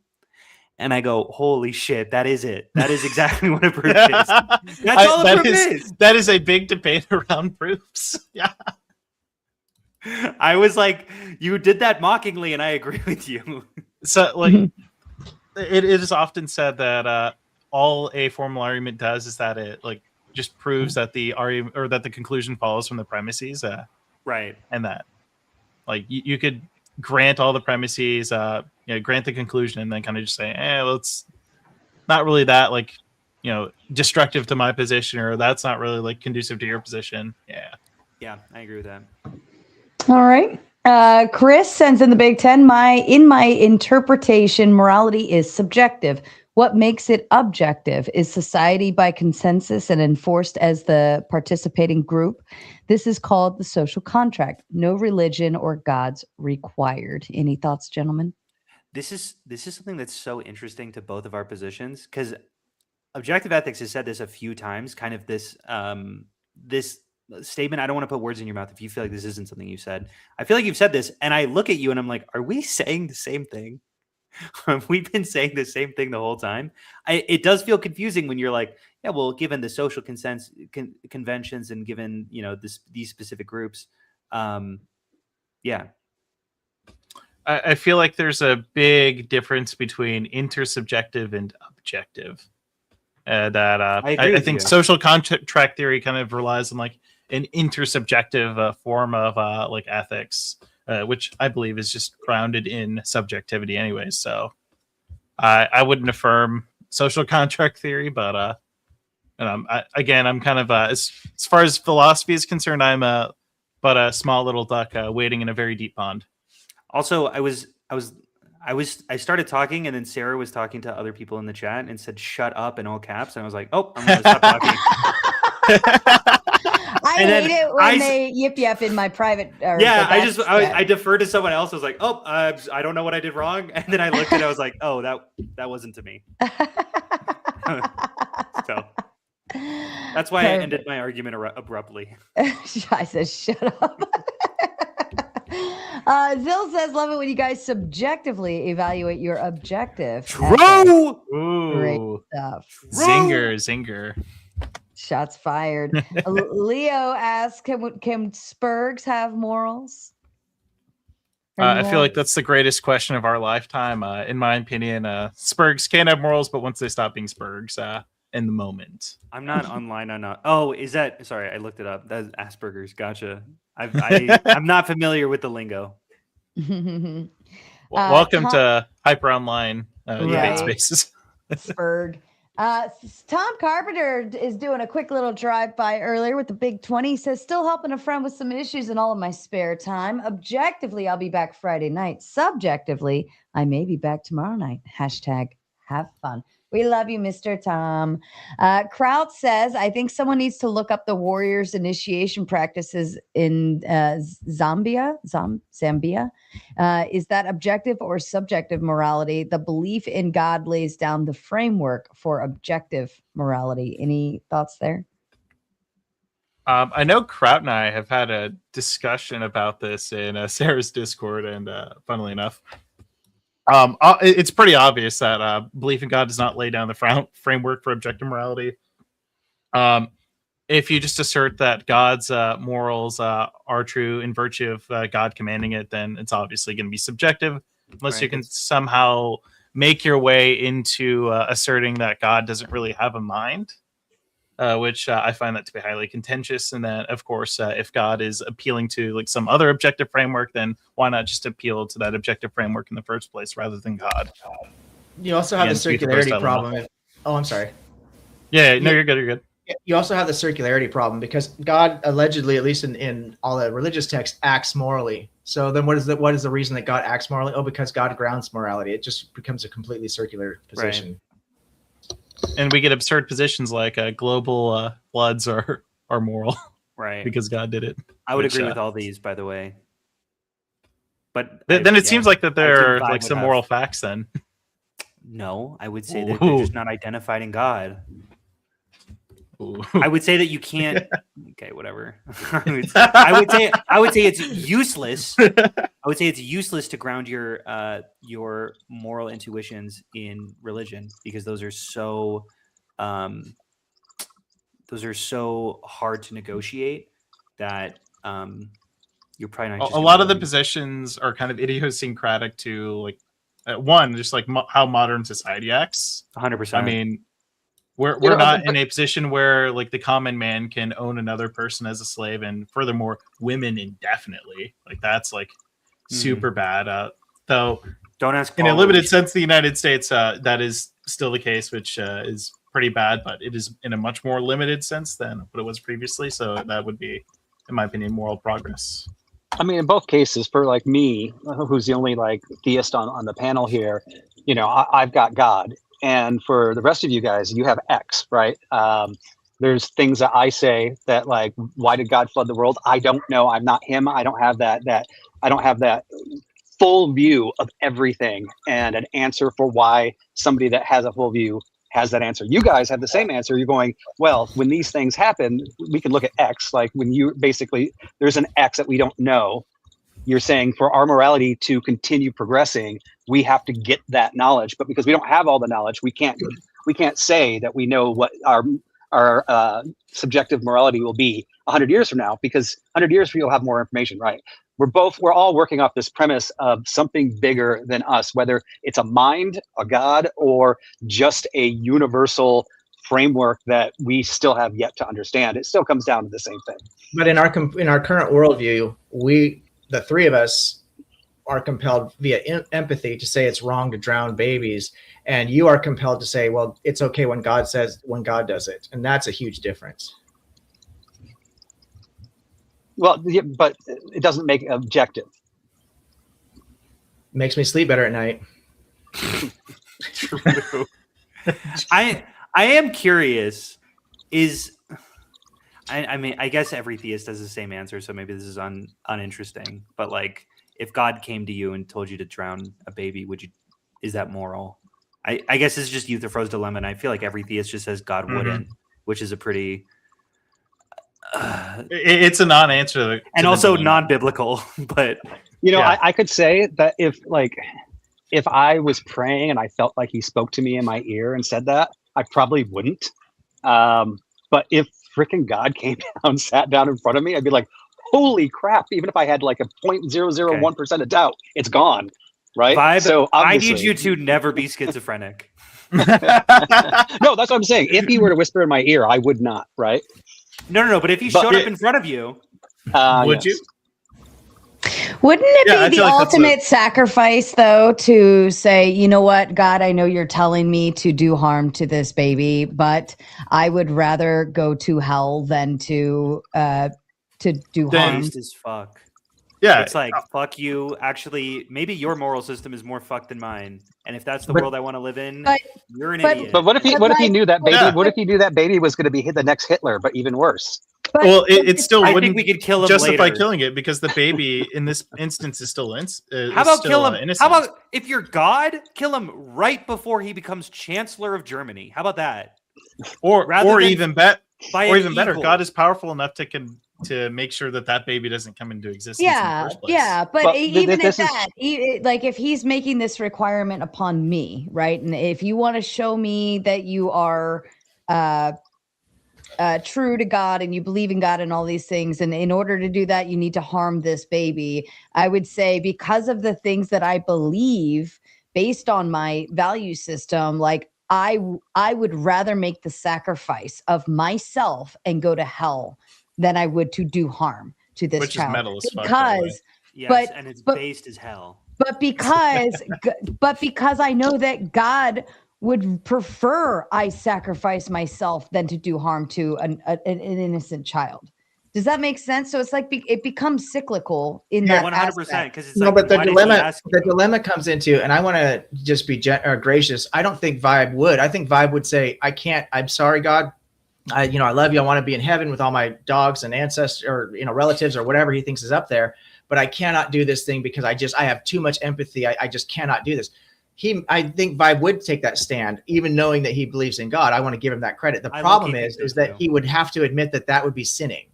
And I go, holy shit, that is it. That is exactly what a proof is. That's all a proof is. That is a big debate around proofs. Yeah. I was like, you did that mockingly, and I agree with you. So, like, it is often said that all a formal argument does is that it like just proves that the argument or that the conclusion follows from the premises. Right. And that, like, you could grant all the premises, grant the conclusion, and then kind of just say, well, it's not really that, like, destructive to my position, or that's not really like conducive to your position. Yeah, I agree with that. All right. Chris sends in the Big Ten. In my interpretation, morality is subjective. What makes it objective? Is society by consensus and enforced as the participating group? This is called the social contract. No religion or gods required. Any thoughts, gentlemen? This is something that's so interesting to both of our positions, because objective ethics has said this a few times, kind of this statement. I don't want to put words in your mouth if you feel like this isn't something you said. I feel like you've said this, and I look at you and I'm like, are we saying the same thing? We've been saying the same thing the whole time. It does feel confusing when you're like, yeah, well, given the social conventions and given, these specific groups. Yeah. I feel like there's a big difference between intersubjective and objective. I think social contract theory kind of relies on like an intersubjective form of like ethics, which I believe is just grounded in subjectivity anyways. So I wouldn't affirm social contract theory, but I'm kind of as far as philosophy is concerned, I'm but a small little duck wading in a very deep pond. Also, I started talking, and then Sarah was talking to other people in the chat and said, shut up in all caps. And I was like, oh, I'm going to stop talking. I hate it when they yip in my private. I defer to someone else. I was like, oh, I don't know what I did wrong. And then I looked at it. I was like, oh, that wasn't to me. So that's why I ended my argument abruptly. I said, shut up. Zill says, love it when you guys subjectively evaluate your objective. True. Great stuff. Zinger. Shots fired. Leo asks, can Spurgs have morals? I feel like that's the greatest question of our lifetime. In my opinion, Spurgs can have morals, but once they stop being Spurgs, in the moment. I'm not online on. Oh, is that? Sorry, I looked it up. That's Asperger's. Gotcha. I'm not familiar with the lingo. Welcome to Hyper Online debate spaces. Spurg. Tom Carpenter is doing a quick little drive-by earlier with the Big 20. He says, still helping a friend with some issues in all of my spare time. Objectively, I'll be back Friday night. Subjectively, I may be back tomorrow night. # have fun. We love you, Mr. Tom. Kraut says, I think someone needs to look up the warriors' initiation practices in Zambia. Is that objective or subjective morality? The belief in God lays down the framework for objective morality. Any thoughts there? I know Kraut and I have had a discussion about this in Sarah's Discord, and funnily enough, it's pretty obvious that belief in God does not lay down the framework for objective morality. If you just assert that God's morals are true in virtue of God commanding it, then it's obviously going to be subjective, unless you can somehow make your way into asserting that God doesn't really have a mind, which I find that to be highly contentious. And then, of course, if God is appealing to like some other objective framework, then why not just appeal to that objective framework in the first place rather than God? You also have the circularity problem. I'm sorry. Yeah, no, you're good. You also have the circularity problem because God allegedly, at least in all the religious texts, acts morally. So then what is the reason that God acts morally? Oh, because God grounds morality. It just becomes a completely circular position. Right. And we get absurd positions like global floods are moral. Right. Because God did it. I would agree with all these, by the way. But then it seems like that there are like some moral facts then. No, I would say that they're just not identified in God. I would say that you can't. Okay, whatever. I would say it's useless. I would say it's useless to ground your moral intuitions in religion because those are so hard to negotiate that you're probably not. A lot of the positions are kind of idiosyncratic to like one, just like how modern society acts. 100%. I mean. We're not in a position where like the common man can own another person as a slave, and furthermore, women indefinitely. Like that's like super bad. Though don't ask. In a limited sense, the United States that is still the case, which is pretty bad, but it is in a much more limited sense than what it was previously. So that would be, in my opinion, moral progress. I mean, in both cases, for like me, who's the only like theist on the panel here, you know, I've got God. And for the rest of you guys, you have X, right? There's things that I say that like, why did God flood the world? I don't know. I'm not him. I don't have that I don't have that full view of everything and an answer for why somebody that has a full view has that answer. You guys have the same answer. You're going, well, when these things happen, we can look at X. Like when you basically, there's an X that we don't know. You're saying for our morality to continue progressing, we have to get that knowledge. But because we don't have all the knowledge, we can't say that we know what our subjective morality will be 100 years from now, because 100 years from now, you'll have more information, right? We're all working off this premise of something bigger than us, whether it's a mind, a God, or just a universal framework that we still have yet to understand. It still comes down to the same thing. But in our current worldview, the three of us are compelled via empathy to say it's wrong to drown babies, and you are compelled to say, well, it's okay when God does it, and that's a huge difference. Well, yeah, but it doesn't make it objective. Makes me sleep better at night. True. I am curious. I mean, I guess every theist has the same answer, so maybe this is uninteresting. But like, if God came to you and told you to drown a baby, is that moral? I guess it's just Euthyphro's dilemma, and I feel like every theist just says God wouldn't, which is a pretty. It's a non-answer, and also non-biblical. But you know, yeah. I could say that if I was praying and I felt like He spoke to me in my ear and said that, I probably wouldn't. But if freaking God came down, sat down in front of me, I'd be like, holy crap. Even if I had like a 0.001% of doubt, it's gone. Right. Vybe, so I need you to never be schizophrenic. No, that's what I'm saying. If He were to whisper in my ear, I would not. Right. No. But if He showed up in front of you, would you? Wouldn't it be the ultimate sacrifice, though, to say, you know what, God, I know you're telling me to do harm to this baby, but I would rather go to hell than to do harm. As fuck. Yeah, it's like fuck you. Actually, maybe your moral system is more fucked than mine, and if that's the world I want to live in, you're an idiot. But what if he knew that baby? Yeah. What if he knew that baby was going to be the next Hitler, but even worse? Well, it still wouldn't. I think we could kill him justify later. Killing it because the baby in this instance is still innocent. How about kill him? Innocent. How about if you're God, kill him right before he becomes Chancellor of Germany? How about that? Or even better, God is powerful enough to make sure that baby doesn't come into existence. In the first place. Yeah, but even at that, like if He's making this requirement upon me, right? And if you want to show me that you are true to God and you believe in God and all these things, and in order to do that, you need to harm this baby. I would say because of the things that I believe based on my value system, like I would rather make the sacrifice of myself and go to hell than I would to do harm to this child. Is metal as fuck, because yes, and it's based as hell. But because I know that God would prefer I sacrifice myself than to do harm to an innocent child. Does that make sense? So it's like it becomes cyclical in that 100%. Because it's no, like, but the why did he ask dilemma comes into, and I want to just be gracious. I don't think Vybe would. I think Vybe would say, "I can't. I'm sorry, God. I love you. I want to be in heaven with all my dogs and ancestors, or relatives, or whatever he thinks is up there. But I cannot do this thing because I have too much empathy. I just cannot do this." I think Vybe would take that stand, even knowing that he believes in God. I want to give him that credit. The problem is that he would have to admit that would be sinning.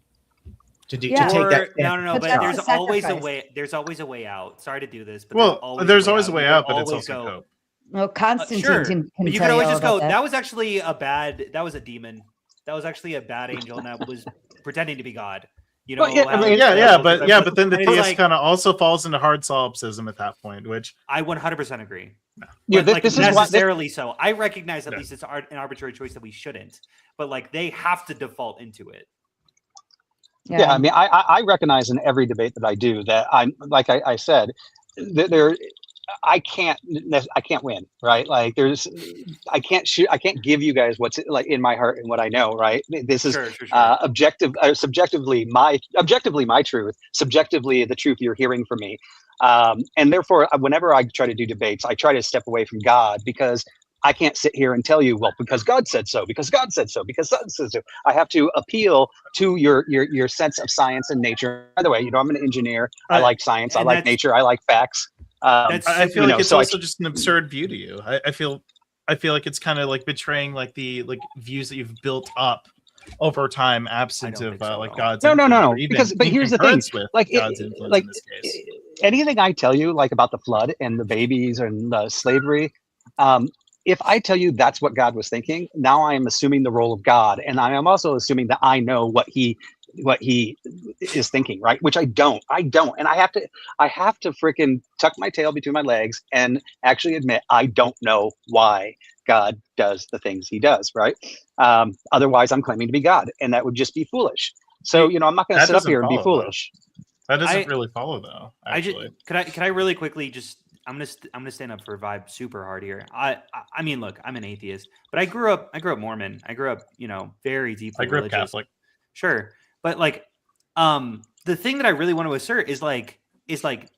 To take that stand. No. But there's always a way. There's always a way out. Sorry to do this, but there's always a way out, but it's also hope. Well, Constantine can but you tell can always all just about go. That was actually that was a demon. That was actually a bad angel, and that was pretending to be God. But then the theist kind of also falls into hard solipsism at that point, which I 100% agree. Yeah, but this is necessarily so. I recognize at least it's an arbitrary choice that we shouldn't, but like they have to default into it. Yeah, I mean, I recognize in every debate that I do that I'm, like I said, I can't win, right? Like I can't give you guys what's like in my heart and what I know, right? This is subjectively my truth, subjectively the truth you're hearing from me. And therefore, whenever I try to do debates, I try to step away from God, because I can't sit here and tell you, well, because God said so, because God said so, because God said so. I have to appeal to your sense of science and nature. By the way, I'm an engineer. I like science. I like nature. I like facts. I feel like it's also just an absurd view to you. I feel like it's kind of like betraying like the views that you've built up over time, absent of like God's. No. But here's the thing, like God's influence in this case. Anything I tell you, like about the flood and the babies and the slavery, if I tell you that's what God was thinking, now I am assuming the role of God, and I am also assuming that I know what he is thinking, right? Which I don't, and I have to freaking tuck my tail between my legs and actually admit I don't know why God does the things he does, right? Otherwise, I'm claiming to be God, and that would just be foolish. So, I'm not going to sit up here and be foolish. That doesn't really follow, though. Actually, can I really quickly just. I'm gonna stand up for Vybe super hard here. I mean, look, I'm an atheist, but I grew up Mormon. I grew up, very deeply religious. I grew up Catholic. Sure, but like, the thing that I really want to assert is like,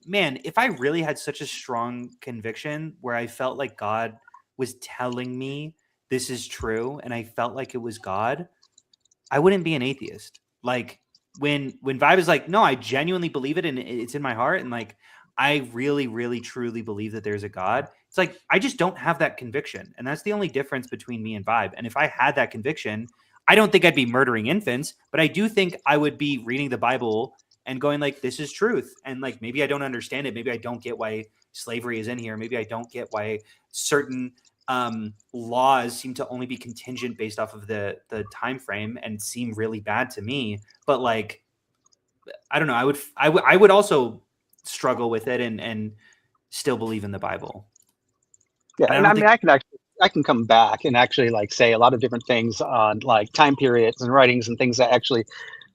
man, if I really had such a strong conviction where I felt like God was telling me this is true, and I felt like it was God, I wouldn't be an atheist. Like when Vybe is like, no, I genuinely believe it, and it's in my heart, and like. I really, really, truly believe that there's a God. It's like, I just don't have that conviction. And that's the only difference between me and Vybe. And if I had that conviction, I don't think I'd be murdering infants, but I do think I would be reading the Bible and going like, this is truth. And like, maybe I don't understand it. Maybe I don't get why slavery is in here. Maybe I don't get why certain laws seem to only be contingent based off of the time frame and seem really bad to me. But like, I don't know. I would also struggle with it and still believe in the Bible. Yeah, and I mean, I can come back and actually like say a lot of different things on like time periods and writings and things that actually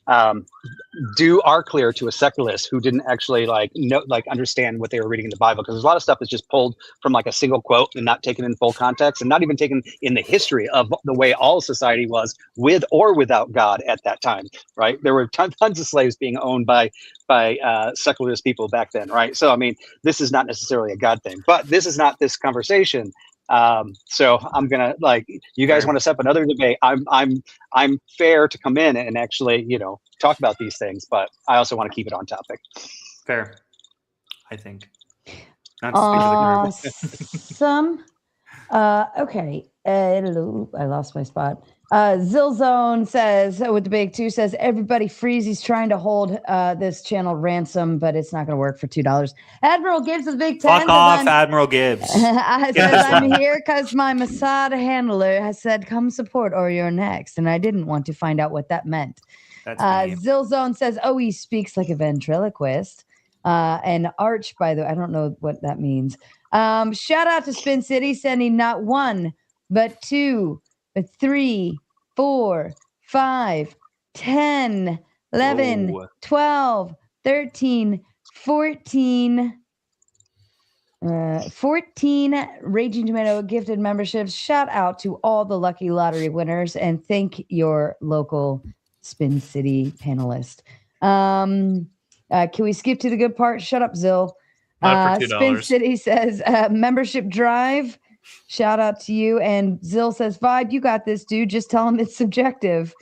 are clear to a secularist who didn't actually understand what they were reading in the Bible, because there's a lot of stuff that's just pulled from like a single quote and not taken in full context, and not even taken in the history of the way all society was with or without God at that time, right? There were tons of slaves being owned by secularist people back then, right? So I mean, this is not necessarily a God thing, but this is not this conversation. So I'm gonna you guys want to set up another debate. I'm fair to come in and actually talk about these things, but I also want to keep it on topic. Fair, I think. Not to Awesome. Okay. I lost my spot. Zilzone says, with the big two, says, everybody freeze. He's trying to hold this channel ransom, but it's not going to work for $2. Admiral Gibbs with the big 10. Fuck off, Admiral Gibbs. I said, I'm here because my Mossad handler has said, come support or you're next. And I didn't want to find out what that meant. Zilzone says, oh, he speaks like a ventriloquist. And Arch, by the way, I don't know what that means. Shout out to Spin City, sending not 1, but 2, but 3, 4, 5, 10, 11, 12, 13, 14, 14 Raging Tomato gifted memberships. Shout out to all the lucky lottery winners, and thank your local Spin City panelist. Can we skip to the good part? Shut up, Zill. Not for $2. Spin City says membership drive. Shout out to you. And Zill says, Vybe, you got this, dude. Just tell him it's subjective.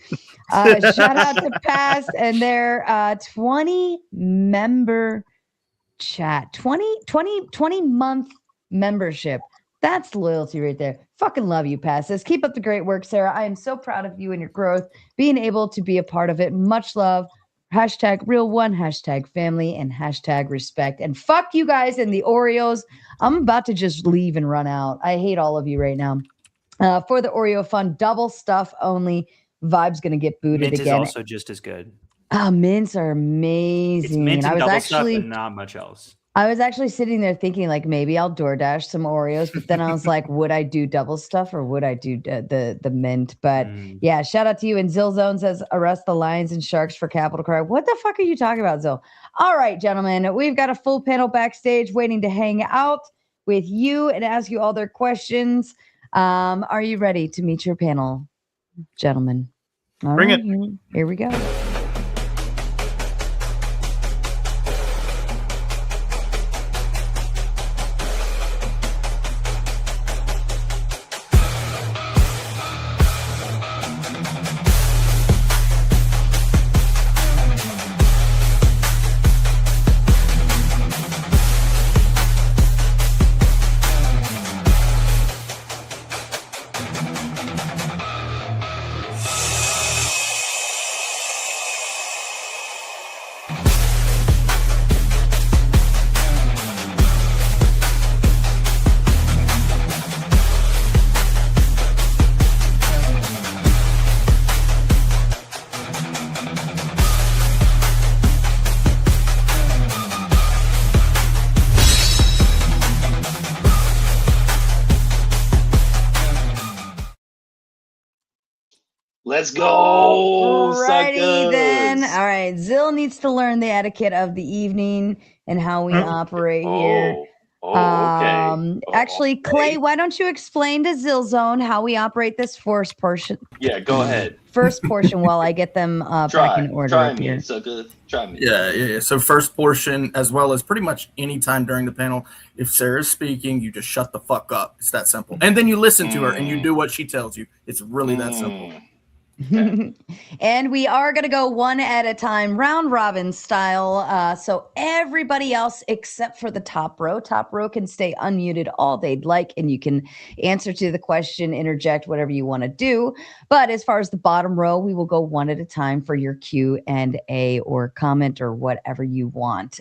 Shout out to Past and their 20 member chat. 20 month membership. That's loyalty right there. Fucking love you, Past. Says, keep up the great work, Sarah. I am so proud of you and your growth, being able to be a part of it. Much love. Hashtag real one, hashtag family, and hashtag respect. And fuck you guys and the Oreos. I'm about to just leave and run out. I hate all of you right now. For the Oreo fun, double stuff only. Vybe's going to get booted Mint again. is also just as good. Mints are amazing. It's mint and I was double actually stuff and not much else. I was actually sitting there thinking, like, maybe I'll DoorDash some Oreos, but then I was like, would I do double stuff or would I do the mint? But yeah, shout out to you. And Zill Zone says, arrest the lions and sharks for capital crime. What the fuck are you talking about, Zill? All right, gentlemen, we've got a full panel backstage waiting to hang out with you and ask you all their questions. Are you ready to meet your panel, gentlemen? All Bring right, it. Here we go. Let's go. Alrighty suckers. then. All right. Zill needs to learn the etiquette of the evening and how we operate here. Okay. Actually, Clay, why don't you explain to Zill Zone how we operate this first portion? Yeah, go ahead. First portion while I get them back in order Try up me, here. sucker. Try me. Yeah. So first portion, as well as pretty much any time during the panel, if Sarah's speaking, you just shut the fuck up. It's that simple. And then you listen to her and you do what she tells you. It's really that simple. And we are going to go one at a time, round robin style. So everybody else except for the top row can stay unmuted all they'd like, and you can answer to the question, interject, whatever you want to do. But as far as the bottom row, we will go one at a time for your Q&A or comment or whatever you want.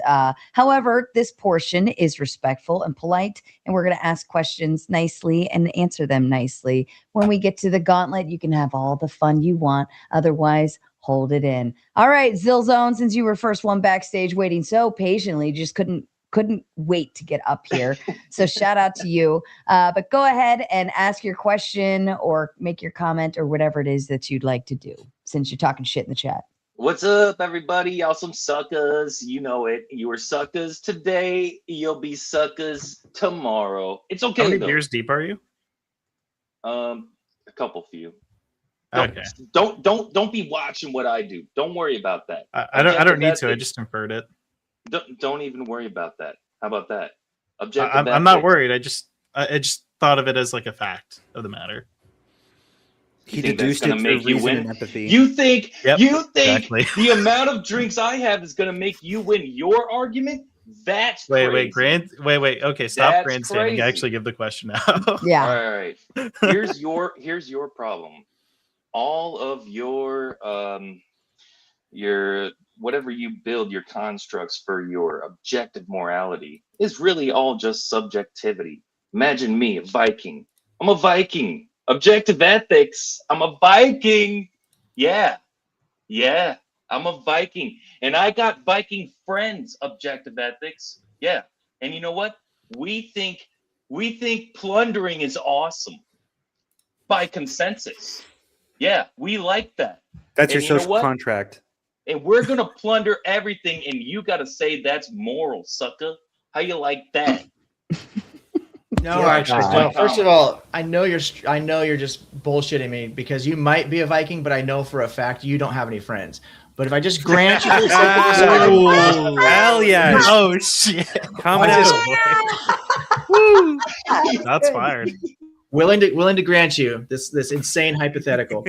However, this portion is respectful and polite, and we're going to ask questions nicely and answer them nicely. When we get to the gauntlet, you can have all the fun you want. Otherwise, hold it in. All right, Zill Zone, since you were first one backstage waiting so patiently, just couldn't wait to get up here. So shout out to you. But go ahead and ask your question or make your comment or whatever it is that you'd like to do, since you're talking shit in the chat. What's up, everybody? Y'all some suckers. You know it. You were suckers today. You'll be suckers tomorrow. It's okay. How many though. beers deep are you? A couple few. Okay. Don't be watching what I do. Don't worry about that. I don't need to. I just inferred it. Don't even worry about that. How about that? I'm not worried. I just thought of it as like a fact of the matter. He think that's deduced it gonna make through you reason win? and empathy. You think exactly. the amount of drinks I have is gonna make you win your argument? That's wait. crazy. Wait. Okay, stop That's grandstanding. crazy. Actually, give the question now. Yeah. All right. Here's your problem. All of your whatever you build your constructs for your objective morality is really all just subjectivity. Imagine me, a Viking. I'm a Viking. Objective ethics. I'm a Viking. Yeah. I'm a Viking. And I got Viking friends, objective ethics. Yeah. And you know what? We think plundering is awesome by consensus. Yeah, we like that. That's And your you know social what? contract. And we're gonna plunder everything, and you gotta say that's moral, sucker. How you like that? No, actually, don't. First of all, I know you're just bullshitting me because you might be a Viking, but I know for a fact you don't have any friends. But if I just grant you for the sake of this argument, hell yes. Oh shit! Coming out. Woo! That's fired. Willing to grant you this insane hypothetical.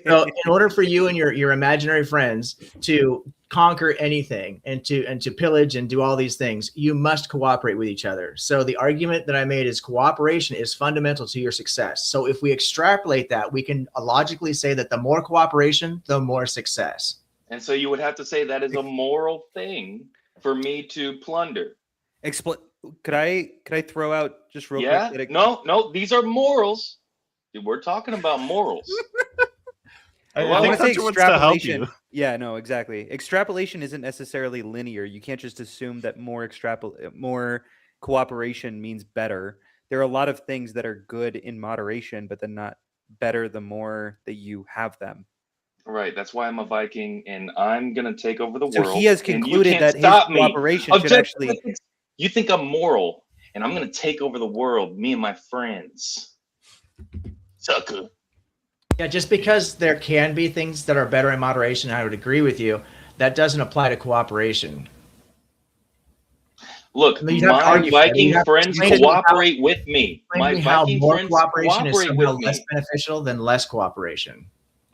So in order for you and your imaginary friends to conquer anything and to pillage and do all these things, you must cooperate with each other. So the argument that I made is cooperation is fundamental to your success. So if we extrapolate that, we can logically say that the more cooperation, the more success. And so you would have to say that is a moral thing for me to plunder. Could I throw out just real quick? No, these are morals. We're talking about morals. I want to say extrapolation. Yeah, no, exactly. Extrapolation isn't necessarily linear. You can't just assume that more cooperation means better. There are a lot of things that are good in moderation, but then not better the more that you have them. Right. That's why I'm a Viking, and I'm gonna take over the world. So he has concluded that his cooperation should actually. You think I'm moral, and I'm gonna take over the world, me and my friends. Sucker. Yeah, just because there can be things that are better in moderation, I would agree with you. That doesn't apply to cooperation. Look, my Viking friends cooperate with me. My Viking friends cooperation is cooperate somehow with less me. beneficial than less cooperation.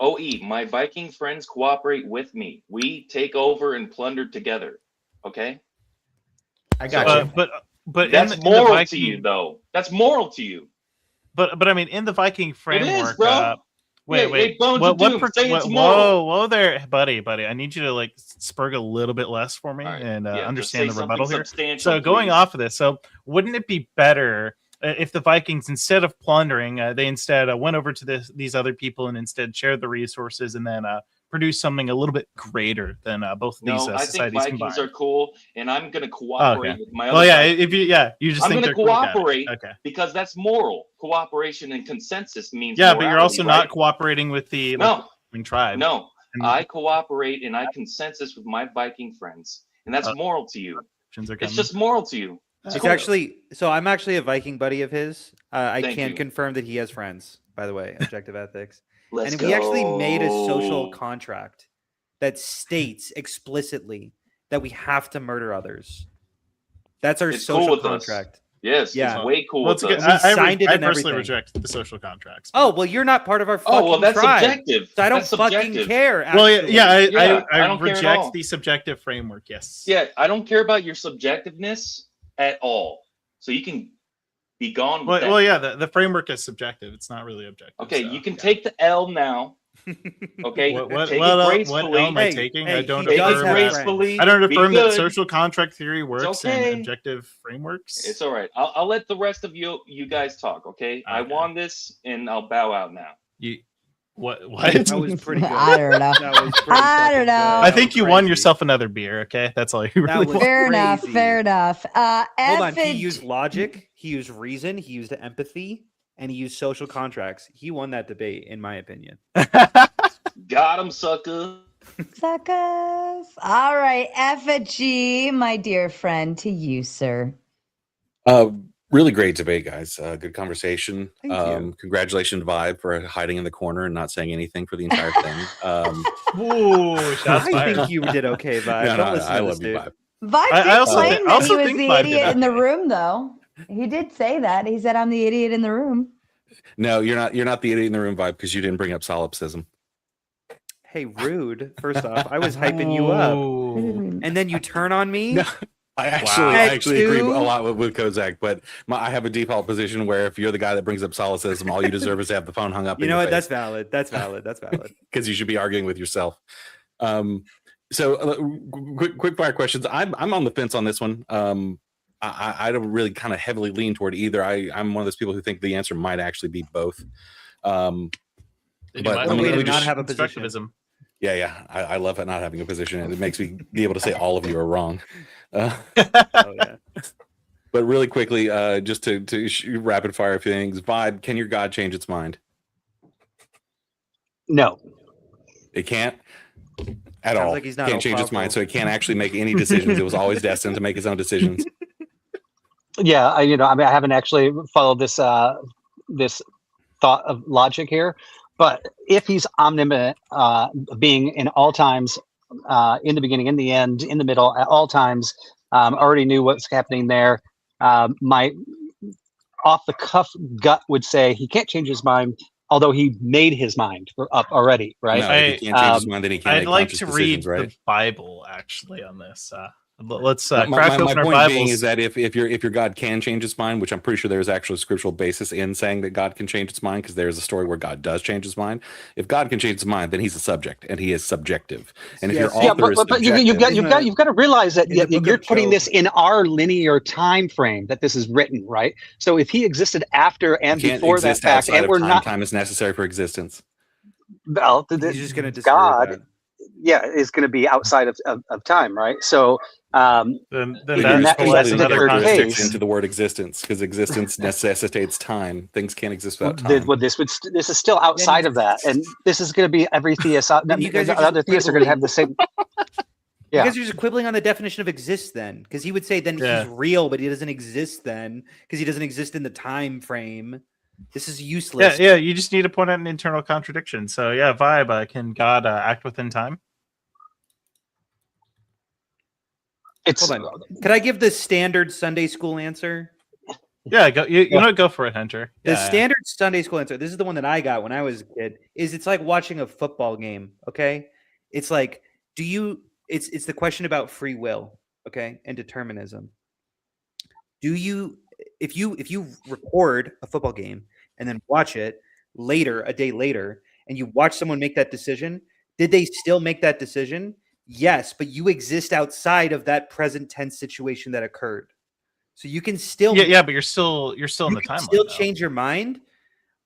OE, my Viking friends cooperate with me. We take over and plunder together. Okay? I got you. But that's moral to you, though. That's moral to you. But I mean, in the Viking framework, it is, bro. Wait. Hey, Whoa there, buddy. I need you to like spurg a little bit less for me and understand the rebuttal here. So going off of this, so wouldn't it be better if the Vikings, instead of plundering, they instead went over to these other people and instead shared the resources and then produce something a little bit greater than both of these societies I think Vikings combined? are cool, and I'm going to cooperate with my other. Well, yeah, you just I'm think going to cooperate because that's moral. Cooperation and consensus means but you're also right? not cooperating with the tribe. No, I cooperate and I consensus with my Viking friends, and that's moral to you. It's just moral to you. It's actually so. I'm actually a Viking buddy of his. I can confirm that he has friends. By the way, Objective Ethics. And we actually made a social contract that states explicitly that we have to murder others. That's our social contract. Yes, yeah, it's way cool. Well, with us. I personally reject the social contracts. Oh well, you're not part of our fucking that's tribe. Subjective. So I don't fucking care. Well, I don't reject the subjective framework. Yes. Yeah, I don't care about your subjectiveness at all. So you can be gone with that. Well, yeah, the framework is subjective. It's not really objective. Okay, you can take the L now. Okay, what take L gracefully. am I taking? I don't gracefully. I don't affirm that social contract theory works in objective frameworks. It's all right. I'll let the rest of you guys talk. Okay, I won this, and I'll bow out now. What? That was pretty good. I don't know. I don't know. I think you won yourself another beer. Okay, that's all you really want. Fair enough. Fair enough. Hold on. He used logic. He used reason. He used empathy. And he used social contracts. He won that debate, in my opinion. Got him, sucker. Suckers. All right. Effigy, my dear friend, to you, sir. Really great debate, guys. Good conversation. Thank you. Congratulations, Vybe, for hiding in the corner and not saying anything for the entire thing. Ooh, shots fired. I think you did okay, Vybe. No, I love you, Vybe. Vybe did claim that he was the idiot in the room, though. He did say that. He said, "I'm the idiot in the room." No, you're not. You're not the idiot in the room, Vybe, because you didn't bring up solipsism. Hey, rude. First off, I was hyping you up, and then you turn on me. No, I actually agree a lot with Kozak, but I have a default position where if you're the guy that brings up solipsism, all you deserve is to have the phone hung up. You know what? That's valid. That's valid. Because you should be arguing with yourself. So, quick fire questions. I'm on the fence on this one. I don't really kind of heavily lean toward either. I'm one of those people who think the answer might actually be both. But let me not have a position. Yeah. I love it not having a position, and it makes me be able to say all of you are wrong. Yeah. But really quickly, just to rapid fire a few things. Vybe, can your God change its mind? No. It can't? At all. Like he's not can't change its mind, so it can't actually make any decisions. It was always destined to make its own decisions. Yeah, I haven't actually followed this this thought of logic here, but if he's omnipotent, being in all times, in the beginning, in the end, in the middle, at all times, already knew what's happening there. My off the cuff gut would say he can't change his mind, although he made his mind up already, right? No, if he can't change his mind, then he can't I'd make like conscious to decisions, read right? the Bible actually on this. Let's my crack open our point Bibles. being is that if your God can change its mind, which I'm pretty sure there's actual scriptural basis in saying that God can change its mind, because there's a story where God does change his mind. If God can change his mind, then he's a subject and he is subjective. And if your author is but subjective, you've got to realize that you're putting Job. this in our linear time frame that this is written, right? So if he existed after and you can't before that exist fact, outside and of we're time. not, Time is necessary for existence. well, He's just going to disagree God, with that. yeah, is going to be outside of time, right? So Then in that that another particular contradiction. case, into the word existence, because existence necessitates time. Things can't exist without time. this is still outside of that, and this is going to be every theist. You guys are Other just theists are going to have the same. You guys are just quibbling on the definition of exist then, because he would say then he's real, but he doesn't exist then because he doesn't exist in the time frame. This is useless. Yeah. You just need to point out an internal contradiction. So yeah, Vybe, can God act within time? Hold on. Could I give the standard Sunday school answer? Yeah, go. You know, go for it, Hunter. The standard Sunday school answer. This is the one that I got when I was a kid. It's like watching a football game. Okay, it's like, It's the question about free will. Okay, and determinism. If you record a football game and then watch it later, a day later, and you watch someone make that decision, did they still make that decision? Yes, but you exist outside of that present tense situation that occurred. So you can still but you're still in the timeline. Still change your mind,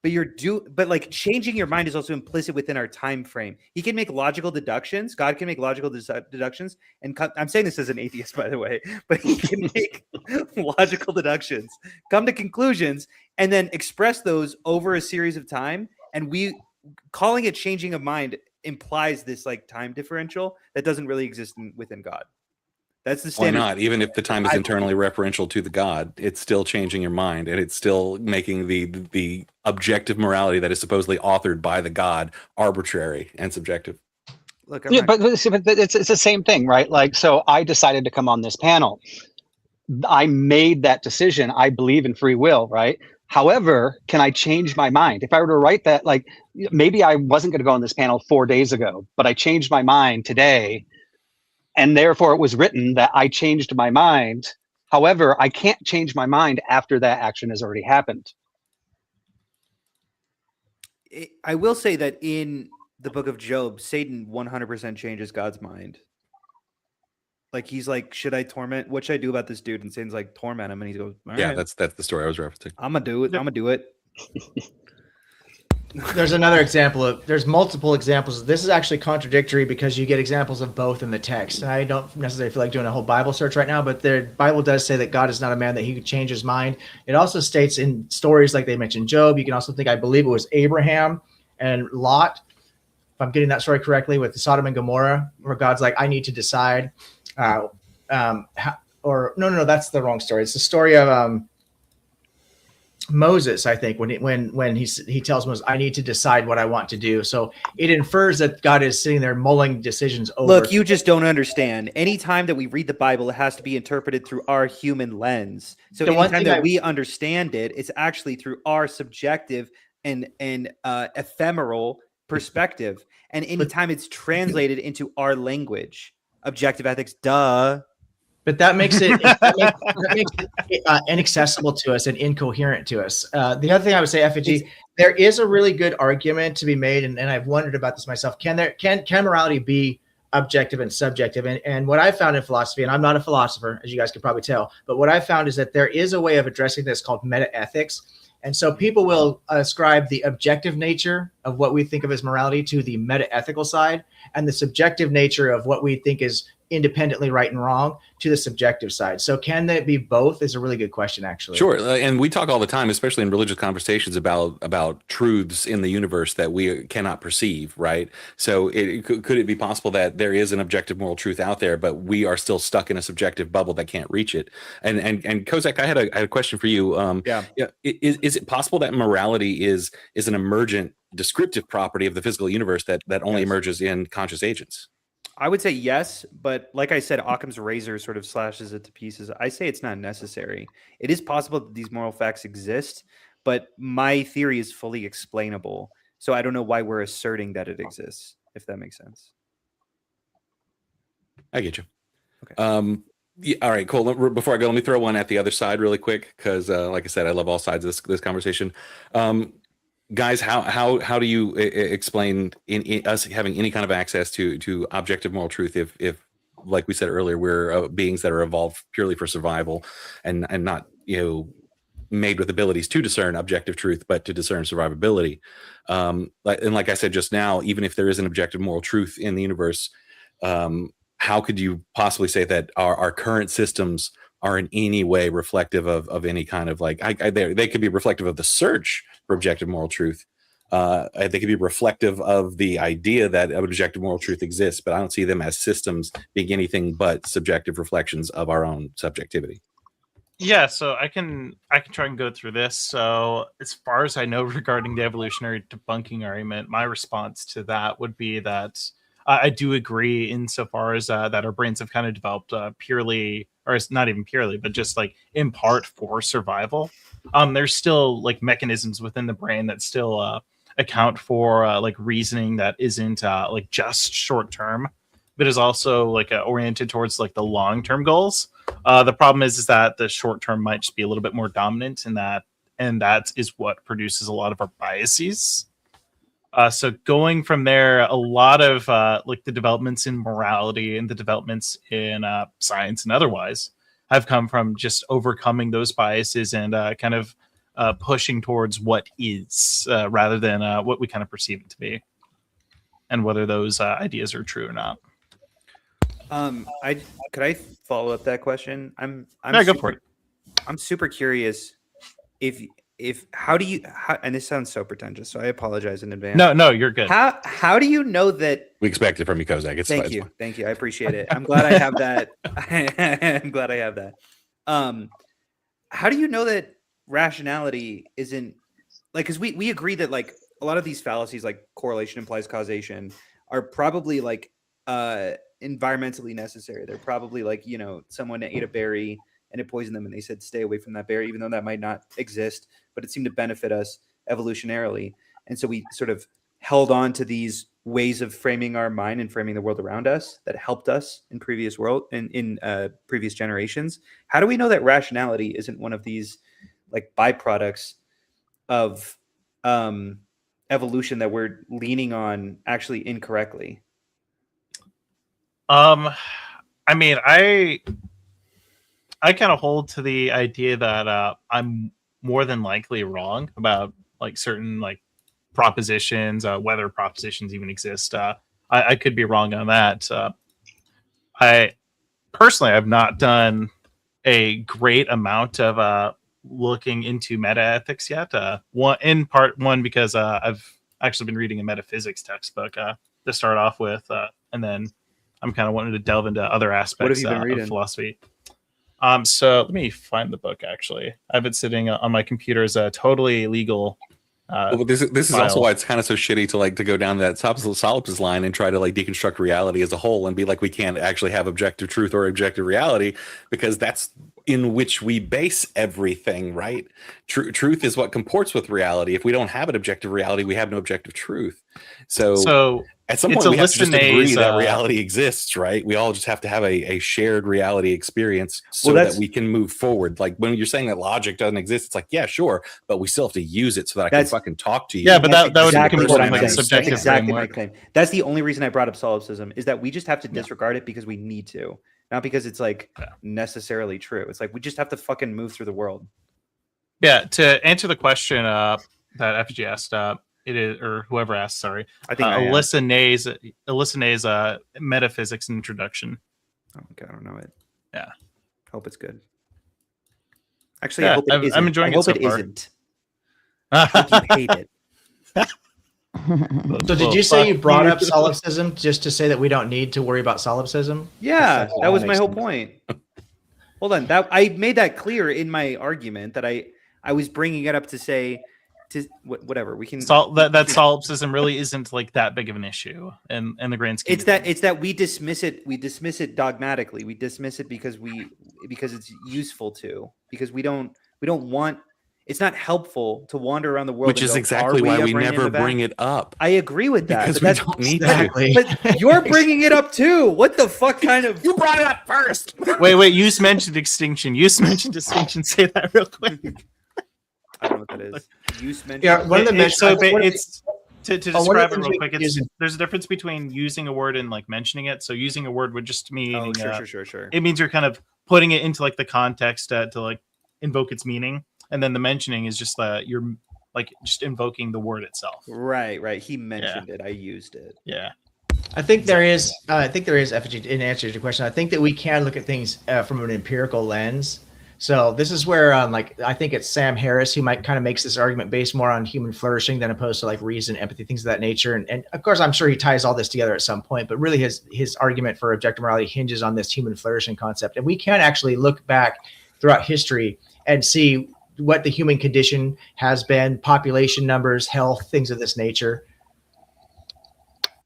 but like changing your mind is also implicit within our time frame. He can make logical deductions. God can make logical deductions, and I'm saying this as an atheist, by the way, but he can make logical deductions, come to conclusions, and then express those over a series of time. And we calling it changing of mind implies this like time differential that doesn't really exist within God. That's the standard. Why not? Even if the time is internally referential to the God, it's still changing your mind, and it's still making the objective morality that is supposedly authored by the God arbitrary and subjective. Look, but it's the same thing, right? Like, so I decided to come on this panel. I made that decision. I believe in free will, right? However, can I change my mind? If I were to write that, like, maybe I wasn't going to go on this panel 4 days ago, but I changed my mind today. And therefore it was written that I changed my mind. However, I can't change my mind after that action has already happened. I will say that in the book of Job, Satan 100% changes God's mind. Like, he's like, what should I do about this dude? And Satan's like, torment him. And he goes, yeah, that's the story I was referencing. I'm going to do it. There's another example there's multiple examples. This is actually contradictory because you get examples of both in the text. And I don't necessarily feel like doing a whole Bible search right now, but the Bible does say that God is not a man that he could change his mind. It also states in stories like they mentioned Job. You can also think, I believe it was Abraham and Lot, if I'm getting that story correctly, with Sodom and Gomorrah, where God's like, I need to decide. No, that's the wrong story. It's the story of Moses, I think, when he tells Moses, I need to decide what I want to do. So it infers that God is sitting there mulling decisions over. Look, you just don't understand. Anytime that we read the Bible, it has to be interpreted through our human lens. So anytime that we understand it, it's actually through our subjective and ephemeral perspective. And anytime it's translated into our language, objective ethics, duh. But that makes it inaccessible to us and incoherent to us. The other thing I would say, F&G, there is a really good argument to be made, and I've wondered about this myself. Can morality be objective and subjective? And what I found in philosophy, and I'm not a philosopher, as you guys can probably tell, but what I found is that there is a way of addressing this called meta-ethics. And so people will ascribe the objective nature of what we think of as morality to the meta-ethical side, and the subjective nature of what we think is independently right and wrong to the subjective side. So can that be both is a really good question, actually. Sure. And we talk all the time, especially in religious conversations, about truths in the universe that we cannot perceive, right? So could it be possible that there is an objective moral truth out there, but we are still stuck in a subjective bubble that can't reach it? And Kozak, I had a question for you. Is it possible that morality is an emergent descriptive property of the physical universe that only emerges in conscious agents? I would say yes, but like I said, Occam's razor sort of slashes it to pieces. I say it's not necessary. It is possible that these moral facts exist, but my theory is fully explainable. So I don't know why we're asserting that it exists, if that makes sense. I get you. Okay. Yeah, all right, cool. Before I go, let me throw one at the other side really quick, because like I said, I love all sides of this conversation. Guys, how do you explain in us having any kind of access to objective moral truth if like we said earlier, we're beings that are evolved purely for survival and not made with abilities to discern objective truth, but to discern survivability. Like I said just now, even if there is an objective moral truth in the universe, how could you possibly say that our current systems are in any way reflective of any kind of they could be reflective of the search for objective moral truth. They could be reflective of the idea that objective moral truth exists, but I don't see them as systems being anything but subjective reflections of our own subjectivity. Yeah, so I can try and go through this. So as far as I know regarding the evolutionary debunking argument, my response to that would be that I do agree insofar as that our brains have kind of developed purely, or it's not even purely, but just like in part for survival. There's still like mechanisms within the brain that still account for like reasoning that isn't like just short term, but is also like oriented towards like the long term goals. The problem is that the short term might just be a little bit more dominant in that, and that is what produces a lot of our biases. So going from there, a lot of like the developments in morality and the developments in science and otherwise have come from just overcoming those biases and kind of pushing towards what is rather than what we kind of perceive it to be, and whether those ideas are true or not. Could I follow up that question? Go for it. I'm super curious how do you and this sounds so pretentious, so I apologize in advance. No, you're good. How do you know that we expect it from you, Kozak? Thank you. I appreciate it. I'm glad I have that. I'm glad I have that. How do you know that rationality isn't like, because we agree that like a lot of these fallacies, like correlation implies causation, are probably like environmentally necessary. They're probably like, someone ate a berry and it poisoned them and they said stay away from that berry, even though that might not exist, but it seemed to benefit us evolutionarily. And so we sort of held on to these ways of framing our mind and framing the world around us that helped us in previous previous generations. How do we know that rationality isn't one of these like byproducts of evolution that we're leaning on actually incorrectly? I mean, I kind of hold to the idea that I'm more than likely wrong about like certain like propositions, whether propositions even exist. I could be wrong on that. I personally have not done a great amount of looking into meta ethics yet. One because I've actually been reading a metaphysics textbook to start off with, and then I'm kind of wanting to delve into other aspects of philosophy. So let me find the book. Actually, I've been sitting on my computer as a totally legal. Well, this is also why it's kind of so shitty to go down that solipsist line and try to like deconstruct reality as a whole and be like, we can't actually have objective truth or objective reality, because that's in which we base everything, right? Truth is what comports with reality. If we don't have an objective reality, we have no objective truth. So at some point we have to just agree that reality exists, right? We all just have to have a shared reality experience so that we can move forward. Like when you're saying that logic doesn't exist, it's like, yeah, sure, but we still have to use it so that I can fucking talk to you. Yeah, but that would exactly comport what like a subjective exactly framework. my claim. That's the only reason I brought up solipsism, is that we just have to disregard it because we need to, not because it's like necessarily true. It's like we just have to fucking move through the world. Yeah, to answer the question that FG asked, it is, or whoever asked, sorry. I think Alyssa Nay's Metaphysics Introduction. Oh, okay, I don't know it. Yeah. Hope it's good. Actually, Yeah, I hope it isn't. I'm enjoying I hope it so it far. isn't. I hope you hate it. So did you say you brought up solipsism just to say that we don't need to worry about solipsism? Yeah, that was my makes whole sense. point. Hold on, that I made that clear in my argument that I was bringing it up to say to whatever we can. That solipsism really isn't like that big of an issue in the grand scheme. It's that we dismiss it. We dismiss it dogmatically. We dismiss it because it's useful to, because we don't want. It's not helpful to wander around the world. Which and is go, exactly "Are why a we brain in never the back?" bring it up. I agree with that. Because but we don't need exactly. to. But you're bringing it up too. What the fuck kind of? You brought it up first. Wait. You mentioned extinction. You mentioned distinction. Say that real quick. I don't know what that is. Use mentioned. Yeah, one of the it's to describe it real quick. It's There's a difference between using a word and like mentioning it. So using a word would just mean sure. It means you're kind of putting it into like the context to like invoke its meaning, and then the mentioning is just you're like just invoking the word itself. Right. He mentioned it. I used it. Yeah. I think there is FG, in answer to your question. I think that we can look at things from an empirical lens. So this is where I think it's Sam Harris who might kind of makes this argument based more on human flourishing than opposed to like reason, empathy, things of that nature. And of course, I'm sure he ties all this together at some point, but really his argument for objective morality hinges on this human flourishing concept. And we can actually look back throughout history and see what the human condition has been, population numbers, health, things of this nature.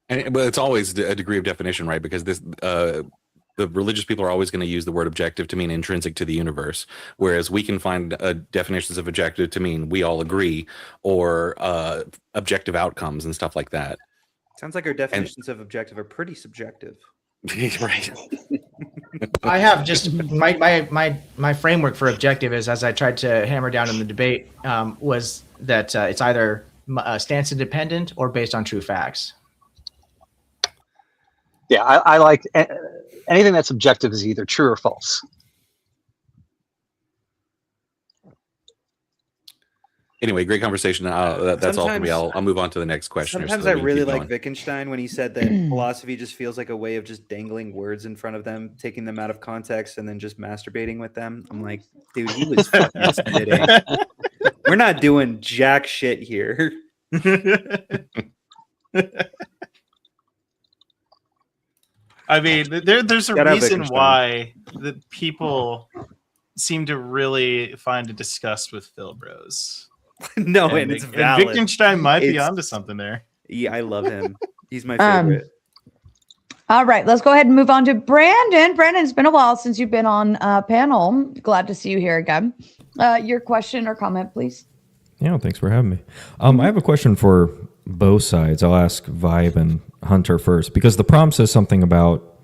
But it's always a degree of definition, right? Because the religious people are always going to use the word objective to mean intrinsic to the universe, whereas we can find definitions of objective to mean we all agree, or objective outcomes and stuff like that. Sounds like our definitions of objective are pretty subjective. Right. I have just my framework for objective is, as I tried to hammer down in the debate, was that it's either stance independent or based on true facts. Yeah, I like anything that's objective is either true or false. Anyway, great conversation. That's all for me. I'll move on to the next question. Sometimes I really like Wittgenstein when he said that philosophy just feels like a way of just dangling words in front of them, taking them out of context, and then just masturbating with them. I'm like, dude, he was fucking spitting. We're not doing jack shit here. I mean, there's a reason why the people seem to really find a disgust with Phil Bros. No, and it's valid. Wittgenstein might be onto something there. Yeah, I love him. He's my favorite. All right, let's go ahead and move on to Brandon. Brandon, it's been a while since you've been on panel. Glad to see you here again. Your question or comment, please. Yeah, thanks for having me. I have a question for both sides. I'll ask Vybe and Hunter first, because the prompt says something about,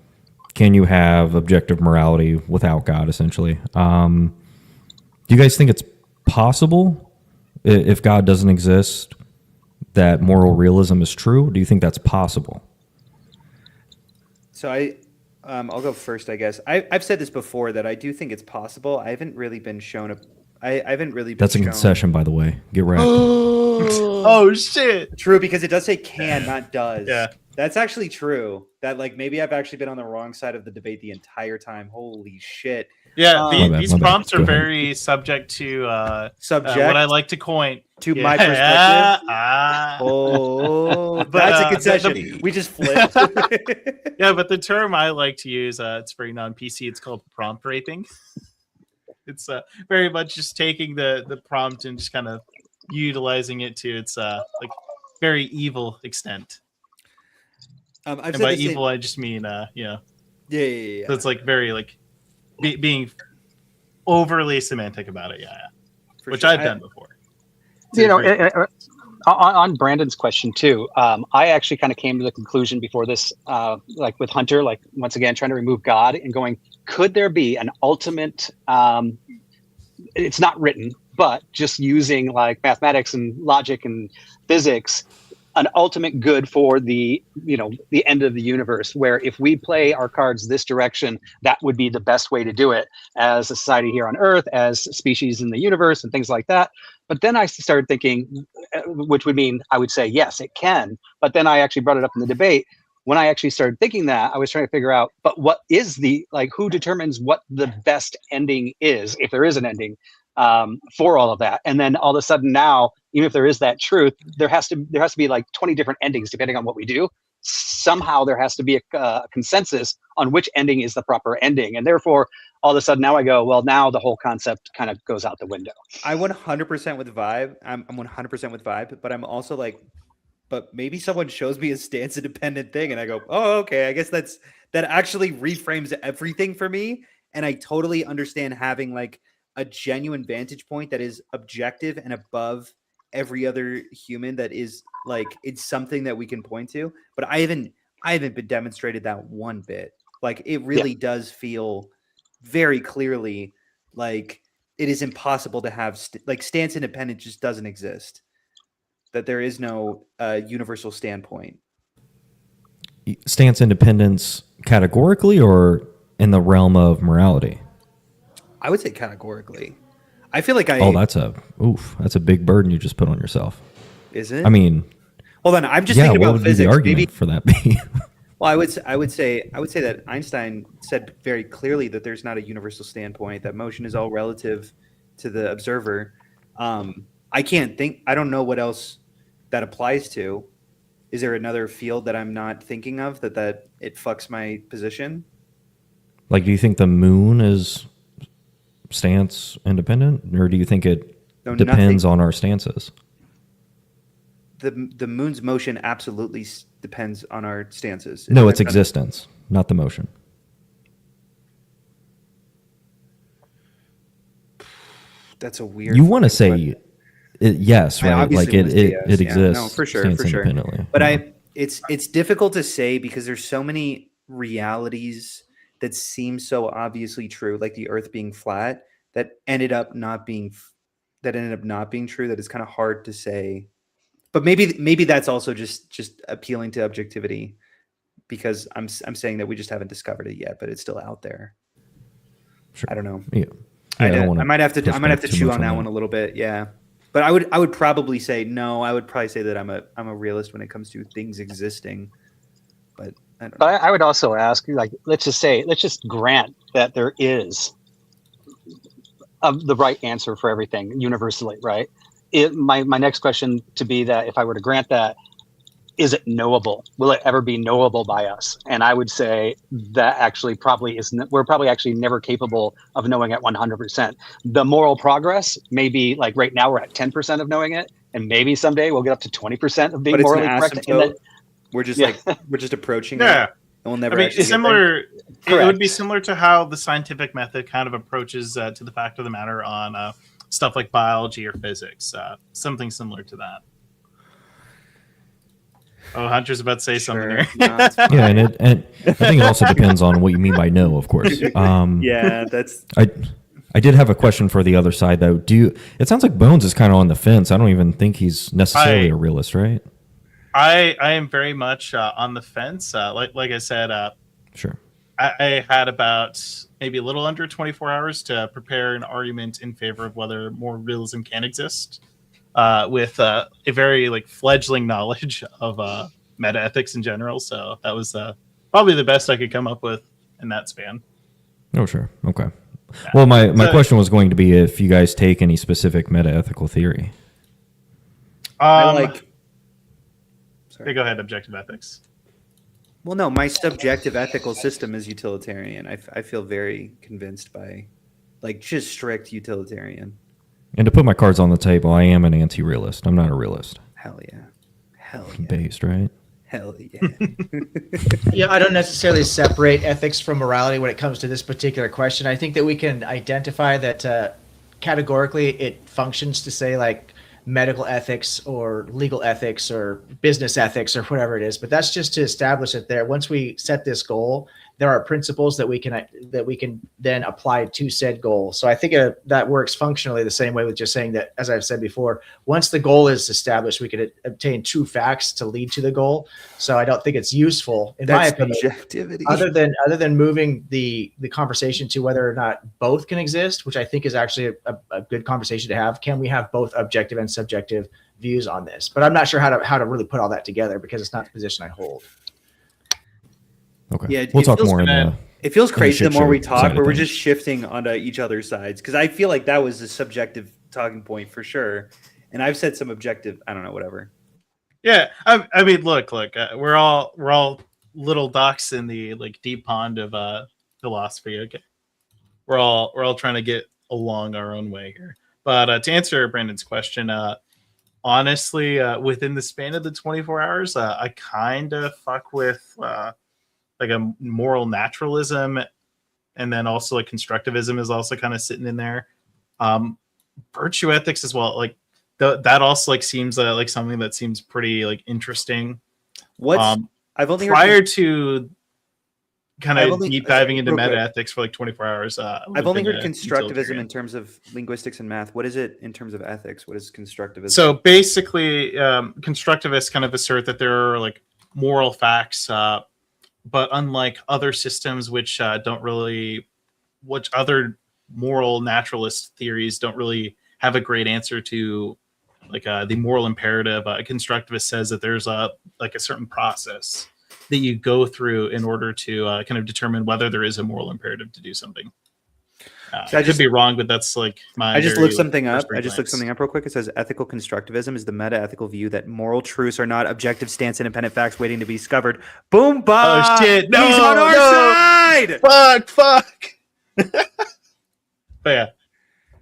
can you have objective morality without God, essentially? Do you guys think it's possible, if God doesn't exist, that moral realism is true? Do you think that's possible? So I'll go first, I guess. I've said this before, that I do think it's possible. I haven't really been shown I haven't really been That's a concession, by the way. Get right. Oh shit! True, because it does say can, not does. Yeah, that's actually true. That maybe I've actually been on the wrong side of the debate the entire time. Holy shit! Yeah, these prompts are very subject to what I like to coin to my perspective. But, that's a concession. We just flipped. Yeah, but the term I like to use, it's very non-PC. It's called prompt raping. It's very much just taking the prompt and just kind of utilizing it to its like very evil extent. And by evil, I just mean Yeah. So it's like very like being overly semantic about it. Yeah. Which I've done before. You know, on Brandon's question too, I actually kind of came to the conclusion before this, like with Hunter, like once again trying to remove God and going, could there be an ultimate? It's not written, but just using like mathematics and logic and physics, an ultimate good for the end of the universe, where if we play our cards this direction, that would be the best way to do it as a society here on Earth, as species in the universe, and things like that. But then I started thinking, which would mean I would say yes, it can. But then I actually brought it up in the debate. when I actually started thinking that, I was trying to figure out, but what is who determines what the best ending is, if there is an ending, for all of that? And then all of a sudden now, even if there is that truth, there has to be like 20 different endings depending on what we do. Somehow there has to be a consensus on which ending is the proper ending. And therefore, all of a sudden now I go, well, now the whole concept kind of goes out the window. I 100% with Vybe. I'm 100% with Vybe, but I'm also like, but maybe someone shows me a stance independent thing and I go, oh, okay, I guess that actually reframes everything for me. And I totally understand having like a genuine vantage point that is objective and above every other human, that is like, it's something that we can point to. But I haven't been demonstrated that one bit. Like it really does feel very clearly like it is impossible to have like stance independent just doesn't exist. That there is no universal standpoint. Stance independence categorically or in the realm of morality? I would say categorically. I feel like that's a big burden you just put on yourself. Is it? I mean, hold on. I'm just thinking about what would physics. Be the argument for that be? Well, I would say that Einstein said very clearly that there's not a universal standpoint, that motion is all relative to the observer. I don't know what else that applies to. Is there another field that I'm not thinking of that it fucks my position? Like, do you think the moon is stance independent, or do you think it depends on our stances? The moon's motion absolutely depends on our stances. No, its existence, not the motion. That's a weird. You want to say yes, right? Like it exists. Yeah. No, for sure. Independently. But it's difficult to say because there's so many realities that seem so obviously true, like the Earth being flat, that ended up not being true. That it's kind of hard to say. But maybe that's also just appealing to objectivity, because I'm saying that we just haven't discovered it yet, but it's still out there. Sure. I don't know. Yeah. I might have to chew on that one a little bit. Yeah. But I would probably say no. I would probably say that I'm a realist when it comes to things existing. But I don't know. But I would also ask, like, let's just grant that there is the right answer for everything universally, right? My next question to be that if I were to grant that, is it knowable? Will it ever be knowable by us? And I would say that actually probably isn't. We're probably actually never capable of knowing it 100%. The moral progress may be like right now we're at 10% of knowing it, and maybe someday we'll get up to 20% of being morally correct. We're just we're just approaching it. Yeah. And we'll never. I mean, actually similar. It would be similar to how the scientific method kind of approaches to the fact of the matter on stuff like biology or physics. Something similar to that. Oh, Hunter's about to say something here. Yeah, and I think it also depends on what you mean by no, of course. Yeah, that's. I did have a question for the other side though. It sounds like Bones is kind of on the fence. I don't even think he's necessarily a realist, right? I am very much on the fence. Like I said, sure. I had about maybe a little under 24 hours to prepare an argument in favor of whether more realism can exist, with a very fledgling knowledge of meta ethics in general. So that was probably the best I could come up with in that span. Oh, sure. Okay. Yeah. Well, my question was going to be if you guys take any specific meta ethical theory. Sorry. Go ahead, objective ethics. Well, no, my subjective ethical system is utilitarian. I feel very convinced by, just strict utilitarian. And to put my cards on the table, I am an anti-realist. I'm not a realist. Hell yeah. Hell yeah. Based, right? Hell yeah. Yeah, I don't necessarily separate ethics from morality when it comes to this particular question. I think that we can identify that categorically it functions to say medical ethics or legal ethics or business ethics or whatever it is, but that's just to establish it there. Once we set this goal, there are principles that we can then apply to said goal. So I think that works functionally the same way with just saying that, as I've said before, once the goal is established, we can obtain true facts to lead to the goal. So I don't think it's useful, in my opinion, objectivity. other than moving the conversation to whether or not both can exist, which I think is actually a good conversation to have. Can we have both objective and subjective views on this? But I'm not sure how to really put all that together because it's not the position I hold. Okay. Yeah, We'll it talk feels more in bad. the. It feels in crazy the shit more we show talk, side of where we're things. just shifting onto each other's sides. Because I feel like that was a subjective talking point for sure, and I've said some objective. I don't know, whatever. Yeah, I mean, look, we're all little ducks in the like deep pond of philosophy. Okay, we're all trying to get along our own way here. But to answer Brandon's question, honestly, within the span of the 24 hours, I kind of fuck with like a moral naturalism, and then also like constructivism is also kind of sitting in there. Virtue ethics as well, like that also like seems like something that seems pretty like interesting. What's I've only prior heard to kind I've of only- deep diving into real quick. meta ethics for like 24 hours. I've only heard constructivism in terms of linguistics and math. What is it in terms of ethics? What is constructivism? So basically, constructivists kind of assert that there are like moral facts, but unlike other systems which don't really, which other moral naturalist theories don't really have a great answer to, like the moral imperative. A constructivist says that there's a certain process that you go through in order to kind of determine whether there is a moral imperative to do something. I could be wrong, but that's like my. I just very, looked something up. cursory I just looked glance. something up real quick. It says ethical constructivism is the meta-ethical view that moral truths are not objective stance, independent facts waiting to be discovered. Boom, bah! Oh shit! No, He's on our side. Fuck. But yeah,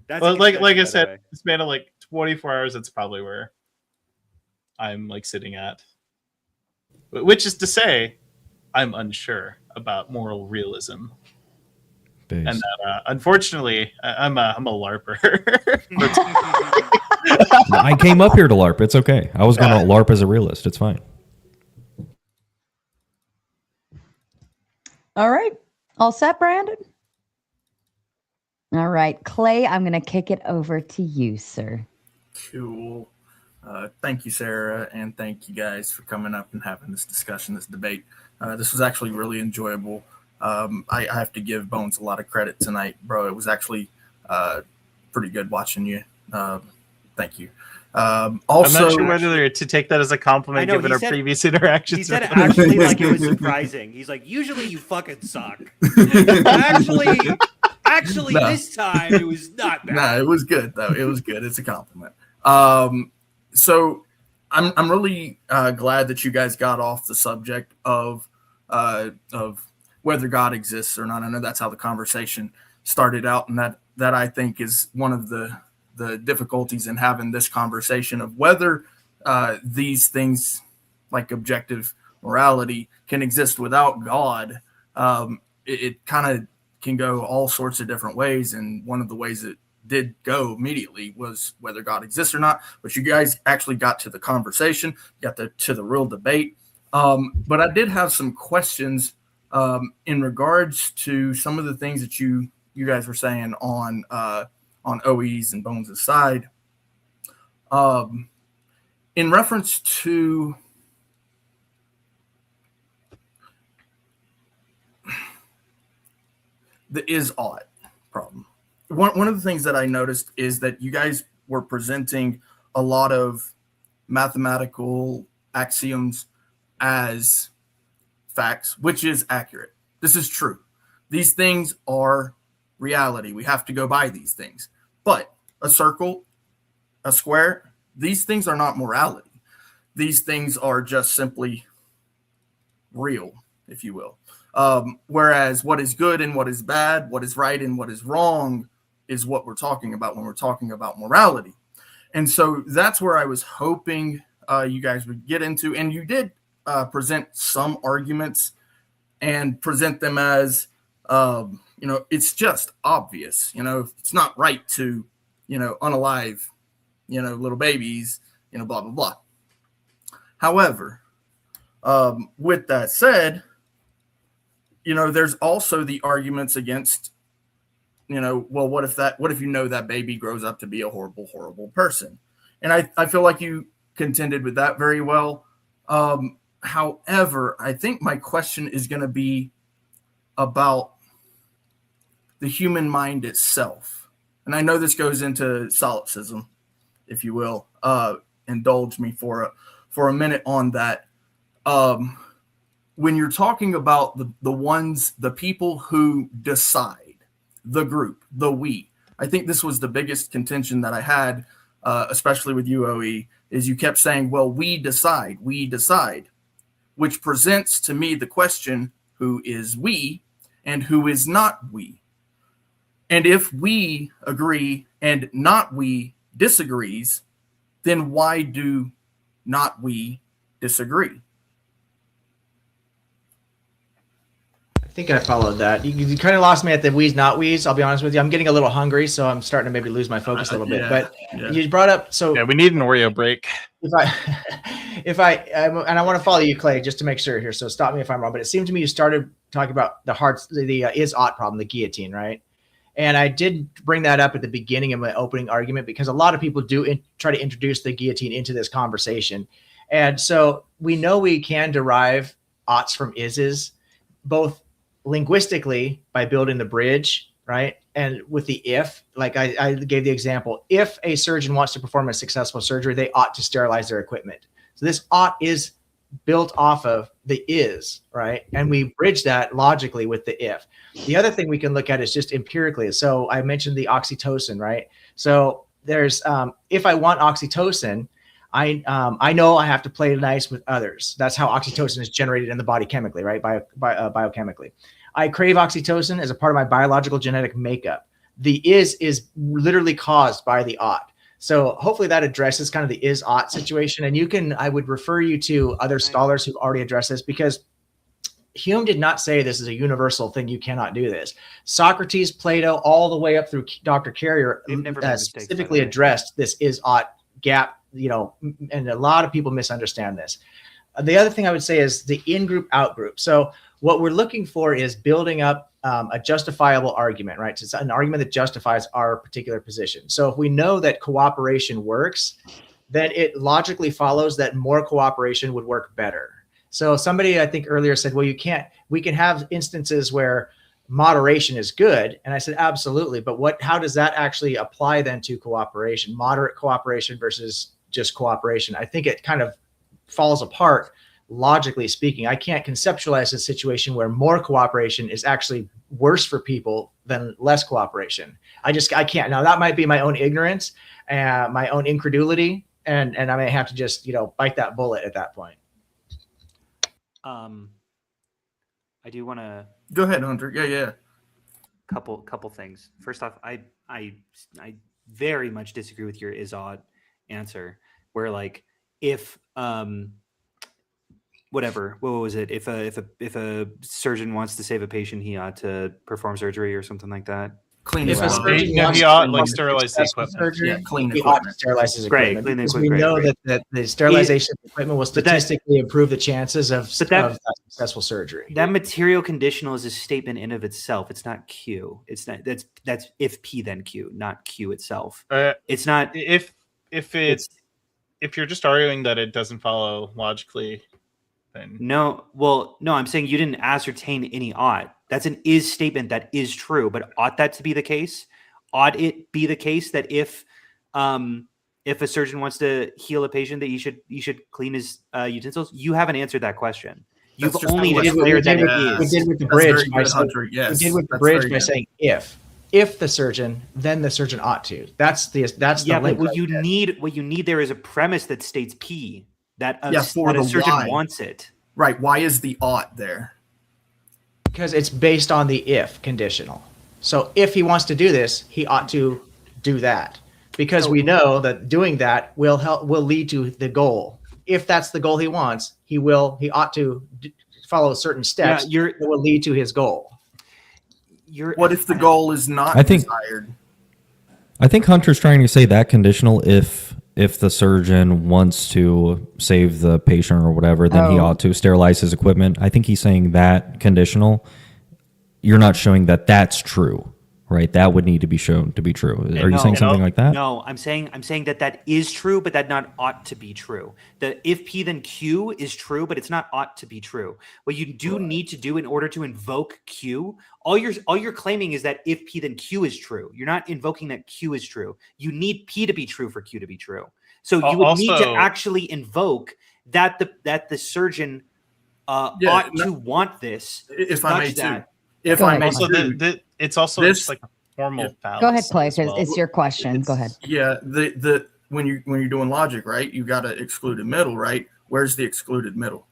That's well, a like good I section, by the said, way. it's span of like 24 hours. That's probably where I'm like sitting at. Which is to say, I'm unsure about moral realism. Base. And that, unfortunately, I'm a LARPer. I came up here to LARP. It's okay. I was going to LARP as a realist. It's fine. All right. All set, Brandon? All right. Clay, I'm going to kick it over to you, sir. Cool. Thank you, Sarah, and thank you guys for coming up and having this discussion, this debate. This was actually really enjoyable. I have to give Bones a lot of credit tonight, bro. It was actually pretty good watching you. Thank you. Also, I'm not sure whether to take that as a compliment, I know, given he our said- previous interactions. He said it actually like it was surprising. He's like, usually you fucking suck. Actually, No. this time it was not bad. Nah, it was good though. It was good. It's a compliment. So I'm really glad that you guys got off the subject of whether God exists or not. I know that's how the conversation started out, and that I think is one of the difficulties in having this conversation of whether these things like objective morality can exist without God. It kind of can go all sorts of different ways, and one of the ways it did go immediately was whether God exists or not. But you guys actually got to the conversation, got to the real debate. But I did have some questions in regards to some of the things that you guys were saying on OE's and Bones' side. In reference to the is-ought problem. One of the things that I noticed is that you guys were presenting a lot of mathematical axioms as facts, which is accurate. This is true. These things are reality. We have to go by these things. But a circle, a square, these things are not morality. These things are just simply real, if you will. Whereas what is good and what is bad, what is right and what is wrong is what we're talking about when we're talking about morality. And so that's where I was hoping you guys would get into. And you did present some arguments and present them as, it's just obvious. It's not right to, unalive, little babies, blah, blah, blah. However, with that said, there's also the arguments against, well, what if that baby grows up to be a horrible, horrible person? And I feel like you contended with that very well. However, I think my question is going to be about the human mind itself. And I know this goes into solipsism, if you will. Indulge me for a minute on that. when you're talking about the people who decide, the group, the we, I think this was the biggest contention that I had, especially with you, OE, is you kept saying, well, we decide, which presents to me the question, who is we and who is not we? And if we agree and not we disagrees, then why do not we disagree? I think I followed that. You kind of lost me at the we's, not we's. I'll be honest with you. I'm getting a little hungry, so I'm starting to maybe lose my focus a little bit. But you brought up, so yeah, we need an Oreo break. If I and I want to follow you, Clay, just to make sure here. So stop me if I'm wrong. But it seemed to me you started talking about the is ought problem, the guillotine, right? And I did bring that up at the beginning of my opening argument because a lot of people do try to introduce the guillotine into this conversation. And so we know we can derive oughts from ises, both linguistically by building the bridge, right? And with the if, like I gave the example, if a surgeon wants to perform a successful surgery, they ought to sterilize their equipment. So this ought is built off of the is, right? And we bridge that logically with the if. The other thing we can look at is just empirically. So I mentioned the oxytocin, right? So there's, if I want oxytocin, I know I have to play nice with others. That's how oxytocin is generated in the body chemically, right? Biochemically. I crave oxytocin as a part of my biological genetic makeup. The is literally caused by the ought. So hopefully that addresses kind of the is ought situation. And I would refer you to other scholars who've already addressed this, because Hume did not say this is a universal thing. You cannot do this. Socrates, Plato, all the way up through Dr. Carrier specifically addressed this is ought gap, and a lot of people misunderstand this. The other thing I would say is the in-group, out-group. So what we're looking for is building up a justifiable argument, right? It's an argument that justifies our particular position. So if we know that cooperation works, then it logically follows that more cooperation would work better. So somebody I think earlier said, well, we can have instances where moderation is good. And I said, absolutely. But how does that actually apply then to cooperation, moderate cooperation versus just cooperation? I think it kind of falls apart. Logically speaking, I can't conceptualize a situation where more cooperation is actually worse for people than less cooperation. I can't. Now that might be my own ignorance, my own incredulity, and I may have to just, bite that bullet at that point. I do want to go ahead, Hunter. Yeah. Couple things. First off, I very much disagree with your is odd answer, where like if whatever, what was it? If a surgeon wants to save a patient, he ought to perform surgery or something like that. He ought like sterilize the equipment. Surgery, clean he ought to sterilize his equipment. Great, because we know that the sterilization of equipment will statistically improve the chances of successful surgery. That material conditional is a statement in of itself. It's not Q. It's not that's if P then Q, not Q itself. It's not if you're just arguing that it doesn't follow logically. No, I'm saying you didn't ascertain any ought. That's an is statement that is true, but ought that to be the case? Ought it be the case that if a surgeon wants to heal a patient that you should clean his utensils? You haven't answered that question. You've only declared that it is. We did with the bridge by saying if the surgeon, then the surgeon ought to. That's the link. What you need there is a premise that states P. That a surgeon wants it. Right. Why is the ought there? Because it's based on the if conditional. So if he wants to do this, he ought to do that. Because we know that doing that will lead to the goal. If that's the goal he wants, he ought to follow certain steps that will lead to his goal. What if the goal is not desired? I think Hunter's trying to say that conditional if the surgeon wants to save the patient or whatever, then he ought to sterilize his equipment. I think he's saying that conditional. You're not showing that that's true, right? That would need to be shown to be true. Are you saying something like that? No, I'm saying that is true, but that not ought to be true. The if P then Q is true, but it's not ought to be true. What you do need to do in order to invoke Q, all you're claiming is that if P then Q is true. You're not invoking that Q is true. You need P to be true for Q to be true. So you would need to actually invoke that the surgeon ought to want this. If I may, that. too. If I may, also, too. it's also This- just like a formal fallacy. Go ahead, Clay, as because well. it's your question. Go ahead. Yeah, when you're doing logic, right? You got to exclude a middle, right? Where's the excluded middle?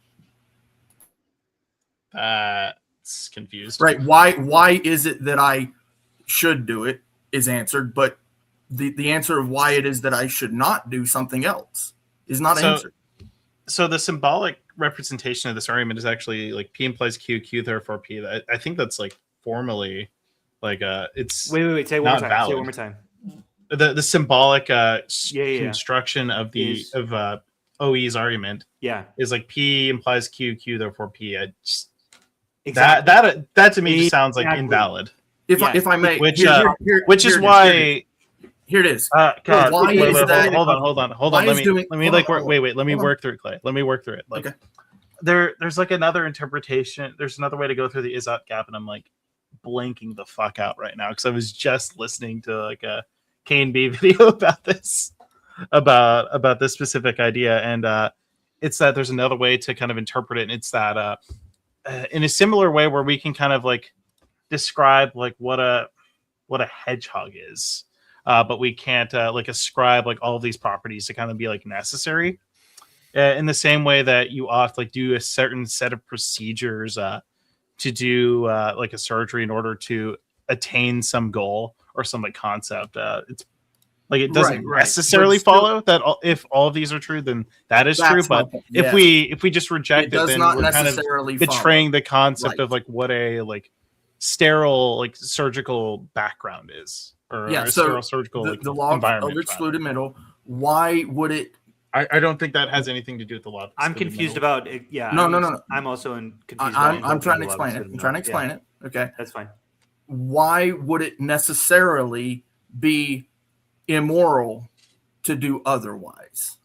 It's confused. Right. Why is it that I should do it is answered, but the answer of why it is that I should not do something else is not answered. So the symbolic representation of this argument is actually like P implies Q, Q therefore P. I think that's like formally like it's wait, say it one more time. valid. Say it one more time. The symbolic construction of the OE's argument is like P implies Q, Q therefore P. That to me just sounds like invalid. If I may, which here is why. Here it is. God, why wait, is that? Hold on. Let me work through it, Clay. Let me work through it. Like, okay. There's like another interpretation. There's another way to go through the is-ought gap, and I'm like blanking the fuck out right now because I was just listening to like a K&B video about this, about this specific idea, and it's that there's another way to kind of interpret it, and it's that in a similar way where we can kind of like describe like what a hedgehog is. But we can't like ascribe like all of these properties to kind of be like necessary in the same way that you ought to like do a certain set of procedures to do like a surgery in order to attain some goal or some like concept. It's like it doesn't necessarily follow that if all of these are true, then that is true. But if we just reject it, then we're kind of betraying the concept of like what a like sterile like surgical background is. Or so surgical the law of excluded middle. Why would it? I don't think that has anything to do with the law. I'm confused about it. Yeah. No. I'm also confused. I'm trying to explain it. I'm trying to explain it. Okay. That's fine. Why would it necessarily be immoral to do otherwise?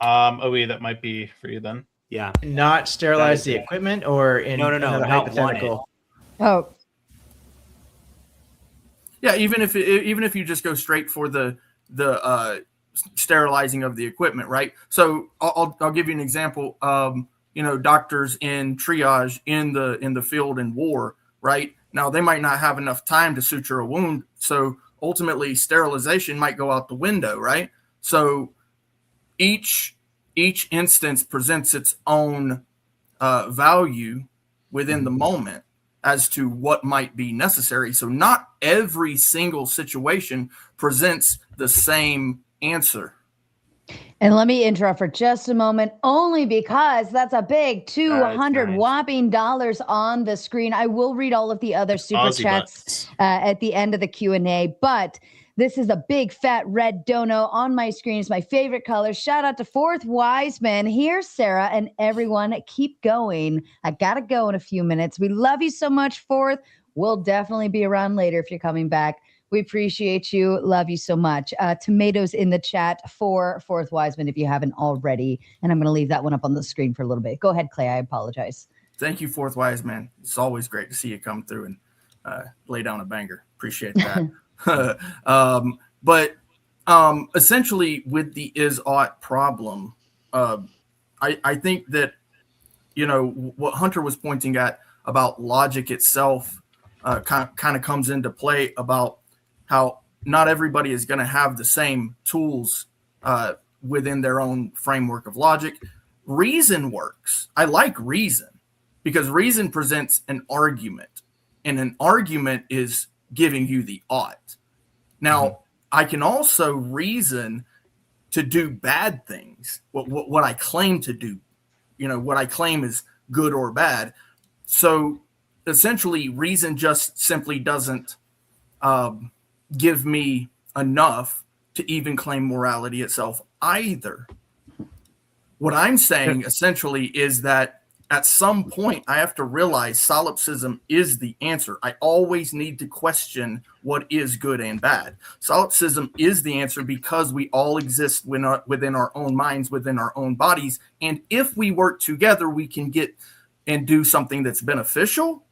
That might be for you then. Yeah. Not sterilize the equipment or in another hypothetical. Oh, yeah. Even if you just go straight for the sterilizing of the equipment, right? So I'll give you an example. Doctors in triage in the field in war, right? Now they might not have enough time to suture a wound, so ultimately sterilization might go out the window, right? So each instance presents its own value within the moment as to what might be necessary. So not every single situation presents the same answer. And let me interrupt for just a moment, only because that's a big 200 whopping dollars on the screen. I will read all of the other super chats at the end of the Q&A, but this is a big fat red dono on my screen. It's my favorite color. Shout out to Fourth Wiseman. Here's Sarah and everyone. Keep going. I got to go in a few minutes. We love you so much, Fourth. We'll definitely be around later if you're coming back. We appreciate you. Love you so much. Tomatoes in the chat for Fourth Wiseman if you haven't already. And I'm going to leave that one up on the screen for a little bit. Go ahead, Clay. I apologize. Thank you, Fourth Wiseman. It's always great to see you come through and lay down a banger. Appreciate that. But essentially with the is-ought problem, I think that, what Hunter was pointing at about logic itself kind of comes into play about how not everybody is going to have the same tools within their own framework of logic. Reason works. I like reason because reason presents an argument, and an argument is giving you the ought. Now, I can also reason to do bad things, what I claim to do, what I claim is good or bad. So essentially, reason just simply doesn't give me enough to even claim morality itself either. What I'm saying essentially is that at some point, I have to realize solipsism is the answer. I always need to question what is good and bad. Solipsism is the answer because we all exist within our own minds, within our own bodies. And if we work together, we can get and do something that's beneficial.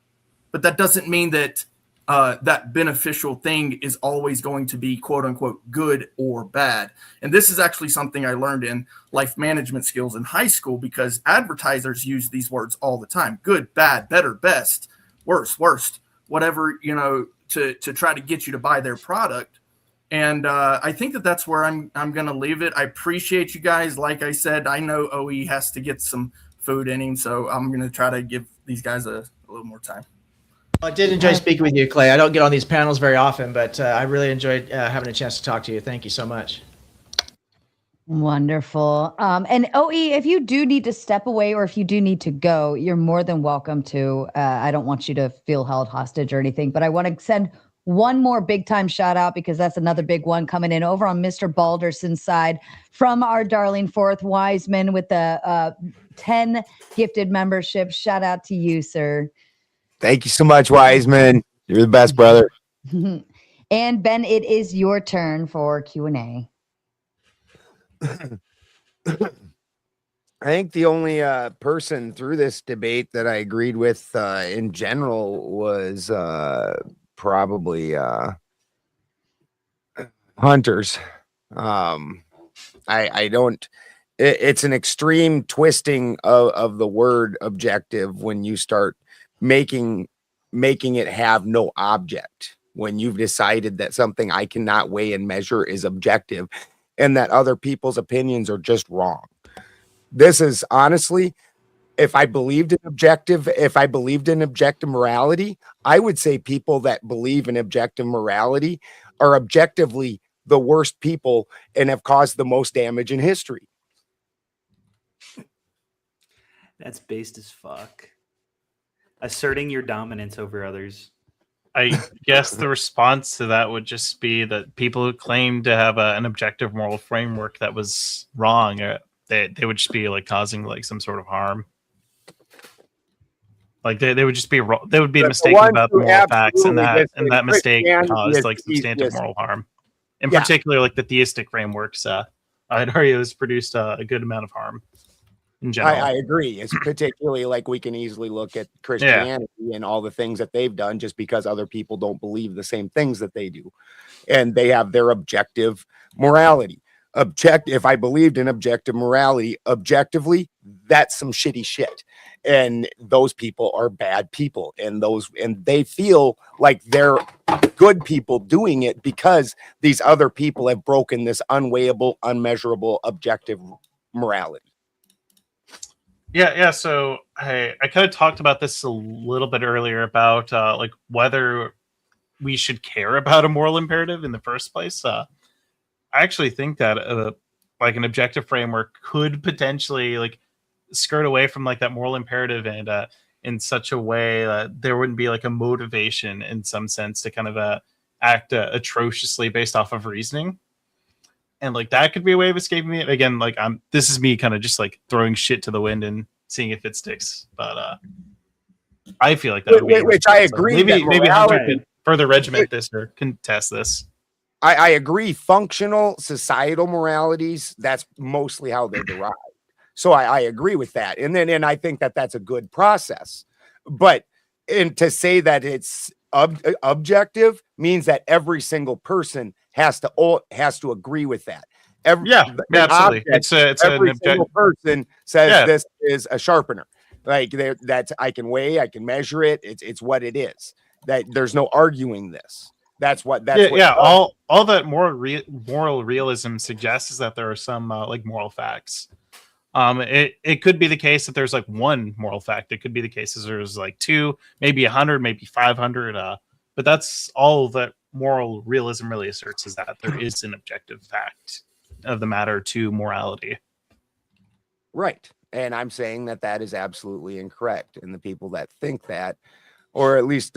But that doesn't mean that that beneficial thing is always going to be quote unquote good or bad. And this is actually something I learned in life management skills in high school, because advertisers use these words all the time: good, bad, better, best, worst, whatever, to try to get you to buy their product. And I think that's where I'm going to leave it. I appreciate you guys. Like I said, I know OE has to get some food in him, so I'm going to try to give these guys a little more time. I did enjoy speaking with you, Clay. I don't get on these panels very often, but I really enjoyed having a chance to talk to you. Thank you so much. Wonderful. And OE, if you do need to step away or if you do need to go, you're more than welcome to. I don't want you to feel held hostage or anything, but I want to send one more big time shout out, because that's another big one coming in over on Mr. Balderson's side from our darling Fourth Wiseman with the 10 gifted memberships. Shout out to you, sir. Thank you so much, Wiseman. You're the best, brother. And Ben, it is your turn for Q&A. I think the only person through this debate that I agreed with in general was probably Hunter's. I don't. It's an extreme twisting of the word objective when you start making it have no object, when you've decided that something I cannot weigh and measure is objective, and that other people's opinions are just wrong. This is honestly, if I believed in objective morality, I would say people that believe in objective morality are objectively the worst people and have caused the most damage in history. That's based as fuck. Asserting your dominance over others. I guess the response to that would just be that people who claim to have an objective moral framework that was wrong, they would just be like causing like some sort of harm. Like they would just be they would be mistaken about the moral facts, and that mistake caused like substantive moral harm. In particular, like the theistic frameworks, I'd argue has produced a good amount of harm. In general. I agree. It's particularly like we can easily look at Christianity and all the things that they've done just because other people don't believe the same things that they do. And they have their objective morality. If I believed in objective morality, objectively, that's some shitty shit. And those people are bad people. And they feel like they're good people doing it because these other people have broken this unweighable, unmeasurable, objective morality. Yeah. So I kind of talked about this a little bit earlier about like whether we should care about a moral imperative in the first place. I actually think that like an objective framework could potentially like skirt away from like that moral imperative and in such a way that there wouldn't be like a motivation in some sense to kind of act atrociously based off of reasoning. And like that could be a way of escaping it. Again, like this is me kind of just like throwing shit to the wind and seeing if it sticks. But I feel like that would be which I agree. Maybe Hunter could further regiment this or contest this. I agree. Functional societal moralities, that's mostly how they derive. So I agree with that. And I think that that's a good process. But to say that it's objective means that every single person has to agree with that. Absolutely. Every single person says this is a sharpener. Like that's I can weigh, I can measure it. It's what it is. That there's no arguing this. That's what. All that moral realism suggests is that there are some like moral facts. It could be the case that there's like one moral fact. It could be the case that there's like 2, maybe 100, maybe 500. But that's all that moral realism really asserts, is that there is an objective fact of the matter to morality. Right. And I'm saying that is absolutely incorrect. And the people that think that, or at least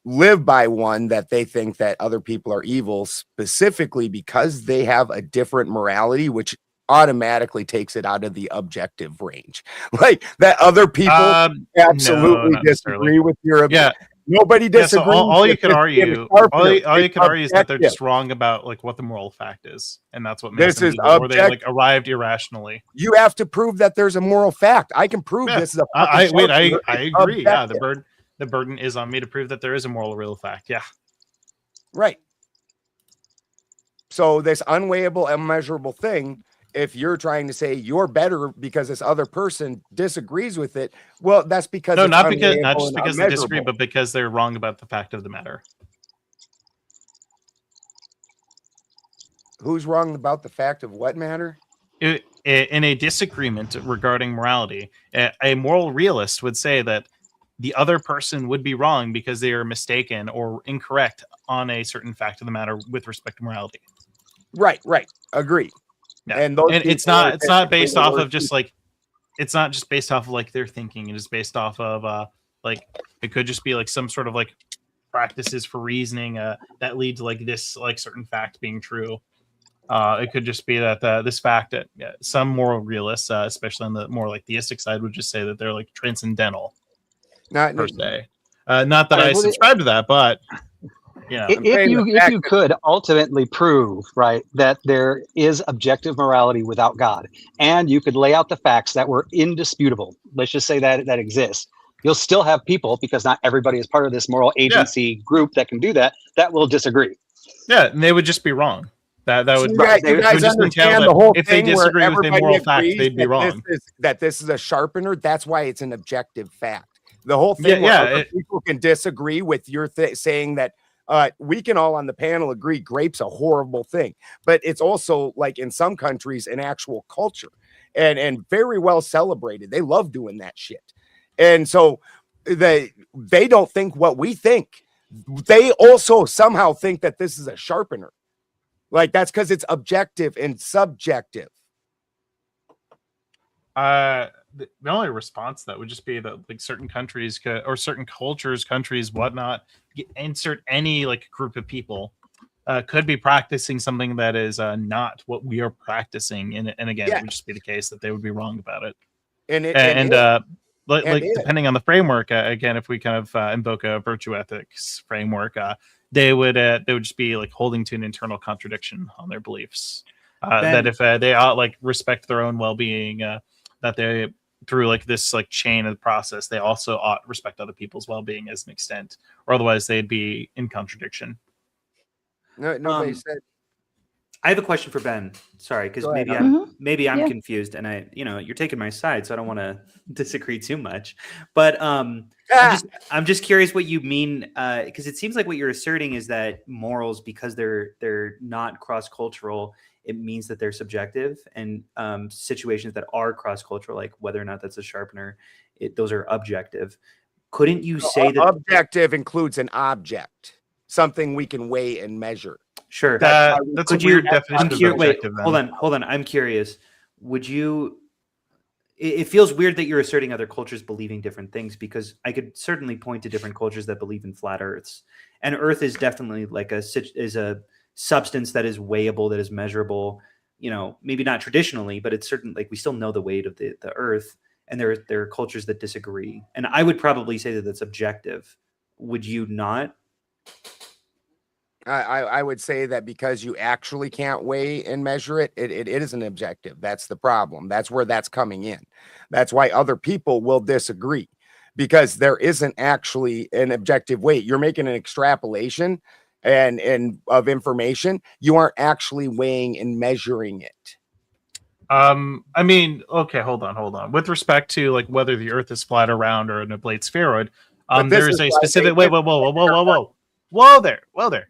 live by one, that they think that other people are evil specifically because they have a different morality, which automatically takes it out of the objective range. Like that other people absolutely disagree with your nobody disagrees. So all you can argue is that they're just wrong about like what the moral fact is, and that's what makes them evil, or they like arrived irrationally. You have to prove that there's a moral fact. I can prove this is a I agree. Yeah, the the burden is on me to prove that there is a moral or real fact. Yeah. Right. So this unweighable, unmeasurable thing, if you're trying to say you're better because this other person disagrees with it, well, that's because No, it's not just and because they disagree, unmeasurable. but because they're wrong about the fact of the matter. Who's wrong about the fact of what matter? In a disagreement regarding morality, a moral realist would say that the other person would be wrong because they are mistaken or incorrect on a certain fact of the matter with respect to morality. Right. Agree. Yeah. And those it's not based off of just like, it's not just based off of like their thinking. It is based off of like, it could just be like some sort of like practices for reasoning that lead to like this like certain fact being true. It could just be that this fact that some moral realists, especially on the more like theistic side, would just say that they're like transcendental per se. Not that I subscribe to that, but if you could ultimately prove, right, that there is objective morality without God, and you could lay out the facts that were indisputable, let's just say that exists, you'll still have people, because not everybody is part of this moral agency group that can do that will disagree. Yeah, and they would just be wrong. That would you guys understand the whole if thing they disagree where with a moral fact, they'd be wrong. That this is a sharpener. That's why it's an objective fact. The whole thing where people can disagree with your saying that we can all on the panel agree grape's a horrible thing, but it's also like in some countries an actual culture and very well celebrated. They love doing that shit. And so they don't think what we think. They also somehow think that this is a sharpener. Like that's because it's objective and subjective. The only response to that would just be that like certain countries or certain cultures, countries, whatnot, insert any like group of people could be practicing something that is not what we are practicing. And again, it would just be the case that they would be wrong about it. Depending on the framework, again, if we kind of invoke a virtue ethics framework, they would just be like holding to an internal contradiction on their beliefs. That if they ought like respect their own well-being, that they through like this like chain of the process, they also ought respect other people's well-being as an extent, or otherwise they'd be in contradiction. No, nobody said. I have a question for Ben. Sorry, because maybe I'm confused, and you're taking my side, so I don't want to disagree too much. But I'm just curious what you mean, because it seems like what you're asserting is that morals, because they're not cross-cultural, it means that they're subjective, and situations that are cross-cultural, like whether or not that's a sharpener, those are objective. Couldn't you say that objective includes an object, something we can weigh and measure? Sure. That's a weird definition of objective. Hold on. I'm curious. Would you? It feels weird that you're asserting other cultures believing different things, because I could certainly point to different cultures that believe in flat Earths, and Earth is definitely like a substance that is weighable, that is measurable. Maybe not traditionally, but it's certain. Like we still know the weight of the Earth, and there are cultures that disagree. And I would probably say that that's objective. Would you not? I would say that because you actually can't weigh and measure it, it is an objective. That's the problem. That's where that's coming in. That's why other people will disagree, because there isn't actually an objective weight. You're making an extrapolation and of information. You aren't actually weighing and measuring it. I mean, okay, hold on. With respect to like whether the Earth is flat or round or an oblate spheroid, there is a specific. Whoa there.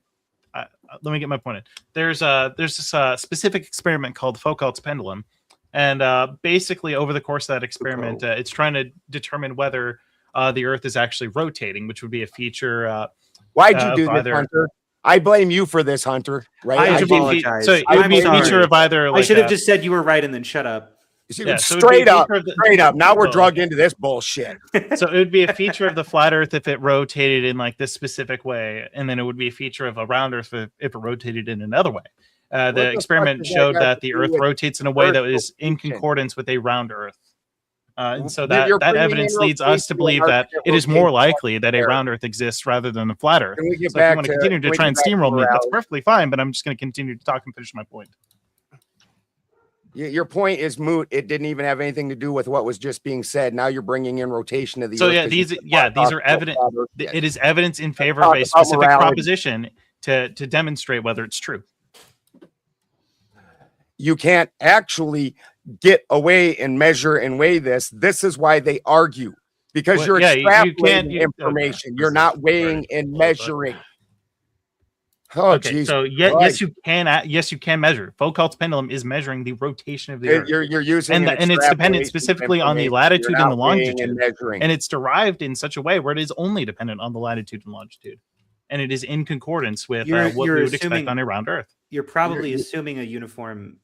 Let me get my point in. There's this specific experiment called Foucault's pendulum, and basically over the course of that experiment, it's trying to determine whether the Earth is actually rotating, which would be a feature. Why'd you do this, Hunter? I blame you for this, Hunter. Right? I apologize. So it would be a feature of either. I should have just said you were right and then shut up. Straight up. Now we're drugged into this bullshit. So it would be a feature of the flat Earth if it rotated in like this specific way, and then it would be a feature of a round Earth if it rotated in another way. The experiment showed that the Earth rotates in a way that is in concordance with a round Earth. And so that evidence leads us to believe that it is more likely that a round Earth exists rather than a flat Earth. So if you want to continue to try and steamroll me, that's perfectly fine, but I'm just going to continue to talk and finish my point. Your point is moot. It didn't even have anything to do with what was just being said. Now you're bringing in rotation of the So earth. these are evident. It is evidence in favor of a specific proposition to demonstrate whether it's true. You can't actually get away and measure and weigh this. This is why they argue, because you're extrapolating information. You're not weighing and measuring. Oh, okay, geez. So yes, you can. Yes, you can measure. Foucault's pendulum is measuring the rotation of the Earth. You're using and it's dependent specifically on the latitude and the longitude, and it's derived in such a way where it is only dependent on the latitude and longitude, and it is in concordance with what we would expect on a round Earth. You're probably assuming a uniform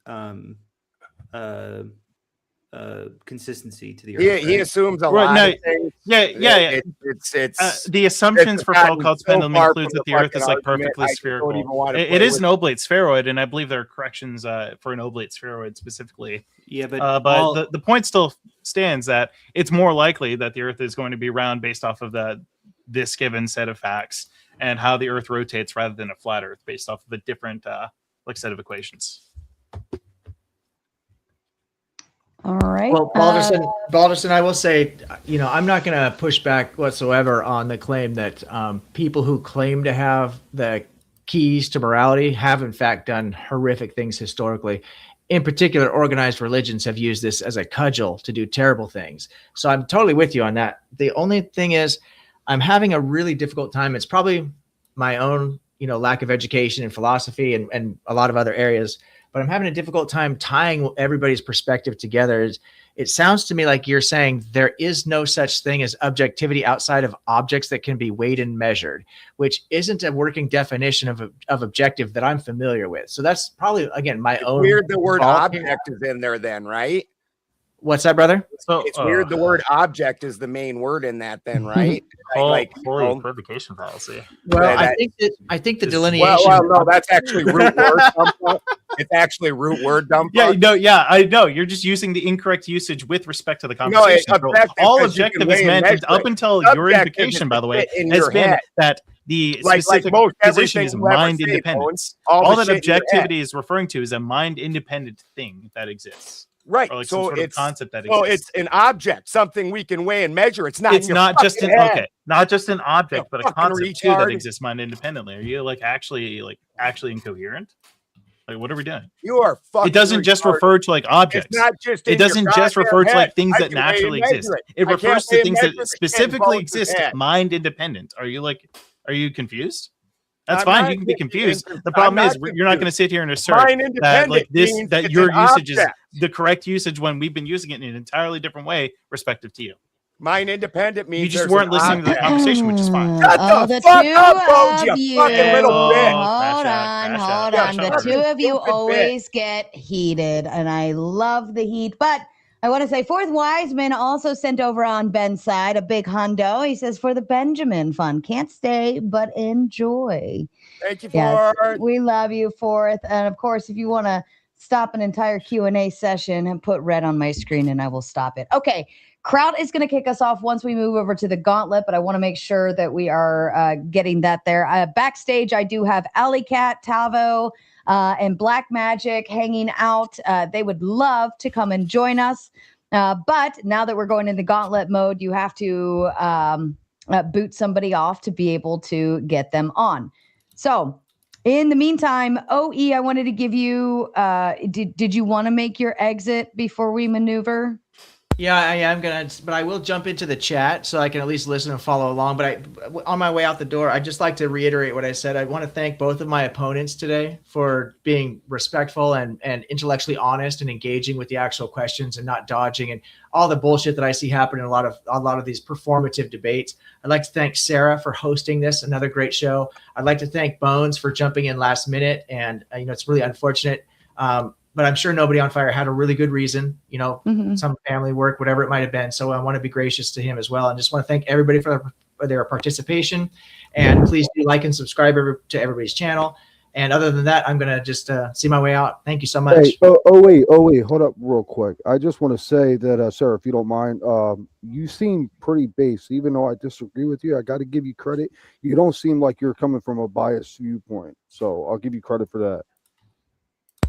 consistency to the Earth. He assumes a lot of things. It's the assumptions for Foucault's pendulum includes that the Earth is like perfectly spherical. It is an oblate spheroid, and I believe there are corrections for an oblate spheroid specifically. Yeah, but the point still stands that it's more likely that the Earth is going to be round based off of this given set of facts and how the Earth rotates rather than a flat Earth based off of a different set of equations. All right. Well, Balderson, I will say, I'm not going to push back whatsoever on the claim that people who claim to have the keys to morality have, in fact, done horrific things historically. In particular, organized religions have used this as a cudgel to do terrible things. So I'm totally with you on that. The only thing is, I'm having a really difficult time. It's probably my own, lack of education in philosophy and a lot of other areas. But I'm having a difficult time tying everybody's perspective together. It sounds to me like you're saying there is no such thing as objectivity outside of objects that can be weighed and measured, which isn't a working definition of objective that I'm familiar with. So that's probably, again, my own. Weird the word object is in there then, right? What's that, brother? So it's weird the word object is the main word in that then, right? Equivocation fallacy. Well, I think the delineation. Well, no, that's actually root word dump. It's actually root word dump. Yeah, I know. You're just using the incorrect usage with respect to the conversation. All objective is meant up until your invocation, by the way, has been that the specific position is mind independent. All that objectivity is referring to is a mind independent thing that exists. Right. So it's concept that exists. It's an object, something we can weigh and measure. It's not just an object, but a concept too that exists mind independently. Are you actually incoherent? Like, what are we doing? You are fucking. It doesn't just refer to objects. It's not just. It doesn't just refer to things that naturally exist. It refers to things that specifically exist mind independent. Are you confused? That's fine. You can be confused. The problem is you're not going to sit here and assert that your usage is the correct usage when we've been using it in an entirely different way, respective to you. Mind independent means you just weren't listening to the conversation, which is fine. Shut the fuck up, Bo, you fucking little bitch. Hold on. The two of you always get heated, and I love the heat, but I want to say Fourth Wiseman also sent over on Ben's side a big hundo. He says, for the Benjamin Fund. Can't stay, but enjoy. Thank you, Fourth. We love you, Fourth. And, of course, if you want to stop an entire Q&A session and put red on my screen, and I will stop it. Okay, Kraut is going to kick us off once we move over to the gauntlet, but I want to make sure that we are getting that there. Backstage, I do have Alley Cat, Tavo, and Black Magic hanging out. They would love to come and join us. But now that we're going into gauntlet mode, you have to boot somebody off to be able to get them on. So in the meantime, OE, I wanted to give you, did you want to make your exit before we maneuver? Yeah, I am but I will jump into the chat so I can at least listen and follow along. But on my way out the door, I'd just like to reiterate what I said. I want to thank both of my opponents today for being respectful and intellectually honest and engaging with the actual questions and not dodging and all the bullshit that I see happen in a lot of these performative debates. I'd like to thank Sarah for hosting this, another great show. I'd like to thank Bones for jumping in last minute, and it's really unfortunate. But I'm sure nobody on fire had a really good reason, some family work, whatever it might have been. So I want to be gracious to him as well. And just want to thank everybody for their participation. And please do like and subscribe to everybody's channel. And other than that, I'm going to just see my way out. Thank you so much. Hey, wait, hold up real quick. I just want to say that, Sarah, if you don't mind, you seem pretty base. Even though I disagree with you, I got to give you credit. You don't seem like you're coming from a biased viewpoint. So I'll give you credit for that.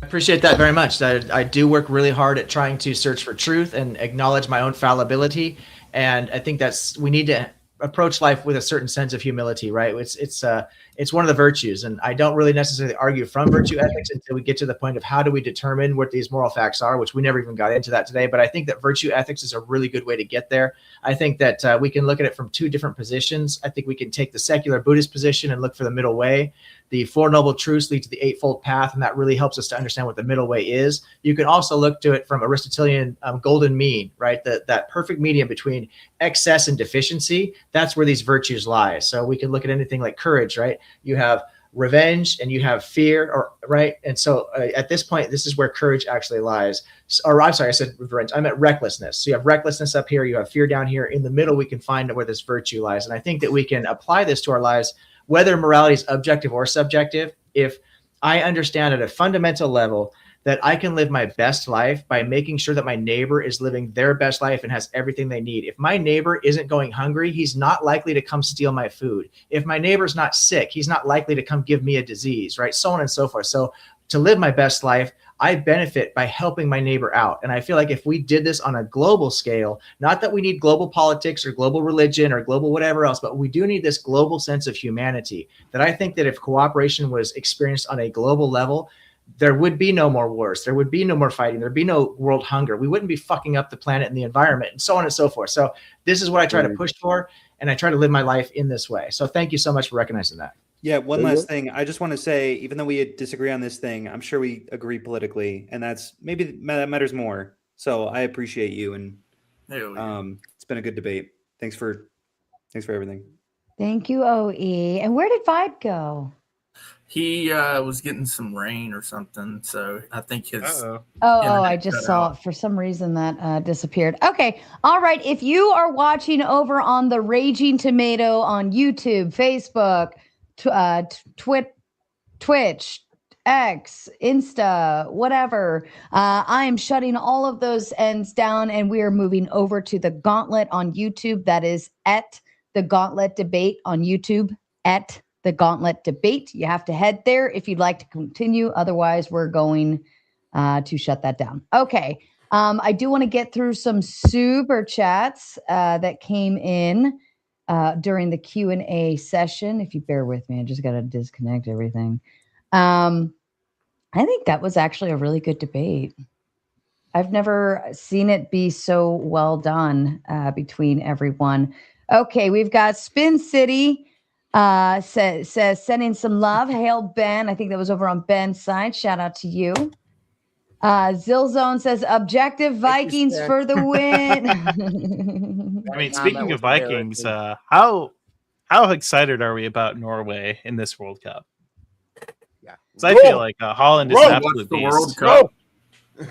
Appreciate that very much. I do work really hard at trying to search for truth and acknowledge my own fallibility. And I think we need to approach life with a certain sense of humility, right? It's one of the virtues. And I don't really necessarily argue from virtue ethics until we get to the point of how do we determine what these moral facts are, which we never even got into that today. But I think that virtue ethics is a really good way to get there. I think that we can look at it from two different positions. I think we can take the secular Buddhist position and look for the middle way. The Four Noble Truths lead to the Eightfold Path, and that really helps us to understand what the middle way is. You can also look to it from Aristotelian golden mean, right? That perfect medium between excess and deficiency. That's where these virtues lie. So we can look at anything like courage, right? You have revenge and you have fear, right? And so at this point, this is where courage actually lies. Or I'm sorry, I said revenge. I meant recklessness. So you have recklessness up here, you have fear down here. In the middle, we can find where this virtue lies. And I think that we can apply this to our lives, whether morality is objective or subjective. If I understand at a fundamental level that I can live my best life by making sure that my neighbor is living their best life and has everything they need. If my neighbor isn't going hungry, he's not likely to come steal my food. If my neighbor's not sick, he's not likely to come give me a disease, right? So on and so forth. So to live my best life, I benefit by helping my neighbor out. And I feel like if we did this on a global scale, not that we need global politics or global religion or global whatever else, but we do need this global sense of humanity, that I think that if cooperation was experienced on a global level, there would be no more wars. There would be no more fighting. There'd be no world hunger. We wouldn't be fucking up the planet and the environment and so on and so forth. So this is what I try to push for, and I try to live my life in this way. So thank you so much for recognizing that. Yeah, one last thing. I just want to say, even though we disagree on this thing, I'm sure we agree politically, and that matters more. So I appreciate you, and it's been a good debate. Thanks for everything. Thank you, OE. And where did Vybe go? He was getting some rain or something, so I think his. I just saw it. For some reason that disappeared. Okay, all right. If you are watching over on the Raging Tomato on YouTube, Facebook, Twitch, X, Insta, whatever, I am shutting all of those ends down, and we are moving over to the Gauntlet on YouTube. That is at the Gauntlet Debate on YouTube, at the Gauntlet Debate. You have to head there if you'd like to continue. Otherwise, we're going to shut that down. Okay. I do want to get through some super chats that came in during the Q&A session. If you bear with me, I just got to disconnect everything. I think that was actually a really good debate. I've never seen it be so well done between everyone. Okay, we've got Spin City. Says sending some love. Hail Ben. I think that was over on Ben's side. Shout out to you. Zillzone says objective Vikings for the win. I mean, speaking of Vikings, how excited are we about Norway in this World Cup? Yeah, because I feel like Holland is an absolute beast. World Cup.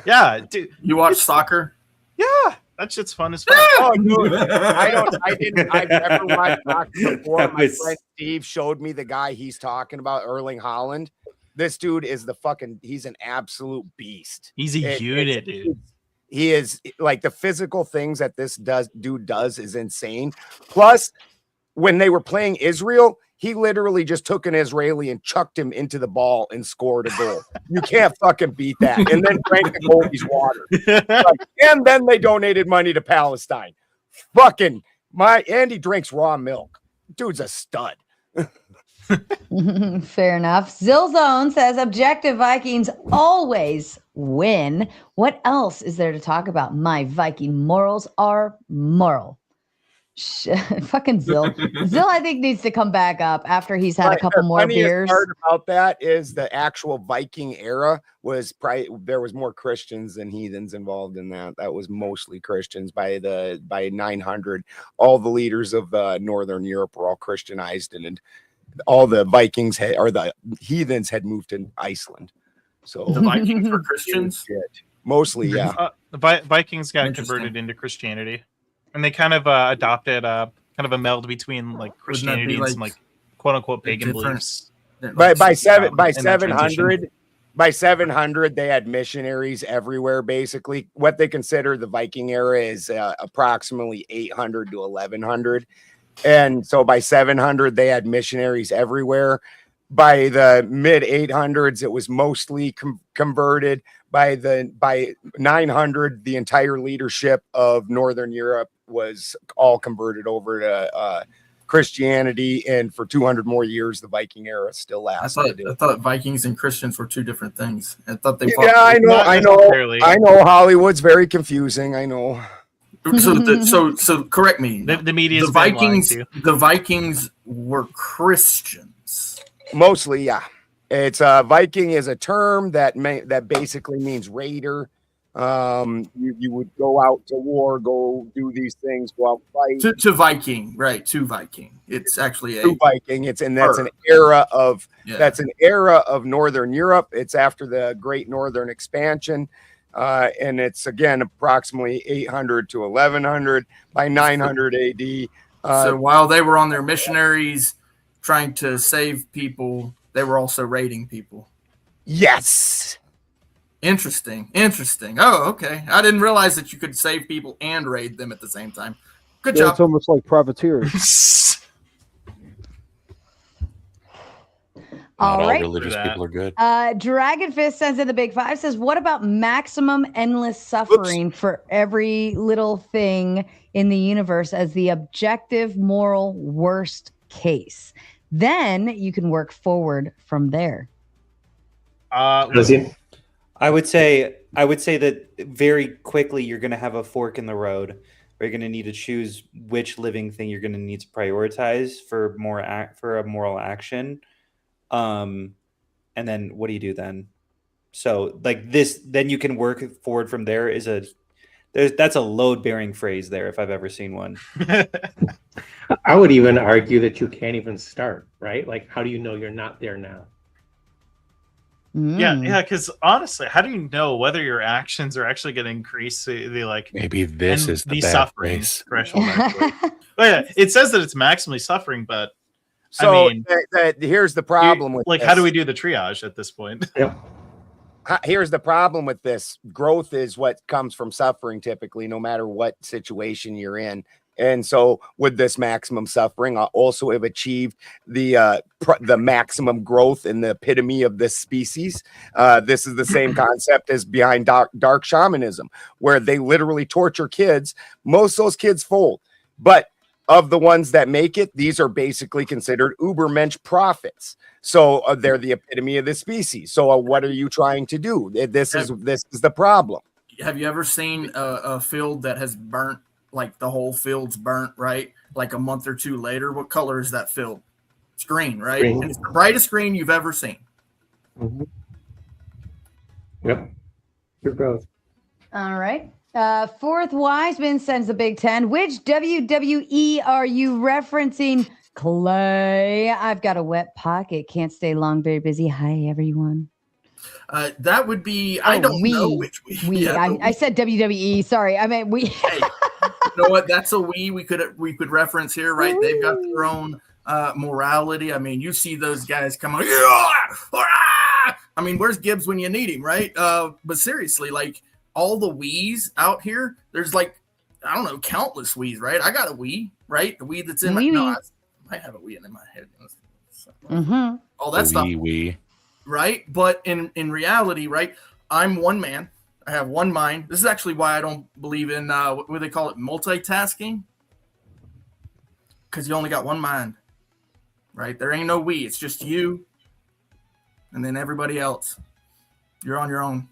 Yeah, dude. You watch soccer? Yeah. That shit's fun as fuck. Oh, dude. I've never watched soccer before. My friend Steve showed me the guy he's talking about, Erling Haaland. This dude is he's an absolute beast. He's a unit, dude. He is, like, the physical things that this dude does is insane. Plus, when they were playing Israel, he literally just took an Israeli and chucked him into the ball and scored a goal. You can't fucking beat that. And then drank the Goldie's water. And then they donated money to Palestine. Fucking Andy drinks raw milk. Dude's a stud. Fair enough. Zillzone says objective Vikings always win. What else is there to talk about? My Viking morals are moral. Fucking Zill. Zill, I think, needs to come back up after he's had a couple more beers. The part about that is the actual Viking era was probably, there was more Christians than heathens involved in that. That was mostly Christians. By 900, all the leaders of Northern Europe were all Christianized, and all the Vikings the heathens had moved to Iceland. So the Vikings were Christians? Mostly, yeah. The Vikings got converted into Christianity. And they kind of adopted kind of a meld between like Christianity and some like quote unquote pagan beliefs. By 700, they had missionaries everywhere. Basically, what they consider the Viking era is approximately 800 to 1100, and so by 700 they had missionaries everywhere. by the mid 800s, it was mostly converted. By 900, the entire leadership of Northern Europe was all converted over to Christianity, and for 200 more years, the Viking era still lasted. I thought Vikings and Christians were two different things. I thought they. Yeah, I know. Hollywood's very confusing. I know. So correct me. The media. The Vikings were Christians. Mostly, yeah. It's Viking is a term that basically means raider. You would go out to war, go do these things, go out fight. To Viking, right? To Viking. It's actually to Viking. That's an era of Northern Europe. It's after the Great Northern Expansion. And it's again approximately 800 to 1100 by 900 AD. So while they were on their missionaries trying to save people, they were also raiding people. Yes. Interesting. Oh, okay. I didn't realize that you could save people and raid them at the same time. Good job. It's almost like privateers. Not all right. religious people are good. Dragon Fist sends in the big five, says, what about maximum endless suffering for every little thing in the universe as the objective moral worst case? Then you can work forward from there. I would say that very quickly you're going to have a fork in the road where you're going to need to choose which living thing you're going to need to prioritize for a moral action. And then what do you do then? So like this, then you can work forward from there. That's a load-bearing phrase there if I've ever seen one. I would even argue that you can't even start, right? Like, how do you know you're not there now? Yeah, because honestly, how do you know whether your actions are actually going to increase the maybe this is the suffering threshold? But yeah, it says that it's maximally suffering, but so here's the problem with how do we do the triage at this point? Yeah. Here's the problem with this. Growth is what comes from suffering, typically, no matter what situation you're in. And so with this maximum suffering, I also have achieved the maximum growth in the epitome of this species. This is the same concept as behind dark shamanism, where they literally torture kids. Most of those kids fold. But of the ones that make it, these are basically considered Ubermensch prophets. So they're the epitome of the species. So what are you trying to do? This is the problem. Have you ever seen a field that has burnt? Like the whole field's burnt, right? Like a month or two later, what color is that field? It's green, right? Green. And it's the brightest green you've ever seen. Mm-hmm. Yep. Your growth. All right. Fourth Wiseman sends the Big Ten. Which WWE are you referencing? Clay. I've got a wet pocket. Can't stay long, very busy. Hi, everyone. That would be, I don't know which we. Yeah, I said WWE. Sorry. I meant we. Hey, you know what? That's a we could reference here, right? Ooh. They've got their own morality. I mean, you see those guys come on. I mean, where's Gibbs when you need him, right? But seriously, like all the wees out here, there's like, I don't know, countless wees, right? I got a wee, right? The wee that's in my, no, I might have a wee in my head. Mm-hmm. All that stuff. Wee. Right? But in reality, right, I'm one man. I have one mind. This is actually why I don't believe in what do they call it, multitasking? Because you only got one mind, right? There ain't no we. It's just you and then everybody else. You're on your own.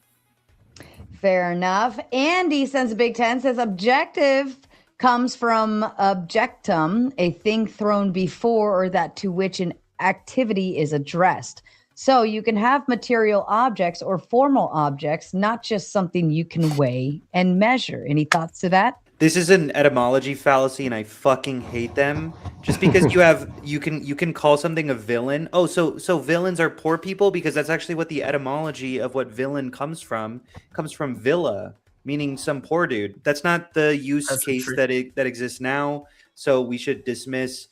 Fair enough. Andy sends a Big Ten, says objective comes from objectum, a thing thrown before or that to which an activity is addressed. So you can have material objects or formal objects, not just something you can weigh and measure. Any thoughts to that? This is an etymology fallacy, and I fucking hate them. Just because you can call something a villain. Oh, so villains are poor people, because that's actually what the etymology of what villain comes from. It comes from villa, meaning some poor dude. That's not the use case that exists now. So we should dismiss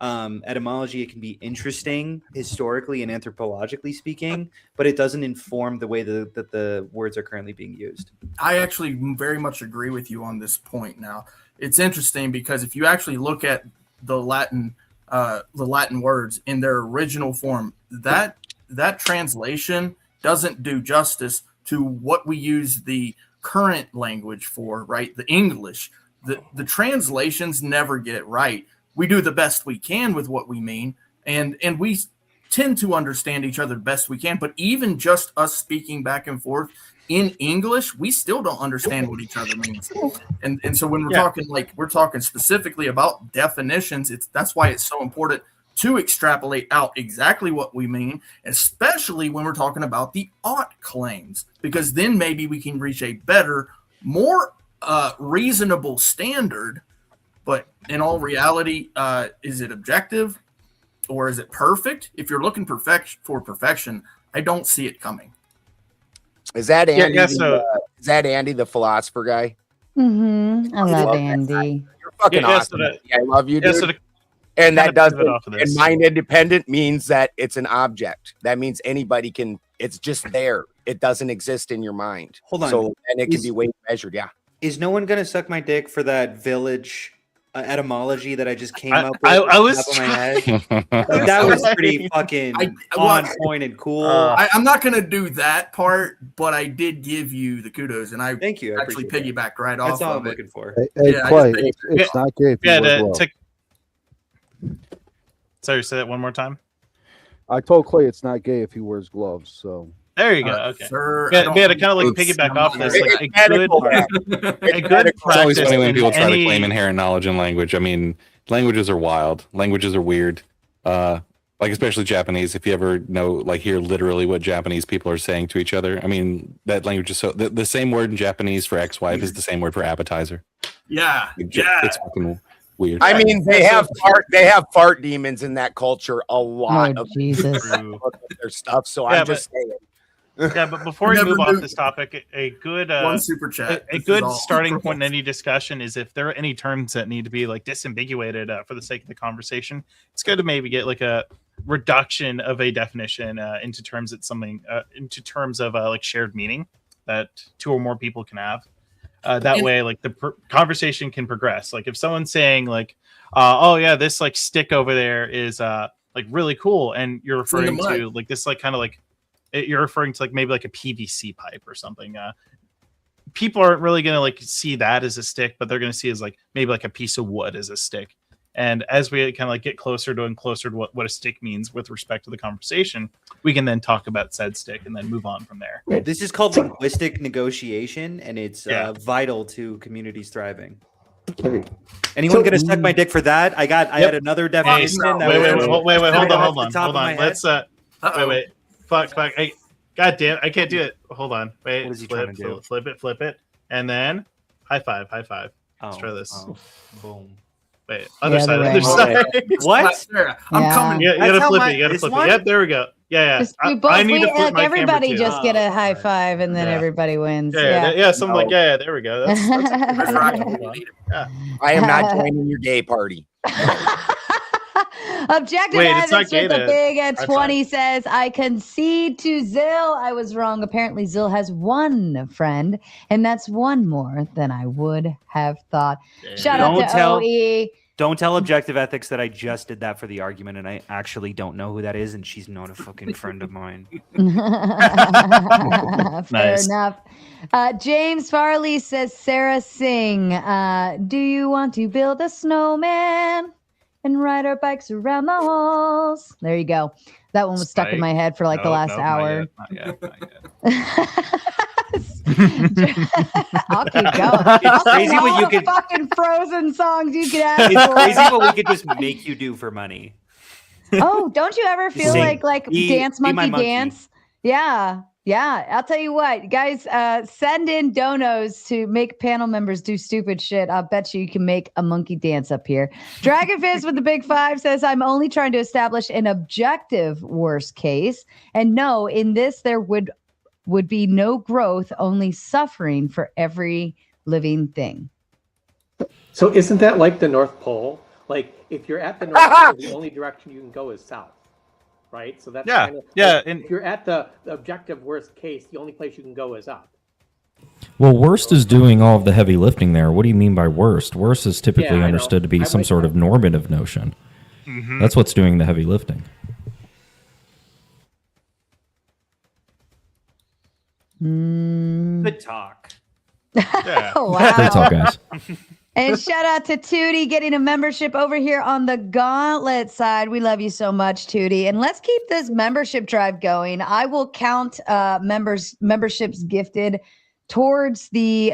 etymology. It can be interesting historically and anthropologically speaking, but it doesn't inform the way that the words are currently being used. I actually very much agree with you on this point. Now, it's interesting because if you actually look at the Latin the Latin words in their original form, that translation doesn't do justice to what we use the current language for, right? The English. The translations never get right. We do the best we can with what we mean, and we tend to understand each other the best we can, but even just us speaking back and forth in English, we still don't understand what each other means. And so when we're talking specifically about definitions, that's why it's so important to extrapolate out exactly what we mean, especially when we're talking about the ought claims, because then maybe we can reach a better, more reasonable standard. But in all reality, is it objective? Or is it perfect? If you're looking for perfection, I don't see it coming. Is that Andy? Is that Andy, the philosopher guy? Mm-hmm. I love Andy. You're fucking awesome. I love you, dude. And that doesn't. And mind independent means that it's an object. That means anybody can. It's just there. It doesn't exist in your mind. Hold on. So and it can be weighed, measured. Yeah. Is no one gonna suck my dick for that village etymology that I just came up with? I was off the top of my head? That was pretty fucking on point and cool. I'm not going to do that part, but I did give you the kudos, and thank you. I actually piggybacked right off. That's all of I'm it. looking for. Hey, Clay, it's not gay if you wear gloves. Sorry, say that one more time. I told Clay it's not gay if he wears gloves. So there you go. Okay. Yeah, to kind of like piggyback off this, like a good It's always funny when people try to any- claim inherent knowledge in language. I mean, languages are wild. Languages are weird. Like especially Japanese. If you ever hear literally what Japanese people are saying to each other, I mean, that language is so the same word in Japanese for ex-wife is the same word for appetizer. Yeah. It's fucking weird. I mean, they have fart demons in that culture. A lot of Jesus. their stuff. So Yeah, I'm just saying. Yeah, but before we move off this topic, a good one super chat. A good starting point in any discussion is if there are any terms that need to be like disambiguated for the sake of the conversation. It's good to maybe get like a reduction of a definition into terms that something into terms of like shared meaning that two or more people can have. That way, like the conversation can progress. Like if someone's saying like, "Oh yeah, this like stick over there is like really cool," and you're referring to like this like kind of like. You're referring to like maybe like a PVC pipe or something. People aren't really going to like see that as a stick, but they're going to see as like maybe like a piece of wood as a stick. And as we kind of like get closer to what a stick means with respect to the conversation, we can then talk about said stick and then move on from there. This is called linguistic negotiation, and it's vital to communities thriving. Anyone gonna suck my dick for that? I had another definition. Wait, hold on. Let's wait. Fuck. Hey, God damn, I can't do it. Hold on. Wait. What is he trying to do? Flip it. And then high five. Let's try this. Boom. Wait, other side. What? I'm coming. You gotta flip it. Yep, there we go. Yeah. I need to flip my everybody camera too. just get a high five and then everybody wins. Yeah. Something like there we go. That's I am not joining your gay party. Objective Ethics with the big 20 says, I concede to Zill. I was wrong. Apparently, Zill has one friend, and that's one more than I would have thought. Shout out to OE. Don't tell Objective Ethics that I just did that for the argument, and I actually don't know who that is, and she's not a fucking friend of mine. Fair enough. James Farley says, Sarah Singh, do you want to build a snowman and ride our bikes around the halls? There you go. That one was stuck in my head for like the last hour. Not yet. I'll keep going. It's crazy what you could fucking Frozen songs you could ask It's for. crazy what we could just make you do for money. Oh, don't you ever feel Sing. like Be dance my monkey monkey. dance? Yeah. I'll tell you what, guys, send in donos to make panel members do stupid shit. I'll bet you can make a monkey dance up here. Dragon Fist with the big 5 says, I'm only trying to establish an objective worst case. And no, in this, there would be no growth, only suffering for every living thing. So isn't that like the North Pole? Like if you're at the North Pole, the only direction you can go is south, right? So that's kind of, And if you're at the objective worst case, the only place you can go is up. Well, worst is doing all of the heavy lifting there. What do you mean by worst? Worst is typically understood to be some sort of normative notion. Mm-hmm. That's what's doing the heavy lifting. Good talk. Yeah. Wow. Great talk, guys. And shout out to Tootie getting a membership over here on the Gauntlet side. We love you so much, Tootie. And let's keep this membership drive going. I will count memberships gifted towards the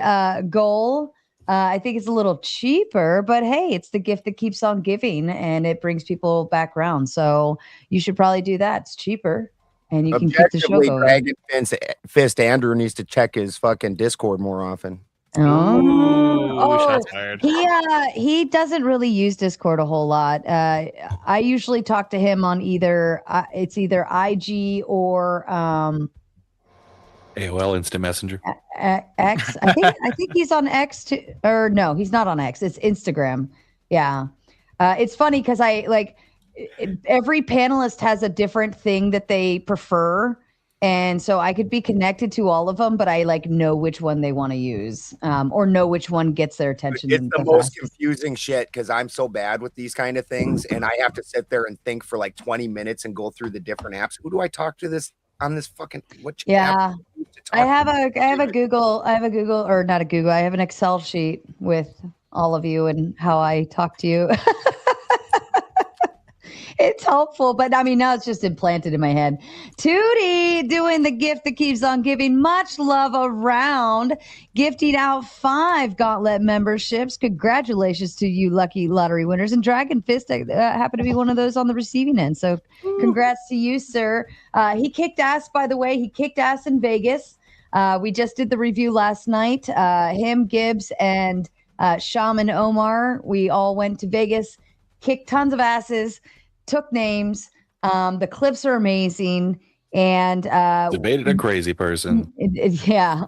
goal. I think it's a little cheaper, but hey, it's the gift that keeps on giving and it brings people back around. So you should probably do that. It's cheaper and you can keep the show going. Dragon Fist Andrew needs to check his fucking Discord more often. Shots fired. He doesn't really use Discord a whole lot. I usually talk to him on either IG or AOL Instant Messenger. X. I think he's on X too, or no, he's not on X. It's Instagram. Yeah, it's funny because every panelist has a different thing that they prefer. And so I could be connected to all of them, but I know which one they want to use or know which one gets their attention. It's the most confusing shit because I'm so bad with these kind of things. And I have to sit there and think for 20 minutes and go through the different apps. Who do I talk to on this fucking, which app? I have a Google, or not a Google. I have an Excel sheet with all of you and how I talk to you. It's helpful, but now it's just implanted in my head. Tootie doing the gift that keeps on giving. Much love around. Gifting out 5 Gauntlet memberships. Congratulations to you lucky lottery winners. And Dragon Fist happened to be one of those on the receiving end. So congrats to you, sir. He kicked ass, by the way. He kicked ass in Vegas. We just did the review last night. Him, Gibbs, and Shaman Omar. We all went to Vegas, kicked tons of asses. Took names. The clips are amazing. And debated a crazy person. Yeah.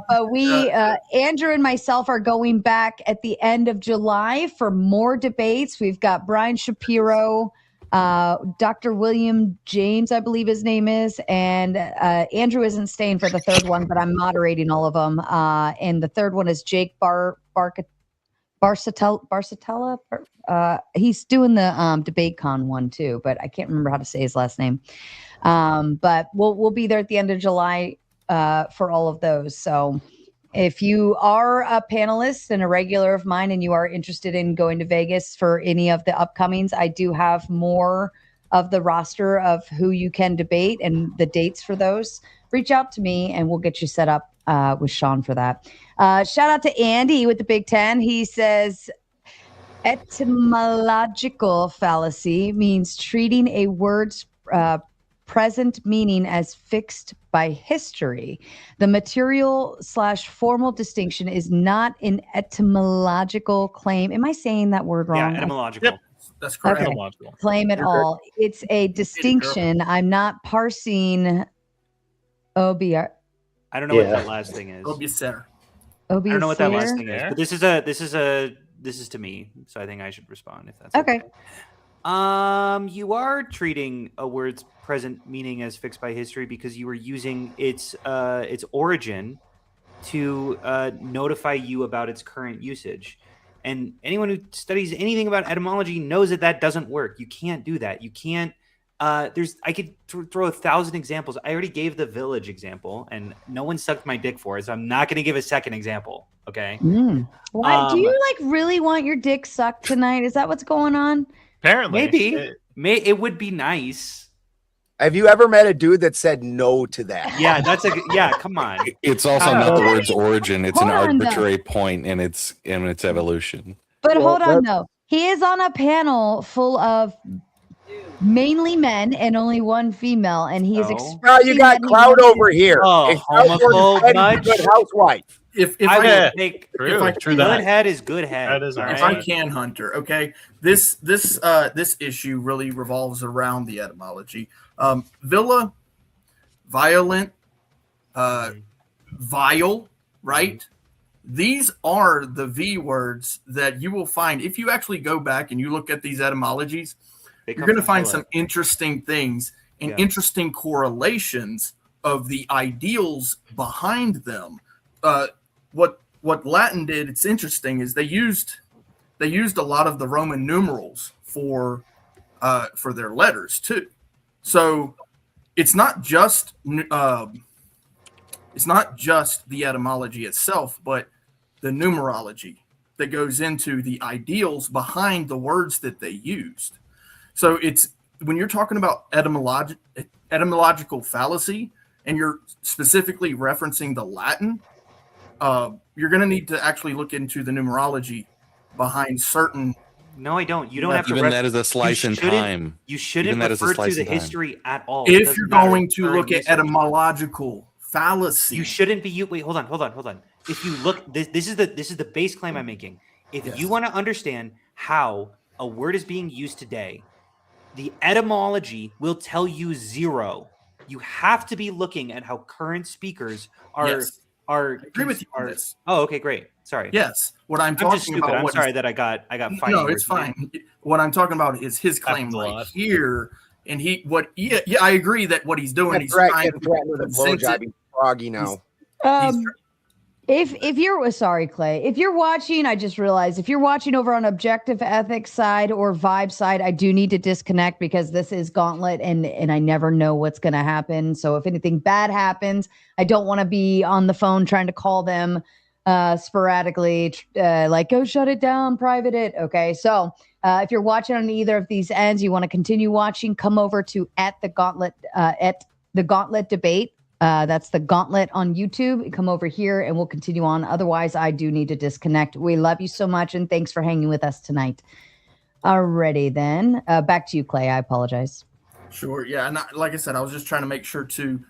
But we, Andrew and myself, are going back at the end of July for more debates. We've got Brian Shapiro, Dr. William James, I believe his name is, and Andrew isn't staying for the third one, but I'm moderating all of them. And the third one is Jake Barsatella. He's doing the DebateCon one too, but I can't remember how to say his last name. But we'll be there at the end of July for all of those. So if you are a panelist and a regular of mine and you are interested in going to Vegas for any of the upcomings, I do have more of the roster of who you can debate and the dates for those. Reach out to me and we'll get you set up with Sean for that. Shout out to Andy with the Big Ten. He says, etymological fallacy means treating a word's present meaning as fixed by history. The material/formal distinction is not an etymological claim. Am I saying that word wrong? Yeah, etymological. Yep. That's correct. Okay. Etymological. Claim at all. It's a distinction. I'm not parsing OBR. I don't know what that last thing is. Obisser. I don't know what that last thing is, but this is to me, so I think I should respond if that's okay. You are treating a word's present meaning as fixed by history because you were using its origin to notify you about its current usage. And anyone who studies anything about etymology knows that doesn't work. You can't do that. You can't. I could throw 1,000 examples. I already gave the village example, and no one sucked my dick for it, so I'm not going to give a second example. Okay. Why do you really want your dick sucked tonight? Is that what's going on? Apparently, maybe it would be nice. Have you ever met a dude that said no to that? Yeah, come on. It's also not the word's origin. It's an arbitrary point in its evolution. But hold on, though. He is on a panel full of mainly men and only one female, and he is expressing. You got clout over here. Good housewife. If I I take true good head is good head. That is if I can, Hunter, okay. This issue really revolves around the etymology. Villa, violent, vile, right? These are the V words that you will find if you actually go back and you look at these etymologies. You're going to find some interesting things and interesting correlations of the ideals behind them. What Latin did, it's interesting, is they used they used a lot of the Roman numerals for their letters too. So it's not just the etymology itself, but the numerology that goes into the ideals behind the words that they used. So it's when you're talking about etymological fallacy and you're specifically referencing the Latin, you're going to need to actually look into the numerology behind certain. No, I don't. You don't have to. Even that is a slice in time. You shouldn't refer to the history at all. If you're going to look at etymological fallacy, you shouldn't be. Wait, hold on. If you look, this is the base claim I'm making. If you want to understand how a word is being used today, the etymology will tell you zero. You have to be looking at how current speakers are. Yes. I agree with you on this. Oh, okay, great. Sorry. Yes, what I'm talking just stupid. about. I'm sorry that I got fighting. No, it's fine. What I'm talking about is his claim right here, and I agree that what he's doing, he's trying to blowjob. He's froggy now. If you're sorry, Clay, if you're watching, I just realized if you're watching over on Objective Ethics side or Vybe side, I do need to disconnect because this is Gauntlet and I never know what's going to happen. So if anything bad happens, I don't want to be on the phone trying to call them sporadically, like go shut it down, private it. Okay, so if you're watching on either of these ends, you want to continue watching, come over to at the Gauntlet debate. That's the Gauntlet on YouTube. Come over here and we'll continue on. Otherwise, I do need to disconnect. We love you so much and thanks for hanging with us tonight. Alrighty then. Back to you, Clay. I apologize. Sure. Yeah. And like I said, I was just trying to make sure to